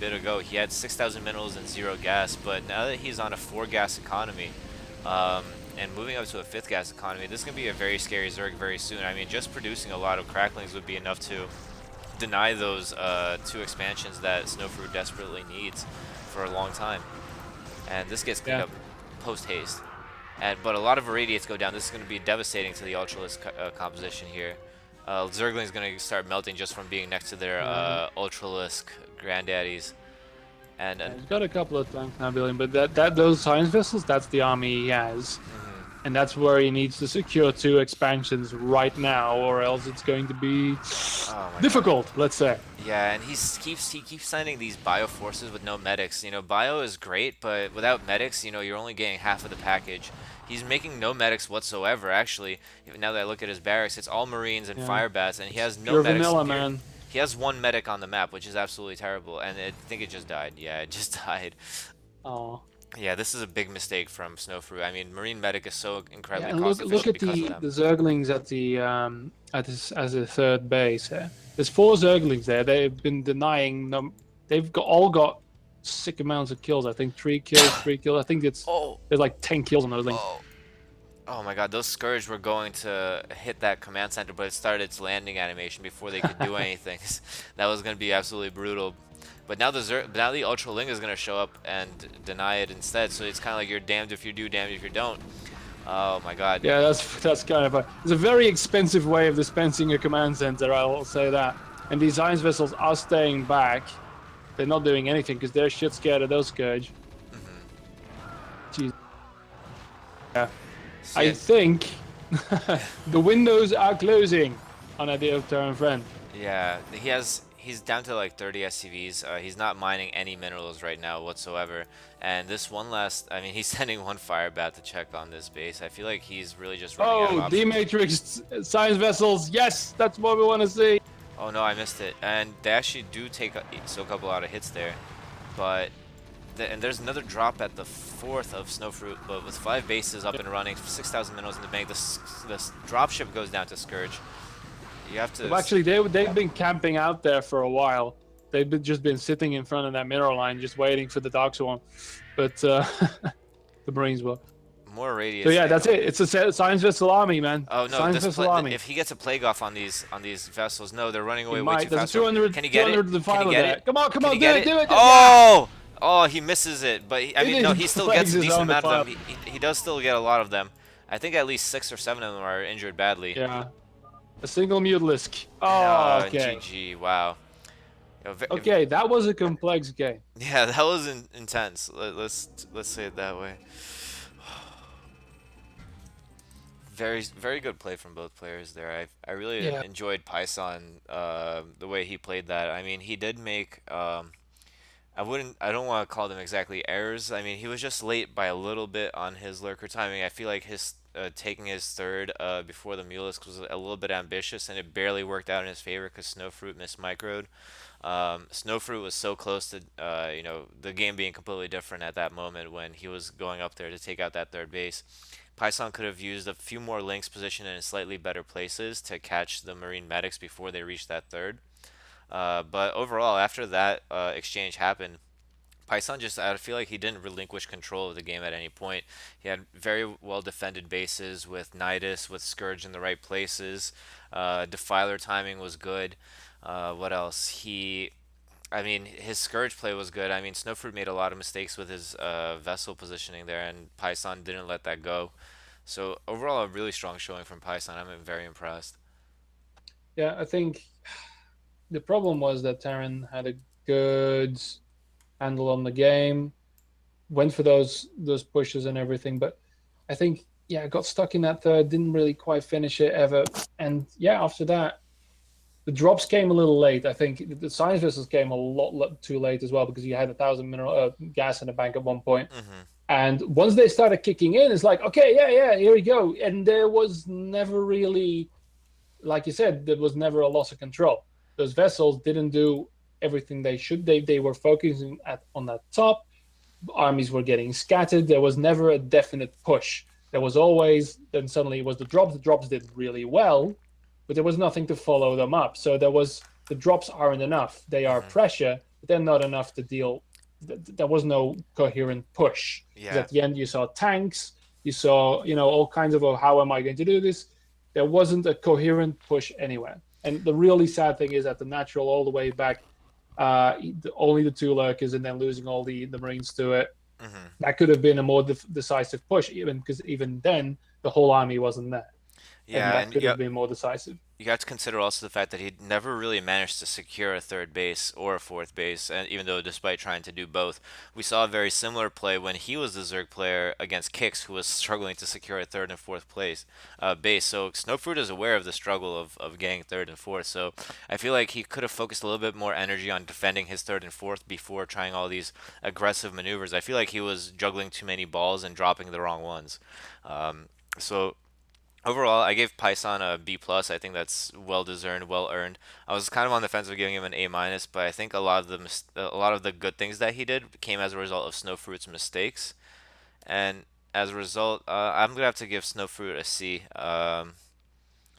bit ago, he had 6,000 minerals and 0 gas. But now that he's on a 4 gas economy and moving up to a 5th gas economy, this is going to be a very scary Zerg very soon. I mean, just producing a lot of cracklings would be enough to deny those 2 expansions that Snowfruit desperately needs for a long time, and this gets cleaned up post haste, but a lot of irradiates go down. This is going to be devastating to the Ultralisk composition here. Zergling's going to start melting just from being next to their Ultralisk granddaddies, and he's got a couple of tanks now building, but those science vessels, that's the army he has, and that's where he needs to secure 2 expansions right now, or else it's going to be difficult. Let's say. Yeah, and he keeps sending these bio forces with no medics. You know, bio is great, but without medics, you know, you're only getting half of the package. He's making no medics whatsoever, actually. Now that I look at his barracks, it's all Marines and fire bats, and he has no medics. Vanilla, man. He has 1 medic on the map, which is absolutely terrible, and I think it just died. Yeah, it just died. Oh. Yeah, this is a big mistake from Snowfruit. I mean, Marine Medic is so incredibly cost efficient. Look at the Zerglings at the as a 3rd base. There's 4 Zerglings there. They've been denying them. They've all got sick amounts of kills. I think 3 kills, 3 kills. I think there's like 10 kills on those things. Oh my God, those Scourge were going to hit that command center, but it started its landing animation before they could do anything. That was going to be absolutely brutal. But now the Ultraling is going to show up and deny it instead. So it's kind of like you're damned if you do, damned if you don't. Oh my God. Yeah, that's kind of it's a very expensive way of dispensing a command center. I'll say that. And these science vessels are staying back. They're not doing anything because they're shit scared of those Scourge. Jeez. Yeah. I think the windows are closing. on idea of Terran Friend. Yeah, he's down to like 30 SCVs. He's not mining any minerals right now whatsoever. And this one last, I mean, he's sending one fire bat to check on this base. I feel like he's really just running out of Oh, options. D-Matrix science vessels. Yes, that's what we want to see. Oh no, I missed it. And they actually do soak up a lot of hits there. But and there's another drop at the fourth of Snowfruit, but with 5 bases up and running, 6,000 minerals in the bank, this drop ship goes down to Scourge. You have to. Well, actually, they've been camping out there for a while. Just been sitting in front of that mineral line, just waiting for the Dark Swarm. But the Marines will. More radius. So yeah, that's it. It's a science vessel army, man. Oh no! Science vessel army. If he gets a plague off on these vessels, no, they're running away He way might. too There's fast. a 200. Can he get it? 200 to the Can he final get there. it? Come on, Can he do get it, it? do it. Oh! Oh, he misses it. But I mean, no, he still gets plagues a his decent own amount of them. fire. He does still get a lot of them. I think at least 6 or 7 of them are injured badly. Yeah. A single Mutalisk. Oh, okay. GG. Wow. Okay, that was a complex game. Yeah, that was intense. Let's say it that way. Very good play from both players there. I really Yeah. enjoyed Python, the way he played that. I mean, he did make I don't want to call them exactly errors. I mean, he was just late by a little bit on his lurker timing. I feel like his taking his third before the Mullisk was a little bit ambitious, and it barely worked out in his favor because Snowfruit missed microed. Snowfruit was so close to the game being completely different at that moment when he was going up there to take out that third base. Python could have used a few more links positioned in slightly better places to catch the Marine medics before they reached that third. But overall, after that exchange happened, Python I feel like he didn't relinquish control of the game at any point. He had very well defended bases with Nidus, with Scourge in the right places. Defiler timing was good. What else? I mean, his Scourge play was good. I mean, Snowfruit made a lot of mistakes with his vessel positioning there, and Python didn't let that go. So overall, a really strong showing from Python. I'm very impressed. Yeah, I think the problem was that Terran had a good handle on the game, went for those pushes and everything, but I think got stuck in that third, didn't really quite finish it ever, and after that, the drops came a little late. I think the science vessels came a lot too late as well because you had 1,000 mineral gas in the bank at one point. And once they started kicking in, it's like, okay, yeah, here we go. And there was never really, like you said, there was never a loss of control. Those vessels didn't do everything they should. They were focusing on that top. Armies were getting scattered. There was never a definite push. There was always, then suddenly it was the drops. The drops did really well, but there was nothing to follow them up. So the drops aren't enough. They are pressure, but they're not enough to deal. There was no coherent push. Yeah. At the end, you saw tanks. You saw, all kinds of, how am I going to do this? There wasn't a coherent push anywhere. And the really sad thing is that the natural all the way back, only the 2 lurkers and then losing all the Marines to it. That could have been a more decisive push, because even then the whole army wasn't there. Yeah, and that could have been more decisive. You have to consider also the fact that he never really managed to secure a third base or a fourth base, and even though despite trying to do both, we saw a very similar play when he was the Zerg player against Kix, who was struggling to secure a third and fourth base. So Snowfruit is aware of the struggle of getting third and fourth. So I feel like he could have focused a little bit more energy on defending his third and fourth before trying all these aggressive maneuvers. I feel like he was juggling too many balls and dropping the wrong ones. So overall, I gave Python a B plus. I think that's well deserved, well earned. I was kind of on the fence of giving him an A minus, but I think a lot of the good things that he did came as a result of Snowfruit's mistakes, and as a result, I'm gonna have to give Snowfruit a C.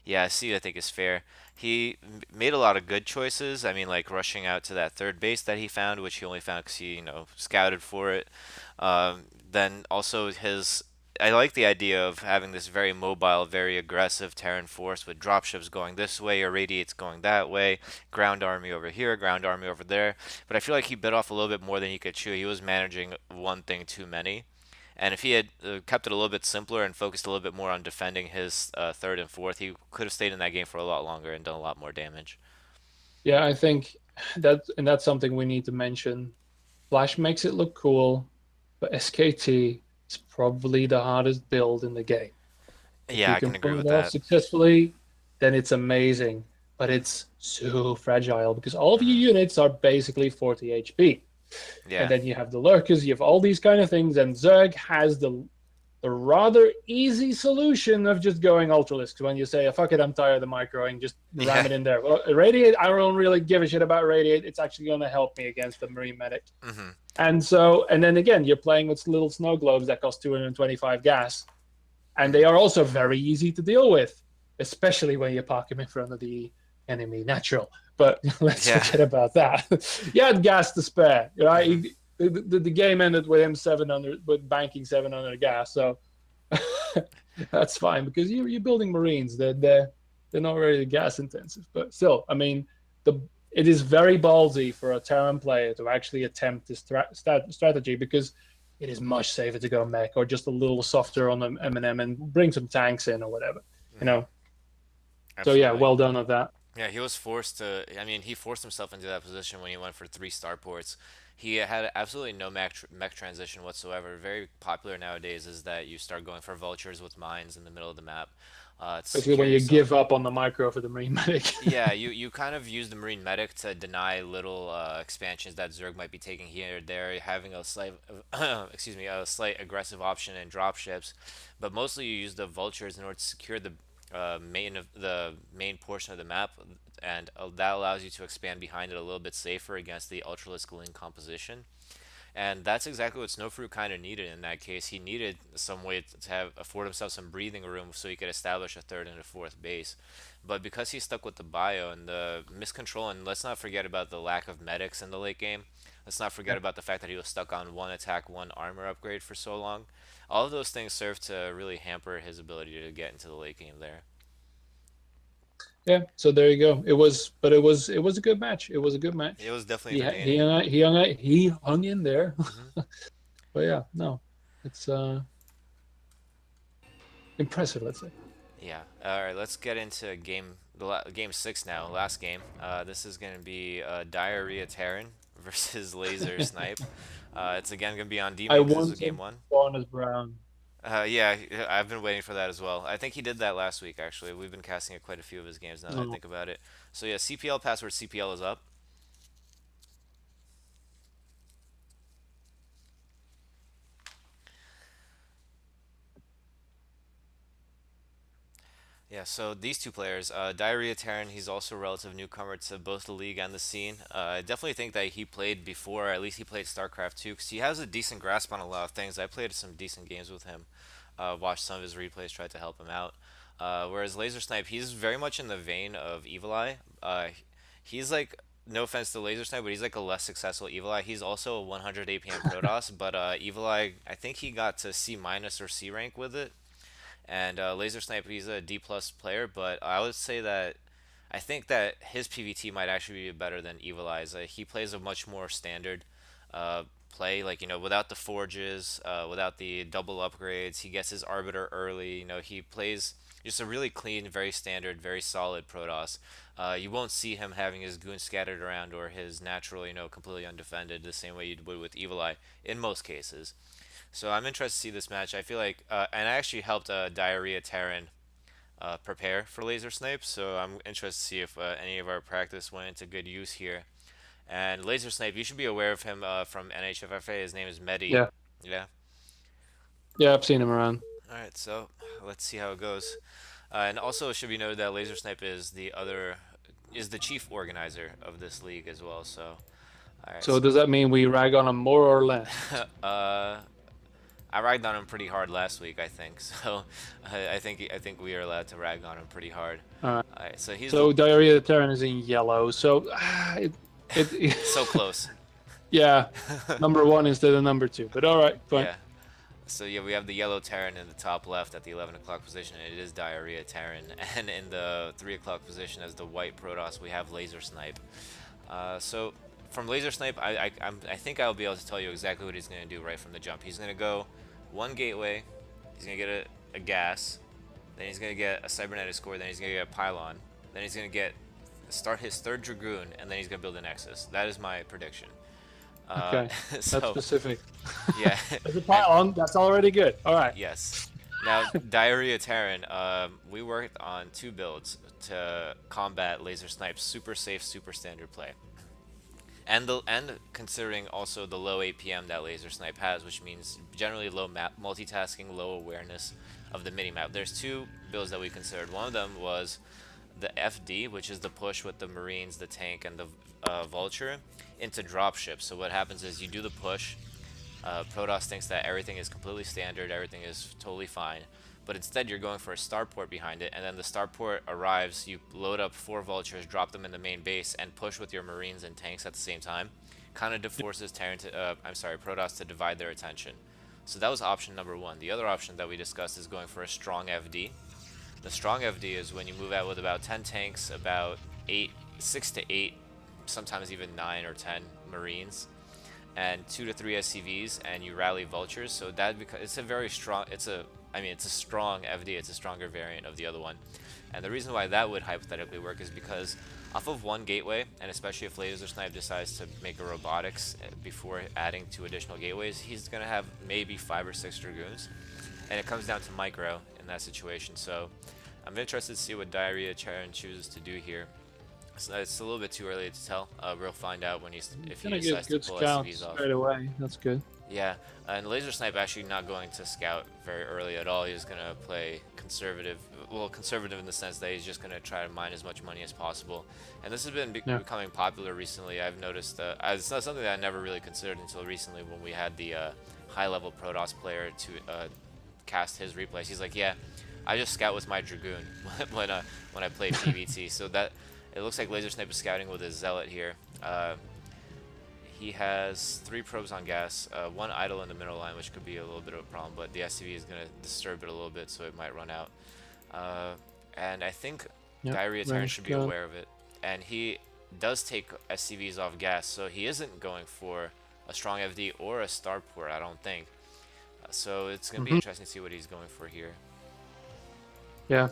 Yeah, a C I think is fair. He made a lot of good choices. I mean, like rushing out to that third base that he found, which he only found because he, scouted for it. Then also I like the idea of having this very mobile, very aggressive Terran force with dropships going this way, irradiates going that way, ground army over here, ground army over there. But I feel like he bit off a little bit more than he could chew. He was managing one thing too many. And if he had kept it a little bit simpler and focused a little bit more on defending his third and fourth, he could have stayed in that game for a lot longer and done a lot more damage. Yeah, I think that's something we need to mention. Flash makes it look cool, but SKT is probably the hardest build in the game. If Yeah, you I can can agree pull with it off that. successfully, then it's amazing. But it's so fragile because all of your Hmm. units are basically 40 HP. And Yeah. then you have the lurkers, you have all these kind of things, and Zerg has the rather easy solution of just going Ultralisk. When you say, oh, fuck it, I'm tired of the microing, just ram Yeah. it in there. Well, Radiate, I don't really give a shit about Radiate. It's actually going to help me against the Marine Medic. Hmm. And so, and then again, you're playing with little snow globes that cost 225 gas, and they Hmm. are also very easy to deal with, especially when you park them in front of the enemy natural. But let's Yeah. forget about that. He had gas to spare, right? Hmm. The game ended with him 700, with banking 700 gas. So that's fine because you're building Marines. They're not really gas intensive, but still, I mean, the it is very ballsy for a Terran player to actually attempt this strategy because it is much safer to go mech or just a little softer on the M and bring some tanks in or whatever, you Hmm. know. So yeah, Absolutely. well done on that. Yeah, he was forced to. I mean, he forced himself into that position when he went for three starports. He had absolutely no mech transition whatsoever. Very popular nowadays is that you start going for vultures with mines in the middle of the map to Basically, secure when you yourself. give up on the micro for the Marine medic. Yeah, you kind of use the Marine Medic to deny little expansions that Zerg might be taking here or there, having a slight, excuse me, a slight aggressive option in dropships, but mostly you use the Vultures in order to secure the main portion of the map, and that allows you to expand behind it a little bit safer against the Ultralisk Link composition. And that's exactly what Snowfruit kind of needed in that case. He needed some way to have afford himself some breathing room so he could establish a third and a fourth base. But because he's stuck with the bio and the miscontrol, and let's not forget about the lack of medics in the late game. Let's not forget about the fact that he was stuck on one attack, one armor upgrade for so long. All of those things serve to really hamper his ability to get into the late game there. Yeah, so there you go. It was a good match. It was a good It match. was definitely He entertaining. he hung in there. Hmm. But yeah, no, it's impressive. Let's say. Yeah. All right. Let's get into game six now. Last game. This is going to be Diarrhea Terran versus Laser Snipe. It's again going to be on I D-Main because this is want game him to one. spawn as Brown. Yeah, I've been waiting for that as well. I think he did that last week, actually. We've been casting at quite a few of his games now that I No. think about it. So yeah, CPL password CPL is up. Yeah, so these two players, Diarrhea Terran, he's also a relative newcomer to both the league and the scene. I definitely think that he played before, or at least he played StarCraft 2, because he has a decent grasp on a lot of things. I played some decent games with him, watched some of his replays, tried to help him out. Whereas Laser Snipe, he's very much in the vein of Evil Eye. He's like, no offense to Laser Snipe, but he's like a less successful Evil Eye. He's also a 100 APM Protoss, but Evil Eye, I think he got to C minus or C rank with it. And Laser Sniper, he's a D plus player, but I would say that I think that his PVT might actually be better than Evil Eyes. He plays a much more standard play, like without the forges, without the double upgrades. He gets his Arbiter early. He plays just a really clean, very standard, very solid Protoss. You won't see him having his goons scattered around or his natural, completely undefended the same way you would with Evil Eye in most cases. So I'm interested to see this match. I feel like, and I actually helped Diarrhea Terran prepare for Laser Snipe, so I'm interested to see if any of our practice went into good use here. And Laser Snipe, you should be aware of him from NHFFA. His name is Medi. Yeah, Yeah. yeah, I've seen him around. All right. So let's see how it goes. And also, it should be noted that Laser Snipe is the chief organizer of this league as well. So, all right. So So, does that mean we rag on him more or less? uh, I ragged on him pretty hard last week, I think. So I think we are allowed to rag on him pretty hard. All right. All right, so he's the So Diarrhea of Terran is in yellow. So so close. yeah, number one instead of number two. But all right, fine. Yeah. So yeah, we have the yellow Terran in the top left at the 11 o'clock position. And it is Diarrhea Terran, and in the 3 o'clock position as the white Protoss, we have Laser Snipe. So from Laser Snipe, I think I'll be able to tell you exactly what he's going to do right from the jump. He's going to go one gateway. He's going to get a gas. Then he's going to get a cybernetic core. Then he's going to get a pylon. Then he's going to start his third dragoon, and then he's going to build a nexus. That is my prediction. Uh, Okay, that's so specific. yeah, There's a and pylon. That's already good. All right. yes. Now, Diarrhea Terran, we worked on 2 builds to combat laser snipe super safe, super standard play. And considering also the low APM that laser snipe has, which means generally low map multitasking, low awareness of the minimap. There's 2 builds that we considered. One of them was the FD, which is the push with the Marines, the tank, and the Vulture into dropships. So what happens is you do the push. Protoss thinks that everything is completely standard, everything is totally fine, but instead you're going for a starport behind it, and then the starport arrives, you load up 4 vultures, drop them in the main base, and push with your marines and tanks at the same time. Kind of forces Protoss to divide their attention. So that was option number 1. The other option that we discussed is going for a strong FD. The strong FD is when you move out with about 10 tanks, about 6 to 8, sometimes even 9 or 10 marines, and 2 to 3 SCVs, and you rally vultures. So that, because it's a very strong, it's a strong FD. It's a stronger variant of the other one. And the reason why that would hypothetically work is because off of 1 gateway, and especially if laser snipe decides to make a robotics before adding 2 additional gateways, he's gonna have maybe 5 or 6 dragoons, and it comes down to micro in that situation. So I'm interested to see what Diarrhea Charon chooses to do here. So it's a little bit too early to tell. We'll find out when if he Gonna decides get to good pull scouts SCVs off. straight away. That's good. Yeah, and laser snipe actually not going to scout very early at all. He's gonna play conservative. Well, conservative in the sense that he's just gonna try to mine as much money as possible. And this has been becoming popular recently. I've noticed. It's not something that I never really considered until recently when we had the high-level Protoss player to cast his replays. He's like, yeah, I just scout with my dragoon when I play PvT. So that. It looks like laser snipe is scouting with his zealot here. He has 3 probes on gas, 1 idle in the middle line, which could be a little bit of a problem, but the SCV is going to disturb it a little bit, so it might run out. And I think Diarrhea Terran should be aware of it. And he does take SCVs off gas, so he isn't going for a strong FD or a starport, I don't think. So it's going to be interesting to see what he's going for here. Yeah.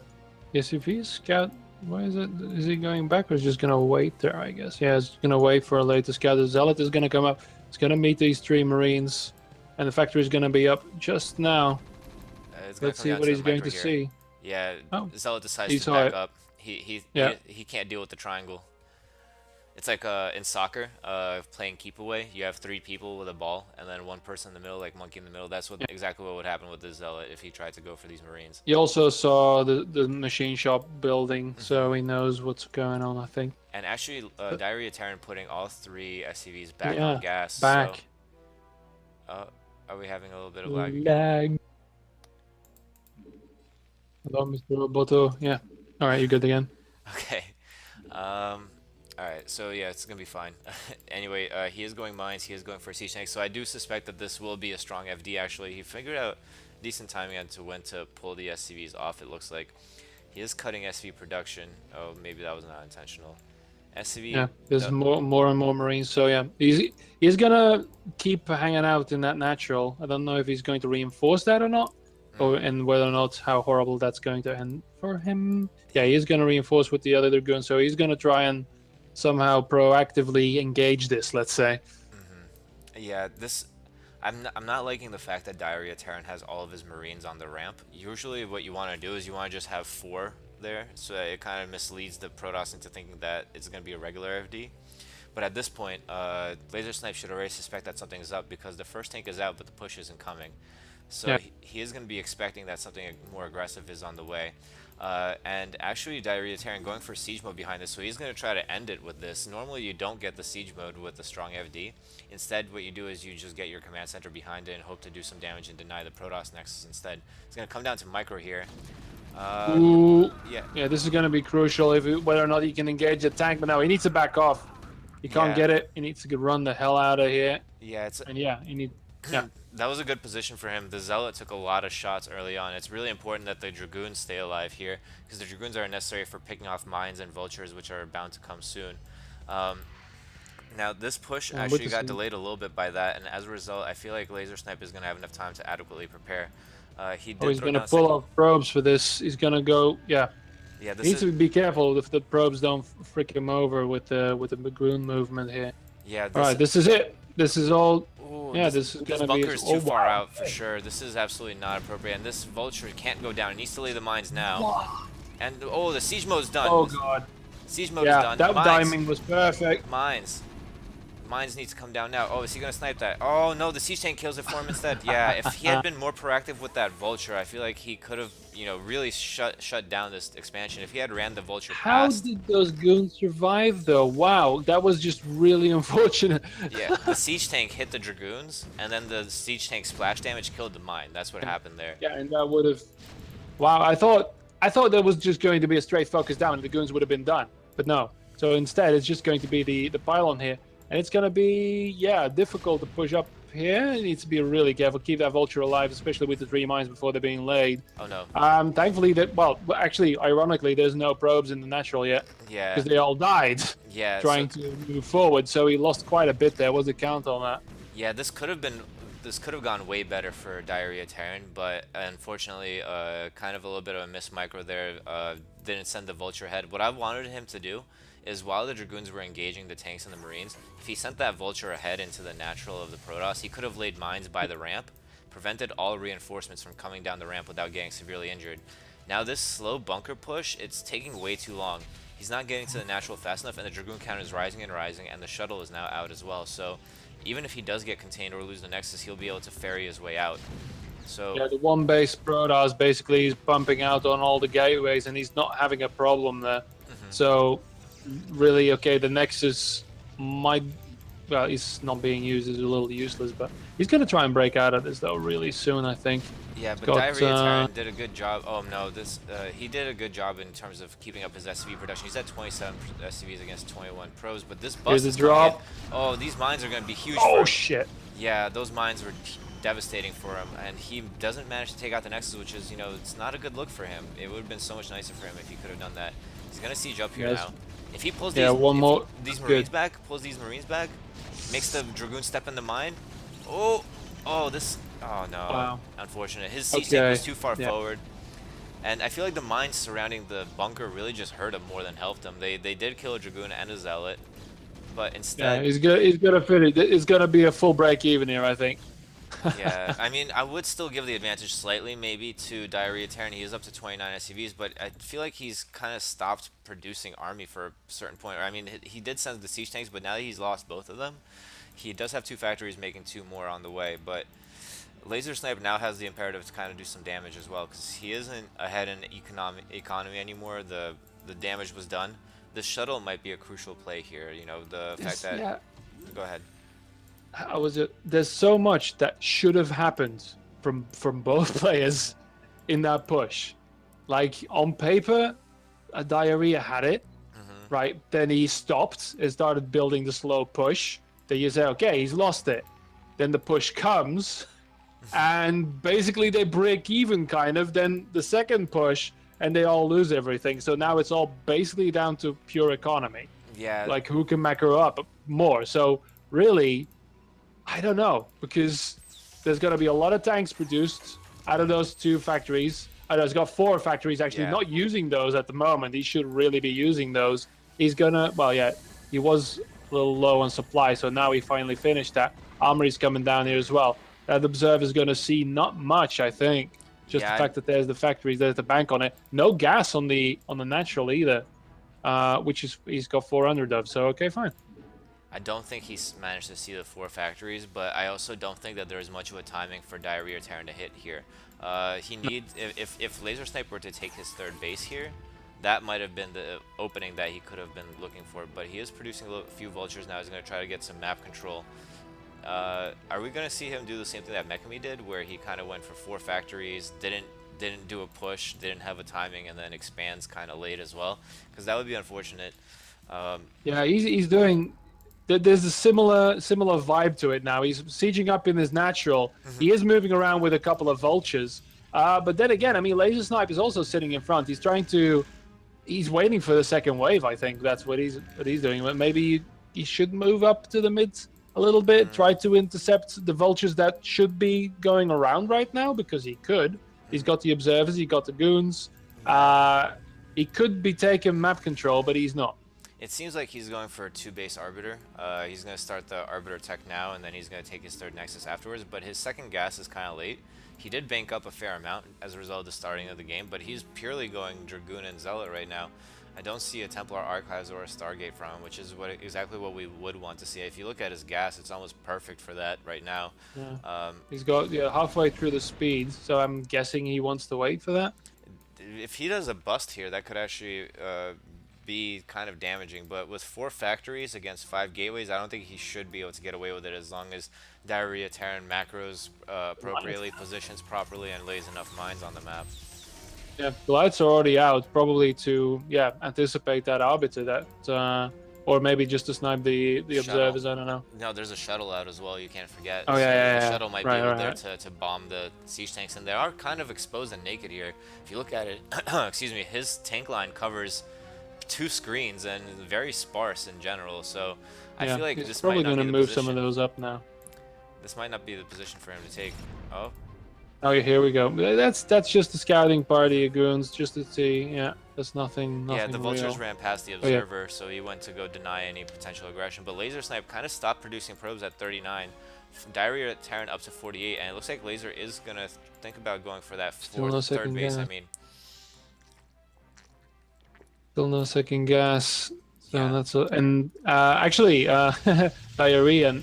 Yes, if he's scout, why is it? Is he going back or is he just gonna wait there? I guess. Yeah, he's gonna wait for a later scout. The zealot is gonna come up. It's gonna meet these 3 marines, and the factory is gonna be up just now. Let's see what he's going to see. Yeah, zealot decides he to back it. up. He can't deal with the triangle. It's like in soccer, playing keep away. You have 3 people with a ball, and then 1 person in the middle, like monkey in the middle. That's exactly what would happen with the zealot if he tried to go for these marines. He also saw the machine shop building, so he knows what's going on, I think. And actually, Diarrhea Terran putting all 3 SCVs back on gas. Back. So, are we having a little bit of lag? Hello, Mr. Roboto. Yeah. All right, you're good again. Okay. Alright, so yeah, it's gonna be fine. Anyway, he is going mines, he is going for siege tanks, so I do suspect that this will be a strong FD actually. He figured out decent timing as to when to pull the SCVs off, it looks like. He is cutting SCV production. Oh, maybe that was not intentional. SCV... Yeah, there's more and more marines, so yeah. He's gonna keep hanging out in that natural. I don't know if he's going to reinforce that or not, and whether or not how horrible that's going to end for him. Yeah, he's gonna reinforce with the other dragoon, so he's gonna try and somehow proactively engage this, let's say. Yeah, I'm not liking the fact that Diarrhea Terran has all of his marines on the ramp. Usually what you want to do is you want to just have 4 there, so that it kind of misleads the Protoss into thinking that it's going to be a regular FD. But at this point, laser snipe should already suspect that something's up because the first tank is out but the push isn't coming. So he is going to be expecting that something more aggressive is on the way. And actually Diarrhea Terran going for siege mode behind this, so he's going to try to end it with this. Normally you don't get the siege mode with the strong FD. Instead what you do is you just get your command center behind it and hope to do some damage and deny the Protoss nexus instead. It's going to come down to micro here. Yeah, this is going to be crucial whether or not he can engage the tank, but no, he needs to back off. He can't get it. He needs to run the hell out of here. Yeah, he needs... Yeah. That was a good position for him. The Zealot took a lot of shots early on. It's really important that the Dragoons stay alive here, because the Dragoons are necessary for picking off mines and vultures, which are bound to come soon. Now, this push actually got delayed a little bit by that, and as a result, I feel like Laser Snipe is going to have enough time to adequately prepare. He's going to pull off probes for this. He's going to go, he needs to be careful if the probes don't frick him over with the Dragoon movement here. Yeah. All right, this is it. This is all. Ooh, Yeah, this is this gonna be. bunker is Oh too far wow. out for sure. This is absolutely not appropriate, and this vulture can't go down. It needs to lay the mines now. Wow. And oh, the siege mode's done. Oh god. Siege mode is Yeah, done. that Mines, timing was perfect. mines, mines needs to come down now. Oh, is he gonna snipe that? Oh no, the siege tank kills it for him instead. Yeah, if he had been more proactive with that vulture, I feel like he could have, you know, really shut down this expansion. If he had ran the vulture How past. did those goons survive though? Wow, that was just really unfortunate. Yeah, the siege tank hit the dragoons, and then the siege tank splash damage killed the mine. That's what happened there. Yeah, and that would have. Wow, I thought there was just going to be a straight focus down, and the goons would have been done, but no. So instead, it's just going to be the pylon here, and it's going to be difficult to push up here. It needs to be really careful, keep that vulture alive, especially with the 3 mines before they're being laid. Oh no. Thankfully actually, ironically, there's no probes in the natural yet. Yeah. Because they all died. Yeah. Trying to move forward, so he lost quite a bit there. What's the count on that? Yeah, this could have gone way better for Diarrhea Terran, but unfortunately, kind of a little bit of a miss micro there. Didn't send the vulture ahead. What I wanted him to do is while the dragoons were engaging the tanks and the marines, if he sent that vulture ahead into the natural of the Protoss, he could have laid mines by the ramp, prevented all reinforcements from coming down the ramp without getting severely injured. Now this slow bunker push, it's taking way too long. He's not getting to the natural fast enough, and the dragoon count is rising and rising, and the shuttle is now out as well. So even if he does get contained or lose the Nexus, he'll be able to ferry his way out. So yeah, the one base Protoss basically is pumping out on all the gateways, and he's not having a problem there. So really, okay, the Nexus might, well, he's not being used, is a little useless, but he's going to try and break out of this though really soon, I think. yeah, but Diarrhea Terran did a good job. Oh no, he did a good job in terms of keeping up his SCV production. He's at 27 SCVs against 21 pros, but this bust Here's is a drop. Oh, these mines are going to be huge Oh for him. shit. Yeah, those mines were devastating for him, and he doesn't manage to take out the Nexus, which is, you know, it's not a good look for him. It would have been so much nicer for him if he could have done that. He's going to siege up here now. If he pulls these marines back, makes the dragoon step in the mine. Oh no. Wow. Unfortunate. His siege tank was too far forward. And I feel like the mines surrounding the bunker really just hurt him more than helped him. They did kill a dragoon and a zealot, but instead he's gonna finish. It's gonna be a full break even here, I think. yeah, I mean, I would still give the advantage slightly maybe to Diarrhea Terran. He is up to 29 SCVs, but I feel like he's kind of stopped producing army for a certain point. I mean, he did send the siege tanks, but now that he's lost both of them, he does have 2 factories making 2 more on the way. But Laser Snipe now has the imperative to kind of do some damage as well, because he isn't ahead in economy anymore. The damage was done. The shuttle might be a crucial play here. You know, the fact that... Go ahead. There's so much that should have happened from both players in that push. Like on paper, Diarrhea had it, right? Then he stopped and started building the slow push. Then you say, okay, he's lost it. Then the push comes, and basically they break even kind of. Then the second push, and they all lose everything. So now it's all basically down to pure economy. Yeah. Like who can macro up more. So really, I don't know, because there's going to be a lot of tanks produced out of those 2 factories. He's got 4 factories actually not using those at the moment. He should really be using those. He's going to, well, yeah, he was a little low on supply, so now he finally finished that. Armory's coming down here as well. That Observer's going to see not much, I think. Just the fact that there's the factories, there's the bank on it. No gas on the natural either, which is, he's got 400 of, so okay, fine. I don't think he's managed to see the 4 factories, but I also don't think that there's much of a timing for Diarrhea Terran to hit here. He needs, if Laser Snipe were to take his 3rd base here, that might have been the opening that he could have been looking for. But he is producing a few vultures now. He's going to try to get some map control. Are we going to see him do the same thing that Mekami did, where he kind of went for 4 factories, didn't do a push, didn't have a timing, and then expands kind of late as well? Because that would be unfortunate. Yeah, he's doing... There's a similar vibe to it now. He's sieging up in his natural. He is moving around with a couple of vultures. But then again, I mean, Laser Snipe is also sitting in front. He's waiting for the second wave, I think. That's what he's doing. Maybe he should move up to the mid a little bit, try to intercept the vultures that should be going around right now, because he could. He's got the observers, he got the goons. He could be taking map control, but he's not. It seems like he's going for a 2 base Arbiter. He's going to start the Arbiter tech now, and then he's going to take his third Nexus afterwards, but his second gas is kind of late. He did bank up a fair amount as a result of the starting of the game, but he's purely going Dragoon and Zealot right now. I don't see a Templar Archives or a Stargate from him, which is exactly what we would want to see. If you look at his gas, it's almost perfect for that right now. Yeah. He's got halfway through the speed, so I'm guessing he wants to wait for that. If he does a bust here, that could actually be kind of damaging, but with 4 factories against 5 gateways, I don't think he should be able to get away with it as long as Diarrhea Terran macros appropriately, positions properly, and lays enough mines on the map. Yeah, the lights are already out, probably to anticipate that Arbiter, that or maybe just to snipe the observers, I don't know. No, there's a shuttle out as well, you can't forget. Oh, so yeah. The shuttle might be able there to bomb the siege tanks, and they are kind of exposed and naked here. If you look at it, excuse me, his tank line covers 2 screens and very sparse in general, so I feel like he's this probably might not going be to the move position. some of those up now. This might not be the position for him to take. Oh, here we go. That's just the scouting party of goons, just to see. Yeah, that's nothing. Yeah, the vultures real. ran past the observer, so he went to go deny any potential aggression. But Laser Snipe kind of stopped producing probes at 39. Diarrhea Terran up to 48, and it looks like Laser is gonna think about going for that third base. I mean, still no second gas. So that's actually Diarrhea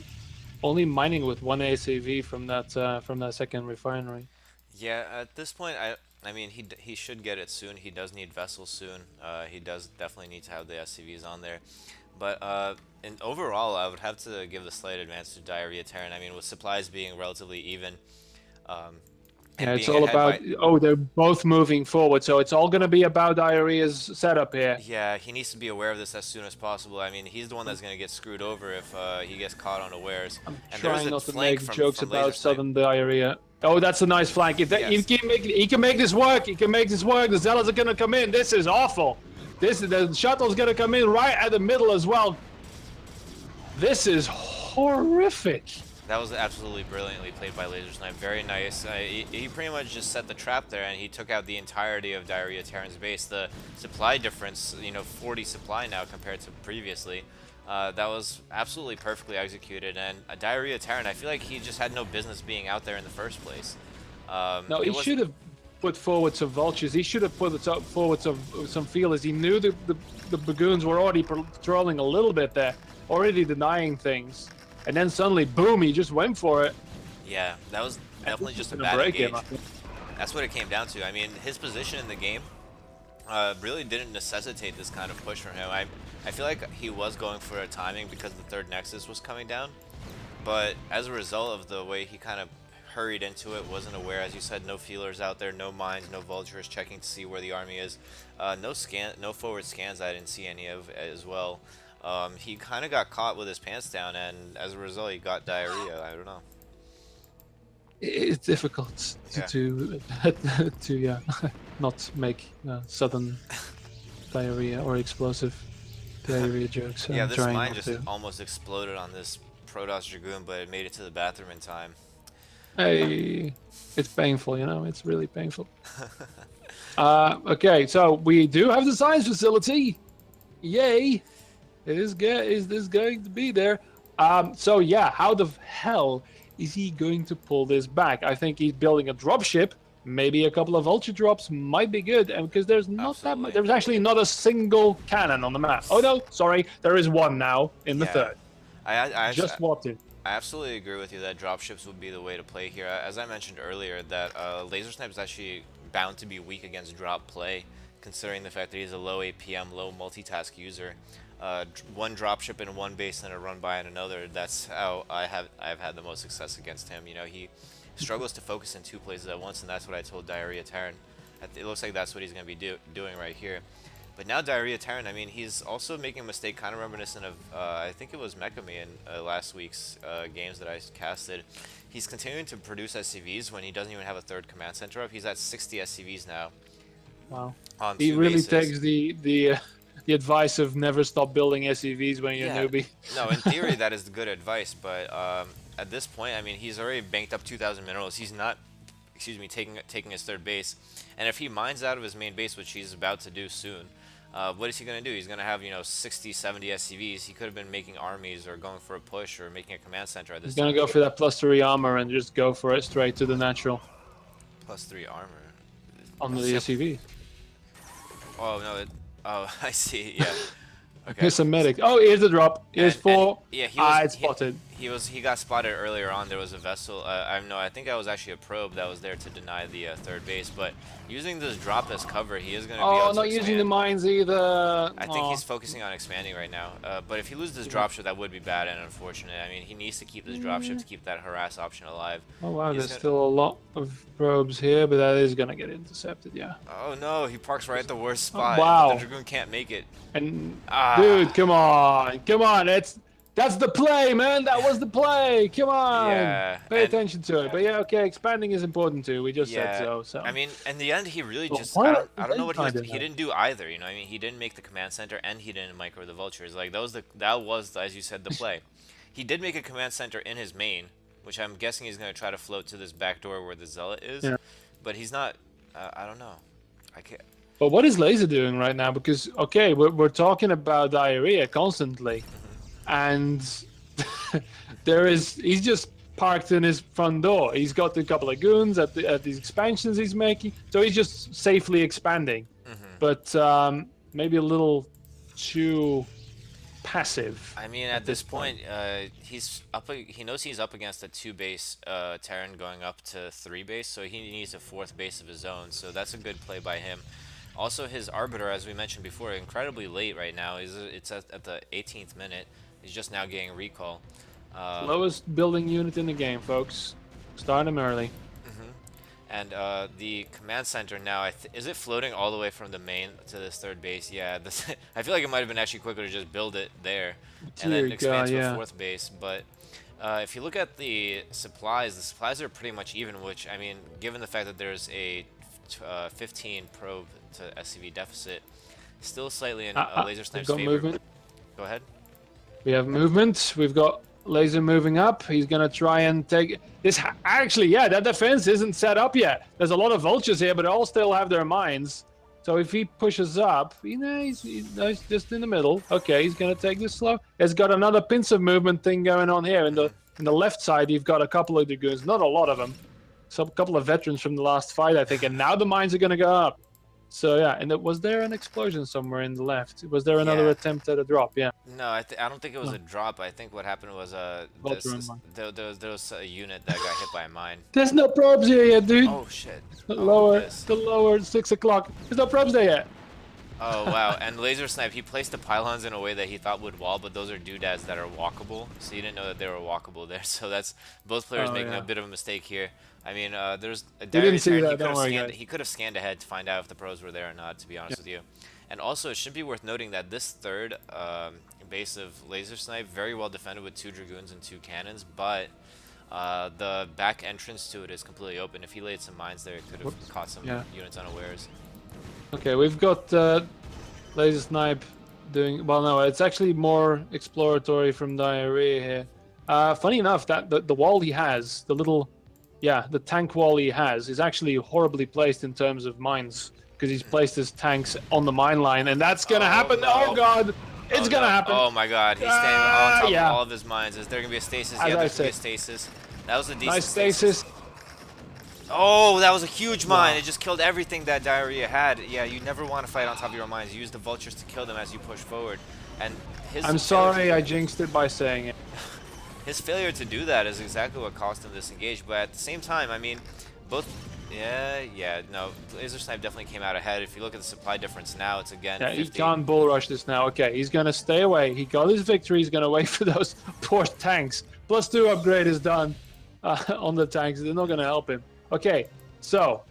only mining with 1 ACV from that second refinery. Yeah, at this point, I mean, he should get it soon. He does need vessels soon. He does definitely need to have the SCVs on there. But and overall, I would have to give the slight advance to Diarrhea Terran. I mean, with supplies being relatively even. Yeah, it's all about. They're both moving forward, so it's all going to be about Diarrhea's setup here. Yeah, he needs to be aware of this as soon as possible. I mean, he's the one that's going to get screwed over if he gets caught unawares. I'm trying not to make jokes about Southern Diarrhea. Oh, that's a nice flank. If that, he can make this work. He can make this work. The Zealots are going to come in. This is awful. The shuttle's going to come in right at the middle as well. This is horrific. That was absolutely brilliantly played by Laser Snipe. Very nice. He pretty much just set the trap there, and he took out the entirety of Diarrhea Terran's base. The supply difference, 40 supply now compared to previously. That was absolutely perfectly executed. And Diarrhea Terran, I feel like he just had no business being out there in the first place. No, he should have put forward some vultures. He should have put forward some feelers. He knew the Bagoons were already patrolling a little bit there, already denying things. And then suddenly, boom, he just went for it. Yeah, that was definitely just a bad engage. That's what it came down to. I mean, his position in the game really didn't necessitate this kind of push from him. I feel like he was going for a timing because the third Nexus was coming down. But as a result of the way he kind of hurried into it, wasn't aware, as you said, no feelers out there, no mines, no vultures checking to see where the army is. No forward scans, I didn't see any of as well. He kind of got caught with his pants down, and as a result, he got diarrhea. I don't know. It's difficult to not make sudden diarrhea or explosive diarrhea jokes. Yeah, this mine just almost exploded on this Protoss Dragoon, but it made it to the bathroom in time. Hey, it's painful, it's really painful. Okay, so we do have the science facility. Yay! Is this going to be there? So yeah, how the hell is he going to pull this back? I think he's building a dropship. Maybe a couple of vulture drops might be good, and because there's not that much. There's actually not a single cannon on the map. Oh no, sorry, there is one now in the third. I just walked in. I absolutely agree with you that dropships would be the way to play here. As I mentioned earlier, that Laser Snipe is actually bound to be weak against drop play, considering the fact that he's a low APM, low multitask user. One dropship in one base and a run by in another. That's how I've had the most success against him. He struggles to focus in 2 places at once, and that's what I told Diarrhea Terran. It looks like that's what he's going to be doing right here. But now Diarrhea Terran, I mean, he's also making a mistake kind of reminiscent of, I think it was Mekami in last week's games that I casted. He's continuing to produce SCVs when he doesn't even have a third command center up. He's at 60 SCVs now. Wow. On he 2 really bases. takes the advice of never stop building SCVs when you're a newbie. No, in theory that is good advice, but at this point, I mean, he's already banked up 2,000 minerals. He's not, taking his third base, and if he mines out of his main base, which he's about to do soon, What is he going to do? He's going to have, 60, 70 SCVs. He could have been making armies or going for a push or making a command center at He's this gonna time. go for that +3 armor and just go for it straight to the natural +3 armor. on the SCV. Oh, no. Oh, I see. Yeah. Okay. Here's some medic. Oh, here's the drop. Here's And 4. yeah, It's spotted. He got spotted earlier on. There was a vessel. I think that was actually a probe that was there to deny the third base. But using this drop as cover, he is going to be able Oh, to not expand. using the mines either. I think he's focusing on expanding right now. But if he loses this dropship, that would be bad and unfortunate. I mean, he needs to keep this dropship to keep that harass option alive. Oh wow, He's there's gonna- still a lot of probes here, but that is gonna get intercepted, yeah. Oh no, he parks right at the worst spot. wow. The Dragoon can't make it. And Ah. dude, come on, that's the play, man. That was the play. Come on, Yeah, pay and- attention to it. But yeah, okay, expanding is important too. We just said so. So I mean, in the end, he really Well, just, why I don't know what did he that? didn't do either, I mean, he didn't make the command center and he didn't micro the vultures. Like, that was, as you said, the play. He did make a command center in his main, which I'm guessing he's going to try to float to this back door where the Zealot is. Yeah. But he's not, I don't know. I can't. But what is Laser doing right now? Because okay, we're talking about diarrhea constantly, and he's just parked in his front door. He's got a couple of goons at these expansions he's making, so he's just safely expanding. But maybe a little too passive. I mean, at this point, he's up. He knows he's up against a 2-base Terran going up to 3-base, so he needs a 4th base of his own. So that's a good play by him. Also, his Arbiter, as we mentioned before, incredibly late right now. It's at the 18th minute. He's just now getting recall. Lowest building unit in the game, folks. Start him early. And the command center now, is it floating all the way from the main to this 3rd base? Yeah, I feel like it might have been actually quicker to just build it there and then Dear expand God, to a yeah. 4th base. But if you look at the supplies are pretty much even, which, I mean, given the fact that there's a 15 probe to SCV deficit, still slightly in Laser We've Snipe's got favor. movement. Go ahead. We have movement. We've got Laser moving up. He's gonna try and take this. Actually, yeah, that defense isn't set up yet. There's a lot of vultures here, but they all still have their mines. So if he pushes up, he's just in the middle. Okay, he's gonna take this slow. He's got another pincer movement thing going on here. In the left side, you've got a couple of dragoons, not a lot of them. So a couple of veterans from the last fight, I think, and now the mines are gonna go up. So yeah, and was there an explosion somewhere in the left? Was there another Yeah. attempt at a drop? Yeah. No, I don't think it was a drop. I think what happened was Vulture in mine. there was a unit that got hit by a mine. There's no probes here yet, dude. Oh shit. The Oh, lower, this. the lower 6 o'clock. There's no probes there yet. Oh wow, and Laser Snipe, he placed the pylons in a way that he thought would wall, but those are doodads that are walkable, so you didn't know that they were walkable there. So that's both players Oh, making yeah. a bit of a mistake here. I mean, there's a didn't see turn, that, don't worry, guys. he could have scanned ahead to find out if the pros were there or not, to be honest with you. And also, it should be worth noting that this 3rd base of Laser Snipe, very well defended with 2 Dragoons and 2 cannons, but the back entrance to it is completely open. If he laid some mines there, it could have caught some units unawares. Okay, we've got Laser Snipe doing... Well, no, it's actually more exploratory from Diarrhea here. Funny enough, that the wall he has, the little... Yeah, the tank wall he has is actually horribly placed in terms of mines, because he's placed his tanks on the mine line, and that's gonna happen. no. Oh god, it's gonna happen. Oh my god, he's standing on top yeah. of all of his mines. Is there gonna be a stasis? As Yeah, I there's gonna be a said. stasis. That was a decent Nice stasis. Oh, that was a huge mine. Wow. It just killed everything that Diarrhea had. Yeah, you never want to fight on top of your mines. You use the vultures to kill them as you push forward. And his I'm sorry I jinxed it by saying it. his failure to do that is exactly what cost him this engage. But at the same time, I mean, both... no, Laser Snipe definitely came out ahead. If you look at the supply difference now, it's again Yeah, 50. he can't bull rush this now. Okay, he's gonna stay away. He got his victory. He's gonna wait for those poor tanks. +2 upgrade is done on the tanks. They're not gonna help him. Okay, so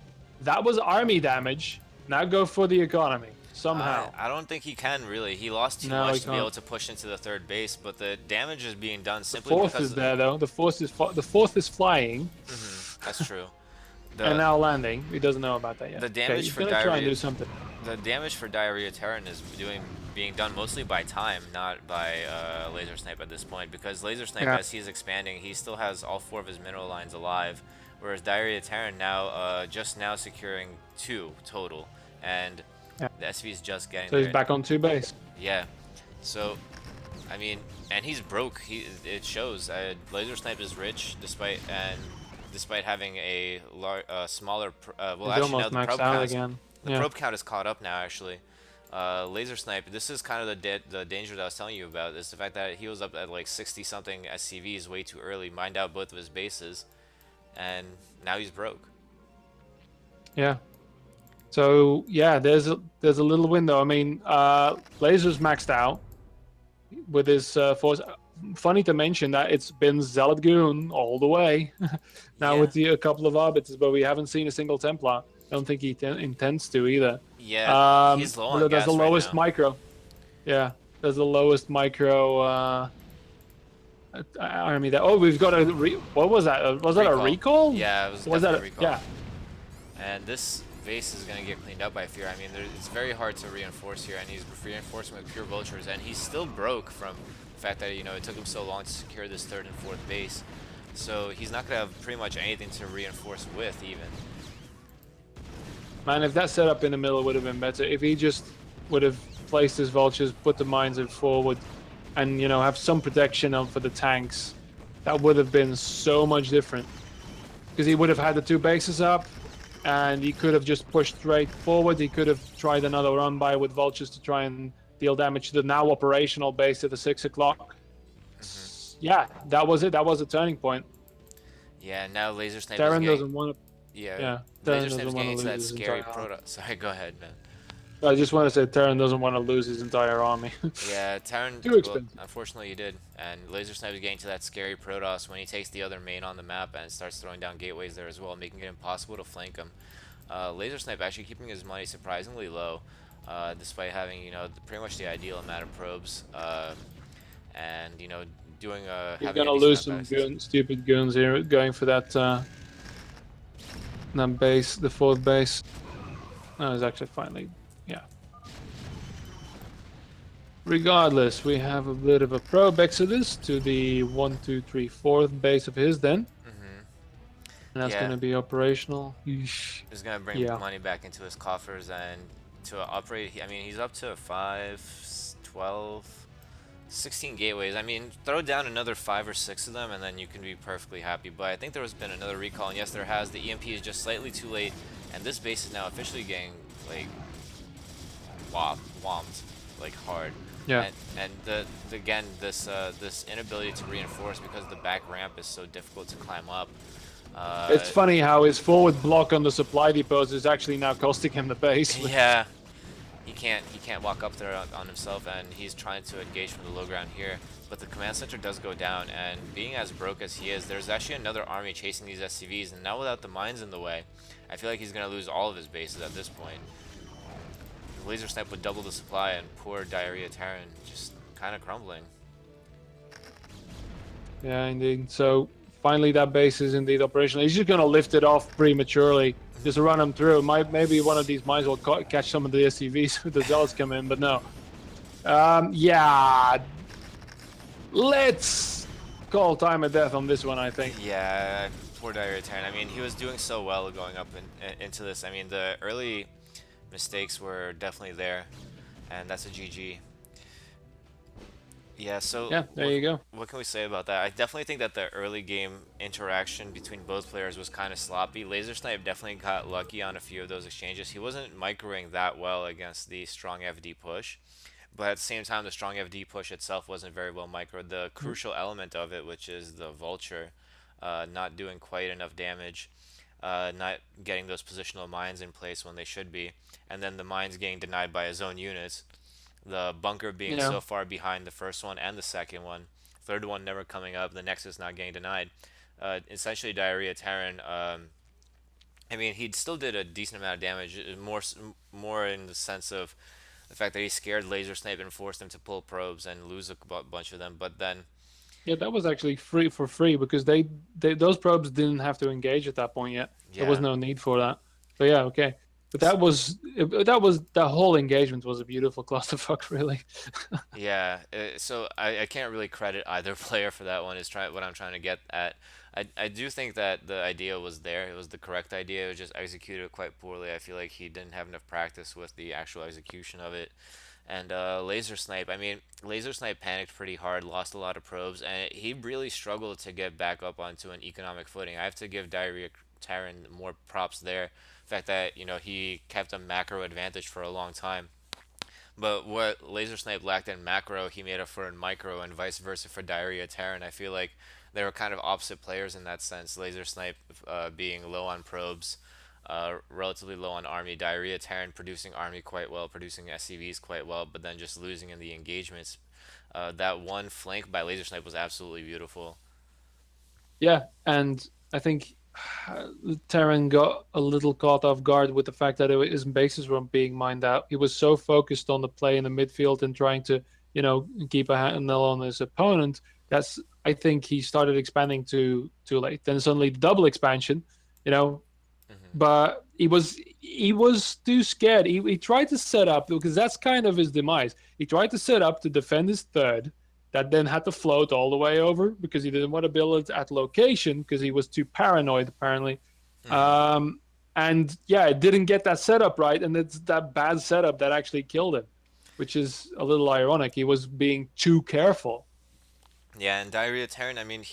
that was army damage. Now go for the economy somehow. I don't think he can really. He lost too No, he much to be can't. able to push into the 3rd base, but the damage is being done The simply 4th because is there though. The 4th is flying That's true. and now landing. He doesn't know about that yet. the Okay, damage he's for gonna try and Diarrhea- do something. The damage for Diarrhea Terran is being done mostly by time, not by Laser Snipe at this point, because Laser Snipe, Yeah. as he's expanding, he still has all 4 of his mineral lines alive, whereas Diarrhea Terran now just now securing 2 total. And Yeah. The SV is just getting So he's there. back on 2 base. Yeah. So, I mean, and he's broke. It shows. Laser Snipe is rich despite having a smaller. Well, He's actually, now almost maxed out again. the Yeah. probe count is caught up now. Actually, Laser Snipe. This is kind of the danger that I was telling you about. Is the fact that he was up at like 60 something SCVs way too early, mined out both of his bases, and now he's broke. Yeah. So yeah, there's a little window. I mean, Laser's maxed out with his force. Funny to mention that it's been Zealot Goon all the way. Now Yeah. with a couple of arbiters, but we haven't seen a single Templar. I don't think he intends to either. Yeah, he's low on There's the gas right lowest now. micro. Yeah, there's the lowest micro army there. Oh, we've got a what was that? Was that a recall? Yeah, it was Was that definitely a recall. yeah? And this base is going to get cleaned up by Fear. I mean, it's very hard to reinforce here, and he's reinforcing with pure vultures, and he's still broke from the fact that, you know, it took him so long to secure this 3rd and 4th base. So he's not going to have pretty much anything to reinforce with, even. Man, if that setup in the middle would have been better. If he just would have placed his vultures, put the mines in forward, and, you know, have some protection on for the tanks, that would have been so much different. Because he would have had the 2 bases up, and he could have just pushed straight forward. He could have tried another run by with vultures to try and deal damage to the now operational base at the 6 o'clock. Yeah, that was it. That was a turning point. Yeah, now Laser Snipe Terran doesn't want to. Yeah, Terran Laser Snipe's doesn't want getting to into that lose his scary entire proto. Sorry, go ahead, man. I just want to say Terran doesn't want to lose his entire army. Yeah, Terran, Too expensive. well, unfortunately, you did. And Laser Snipe is getting to that scary Protoss when he takes the other main on the map and starts throwing down gateways there as well, making it impossible to flank him. Laser Snipe actually keeping his money surprisingly low, despite having, you know, pretty much the ideal amount of probes, and, you know, doing He's having gonna a lose decent some stupid goons here, going for that base, the 4th base. No, it's actually finally, yeah. Regardless, we have a bit of a probe exodus to the 1, 2, 3, 4th base of his then. And that's Yeah. going to be operational. Yeesh. He's gonna bring money back into his coffers, and to operate, I mean, he's up to 5, 12, 16 gateways. I mean, throw down another 5 or 6 of them, and then you can be perfectly happy. But I think there has been another recall, and yes, there has. The EMP is just slightly too late, and this base is now officially getting, like, whomped, like, hard. Yeah. And again, this inability to reinforce because the back ramp is so difficult to climb up. It's funny how his forward block on the supply depots is actually now costing him the base. Yeah, he can't walk up there on himself, and he's trying to engage from the low ground here. But the command center does go down, and being as broke as he is, there's actually another army chasing these SCVs, and now without the mines in the way, I feel like he's gonna lose all of his bases at this point. The Laser Snipe would double the supply, and poor Diarrhea Terran just kind of crumbling. Yeah, indeed. So finally that base is indeed operational. He's just going to lift it off prematurely, just run them through. Maybe one of these mines will catch some of the SCVs if the Zealots come in, but no. Yeah, let's call time of death on this one, I think. Yeah, poor Diarrhea Terran. I mean, he was doing so well going up into this. I mean, the early mistakes were definitely there, and that's a GG. Yeah, so yeah, there you go. What can we say about that? I definitely think that the early game interaction between both players was kind of sloppy. Laser Snipe definitely got lucky on a few of those exchanges. He wasn't microing that well against the strong FD push, but at the same time, the strong FD push itself wasn't very well microed. The crucial element of it, which is the Vulture, not doing quite enough damage, not getting those positional mines in place when they should be, and then the mines getting denied by his own units. The bunker being so far behind the first one and the second one, third one never coming up, the Nexus not getting denied. Essentially, Diarrhea Terran, I mean, he still did a decent amount of damage, more in the sense of the fact that he scared Laser Snipe and forced him to pull probes and lose a bunch of them. But then, yeah, that was actually free because those probes didn't have to engage at that point yet. yeah. There was no need for that. So yeah, okay. But that was the whole engagement was a beautiful clusterfuck, really. Yeah, so I can't really credit either player for that one. Is what I'm trying to get at. I do think that the idea was there. It was the correct idea. It was just executed quite poorly. I feel like he didn't have enough practice with the actual execution of it. And Laser Snipe, I mean, Laser Snipe panicked pretty hard, lost a lot of probes, and he really struggled to get back up onto an economic footing. I have to give Diarrhea Terran more props there. The fact that, he kept a macro advantage for a long time. But what Laser Snipe lacked in macro, he made up for in micro, and vice versa for Diarrhea Terran. I feel like they were kind of opposite players in that sense. Laser Snipe being low on probes, relatively low on army. Diarrhea Terran producing army quite well, producing SCVs quite well, but then just losing in the engagements. That one flank by Laser Snipe was absolutely beautiful. Yeah, and I think Terran got a little caught off guard with the fact that his bases weren't being mined out. He was so focused on the play in the midfield and trying to, keep a handle on his opponent. That's I think he started expanding too late. Then suddenly the double expansion, you know, Hmm. but he was too scared. He tried to set up because that's kind of his demise. He tried to set up to defend his third, that then had to float all the way over because he didn't want to build it at location because he was too paranoid apparently. Hmm. Um, and yeah, it didn't get that setup right, and it's that bad setup that actually killed him, which is a little ironic. He was being too careful. Yeah, and Diarrhea Terran, I mean,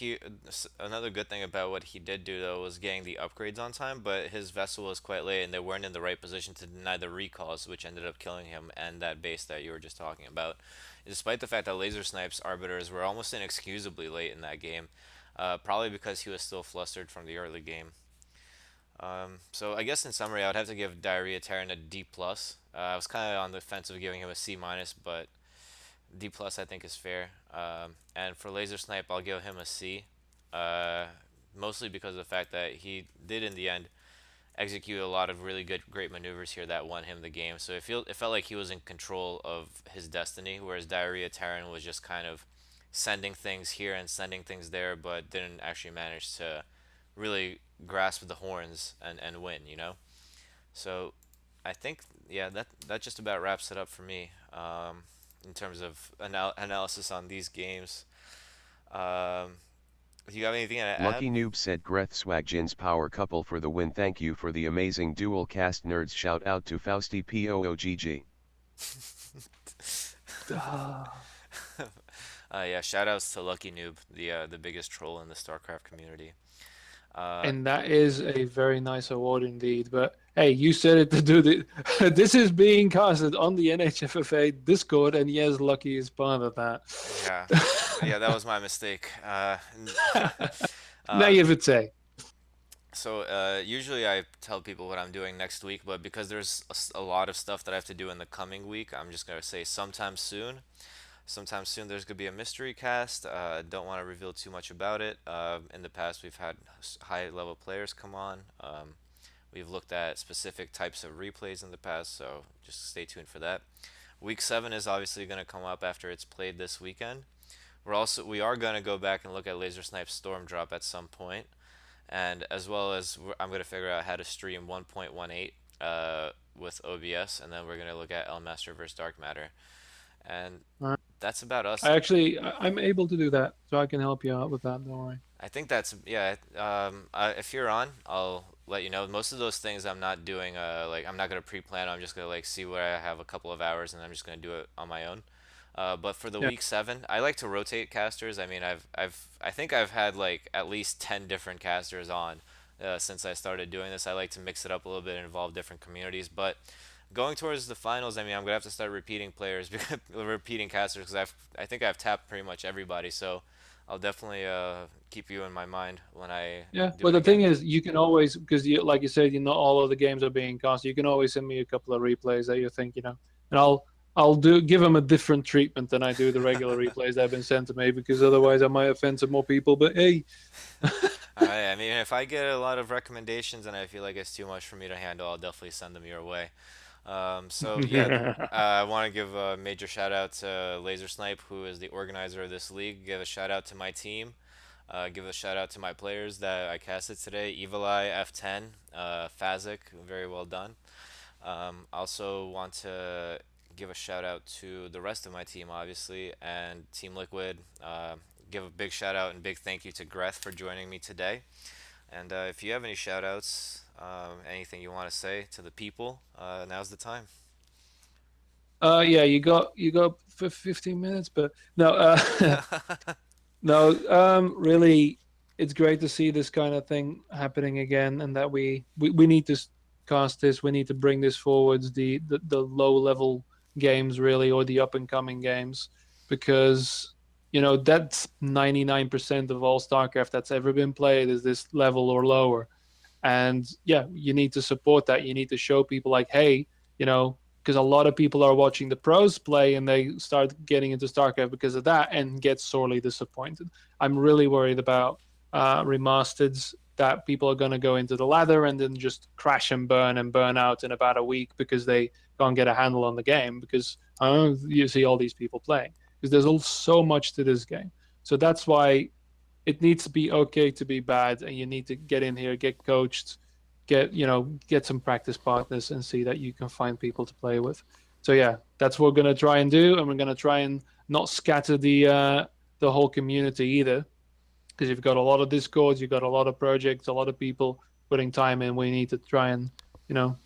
another good thing about what he did do though was getting the upgrades on time, but his vessel was quite late and they weren't in the right position to deny the recalls, which ended up killing him and that base that you were just talking about. Despite the fact that Laser Snipe's arbiters were almost inexcusably late in that game, probably because he was still flustered from the early game. So I guess in summary, I would have to give Diarrhea Terran a D plus. I was kind of on the fence of giving him a C minus, but D plus I think is fair. And for Laser Snipe, I'll give him a C, uh, mostly because of the fact that he did in the end execute a lot of really great maneuvers here that won him the game. So it felt like he was in control of his destiny, whereas Diarrhea Terran was just kind of sending things here and sending things there, but didn't actually manage to really grasp the horns and win. So I think yeah, that just about wraps it up for me. In terms of analysis on these games. Um, do you have anything to add? Lucky Noob said Greth Swagjin's power couple for the win. Thank you for the amazing dual cast nerds. Shout out to Fausti POOGG. Ah. Yeah, shout outs to Lucky Noob, the biggest troll in the StarCraft community. Uh, And that is a very nice award indeed. But hey, you said it to do the. This is being casted on the NHFFA Discord, and yes, Lucky is part of that. yeah, yeah, that was my mistake. uh, Naivete. so usually I tell people what I'm doing next week, but because there's a lot of stuff that I have to do in the coming week, I'm just gonna say sometime soon. Sometime soon there's going to be a mystery cast. Don't want to reveal too much about it. In the past, we've had high level players come on. We've looked at specific types of replays in the past, so just stay tuned for that. Week 7 is obviously going to come up after it's played this weekend. We are going to go back and look at Laser Snipe Storm Drop at some point, and as well as I'm going to figure out how to stream 1.18 with OBS, and then we're going to look at Elmaster vs Dark Matter. And All that's about us. I'm able to do that, so I can help you out with that. Don't worry. I think that's yeah. If you're on, I'll let you know. Most of those things I'm not doing. Like I'm not gonna pre-plan. I'm just gonna like see where I have a couple of hours, and I'm just gonna do it on my own. But for the Yeah. week 7, I like to rotate casters. I mean, I think I've had like at least 10 different casters on since I started doing this. I like to mix it up a little bit and involve different communities. But going towards the finals, I mean, I'm gonna have to start repeating players, repeating casters, because I think I've tapped pretty much everybody. So I'll definitely keep you in my mind when I Yeah, do but it the thing again. is, you can always, because like you said, not all of the games are being cast. You can always send me a couple of replays that you think, and I'll give them a different treatment than I do the regular replays that have been sent to me, because otherwise I might offend some more people. But hey, All right. I mean, if I get a lot of recommendations and I feel like it's too much for me to handle, I'll definitely send them your way. So yeah, I want to give a major shout out to Laser Snipe, who is the organizer of this league. Give a shout out to my team. Give a shout out to my players that I casted today. Evil Eye, F10, Fazik, very well done. Also want to give a shout out to the rest of my team, obviously, and Team Liquid. give a big shout out and big thank you to Greth for joining me today. And if you have any shout outs, anything you want to say to the people, now's the time. Yeah, you got 15 minutes, but no, no, really, it's great to see this kind of thing happening again, and that we need to cast this. We need to bring this forwards, the low level games, really, or the up and coming games, because that's 99% of all StarCraft that's ever been played is this level or lower. And yeah, you need to support that. You need to show people like, hey, because a lot of people are watching the pros play and they start getting into StarCraft because of that and get sorely disappointed. I'm really worried about remasters that people are going to go into the ladder and then just crash and burn out in about a week because they can't get a handle on the game because you see all these people playing because there's all so much to this game. So that's why it needs to be okay to be bad, and you need to get in here, get coached, get some practice partners, and see that you can find people to play with. So yeah, that's what we're gonna try and do, and we're gonna try and not scatter the whole community either, because you've got a lot of discords, you've got a lot of projects, a lot of people putting time in. We need to try and you know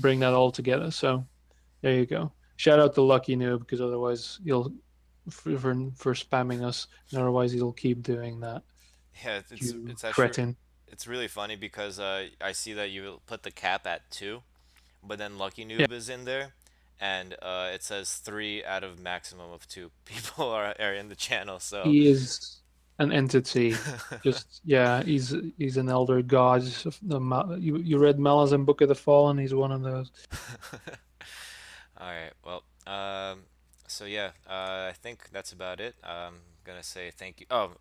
bring that all together. So there you go. Shout out to Lucky Noob because otherwise you'll for spamming us, and otherwise he'll keep doing that. Yeah, You it's actually cretin. it's really funny because I see that you put the cap at two, but then Lucky Yeah, Noob is in there, and it says three out of maximum of two people are in the channel. So he is an entity. Just yeah, he's an elder god. You read Malazan Book of the Fallen? He's one of those. all right, well, so yeah, I think that's about it. I'm gonna say thank you. Oh,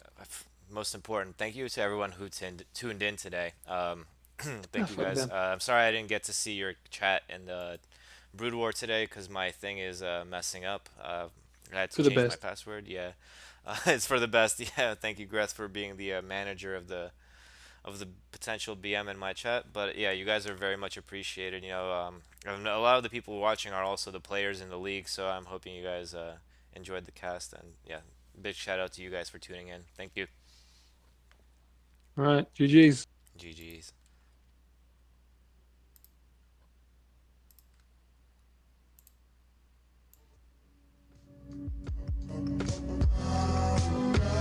most important, thank you to everyone who tuned in today. Ah, Thank you fuck guys. them. I'm sorry I didn't get to see your chat in the Brood War today because my thing is messing up. I had to For the change my best. password. Yeah, it's for the best. Yeah, thank you, Greth, for being the manager of the potential BM in my chat. But yeah, you guys are very much appreciated. And a lot of the people watching are also the players in the league, so I'm hoping you guys enjoyed the cast. And yeah, big shout out to you guys for tuning in. Thank you. All right, GG's. GG's.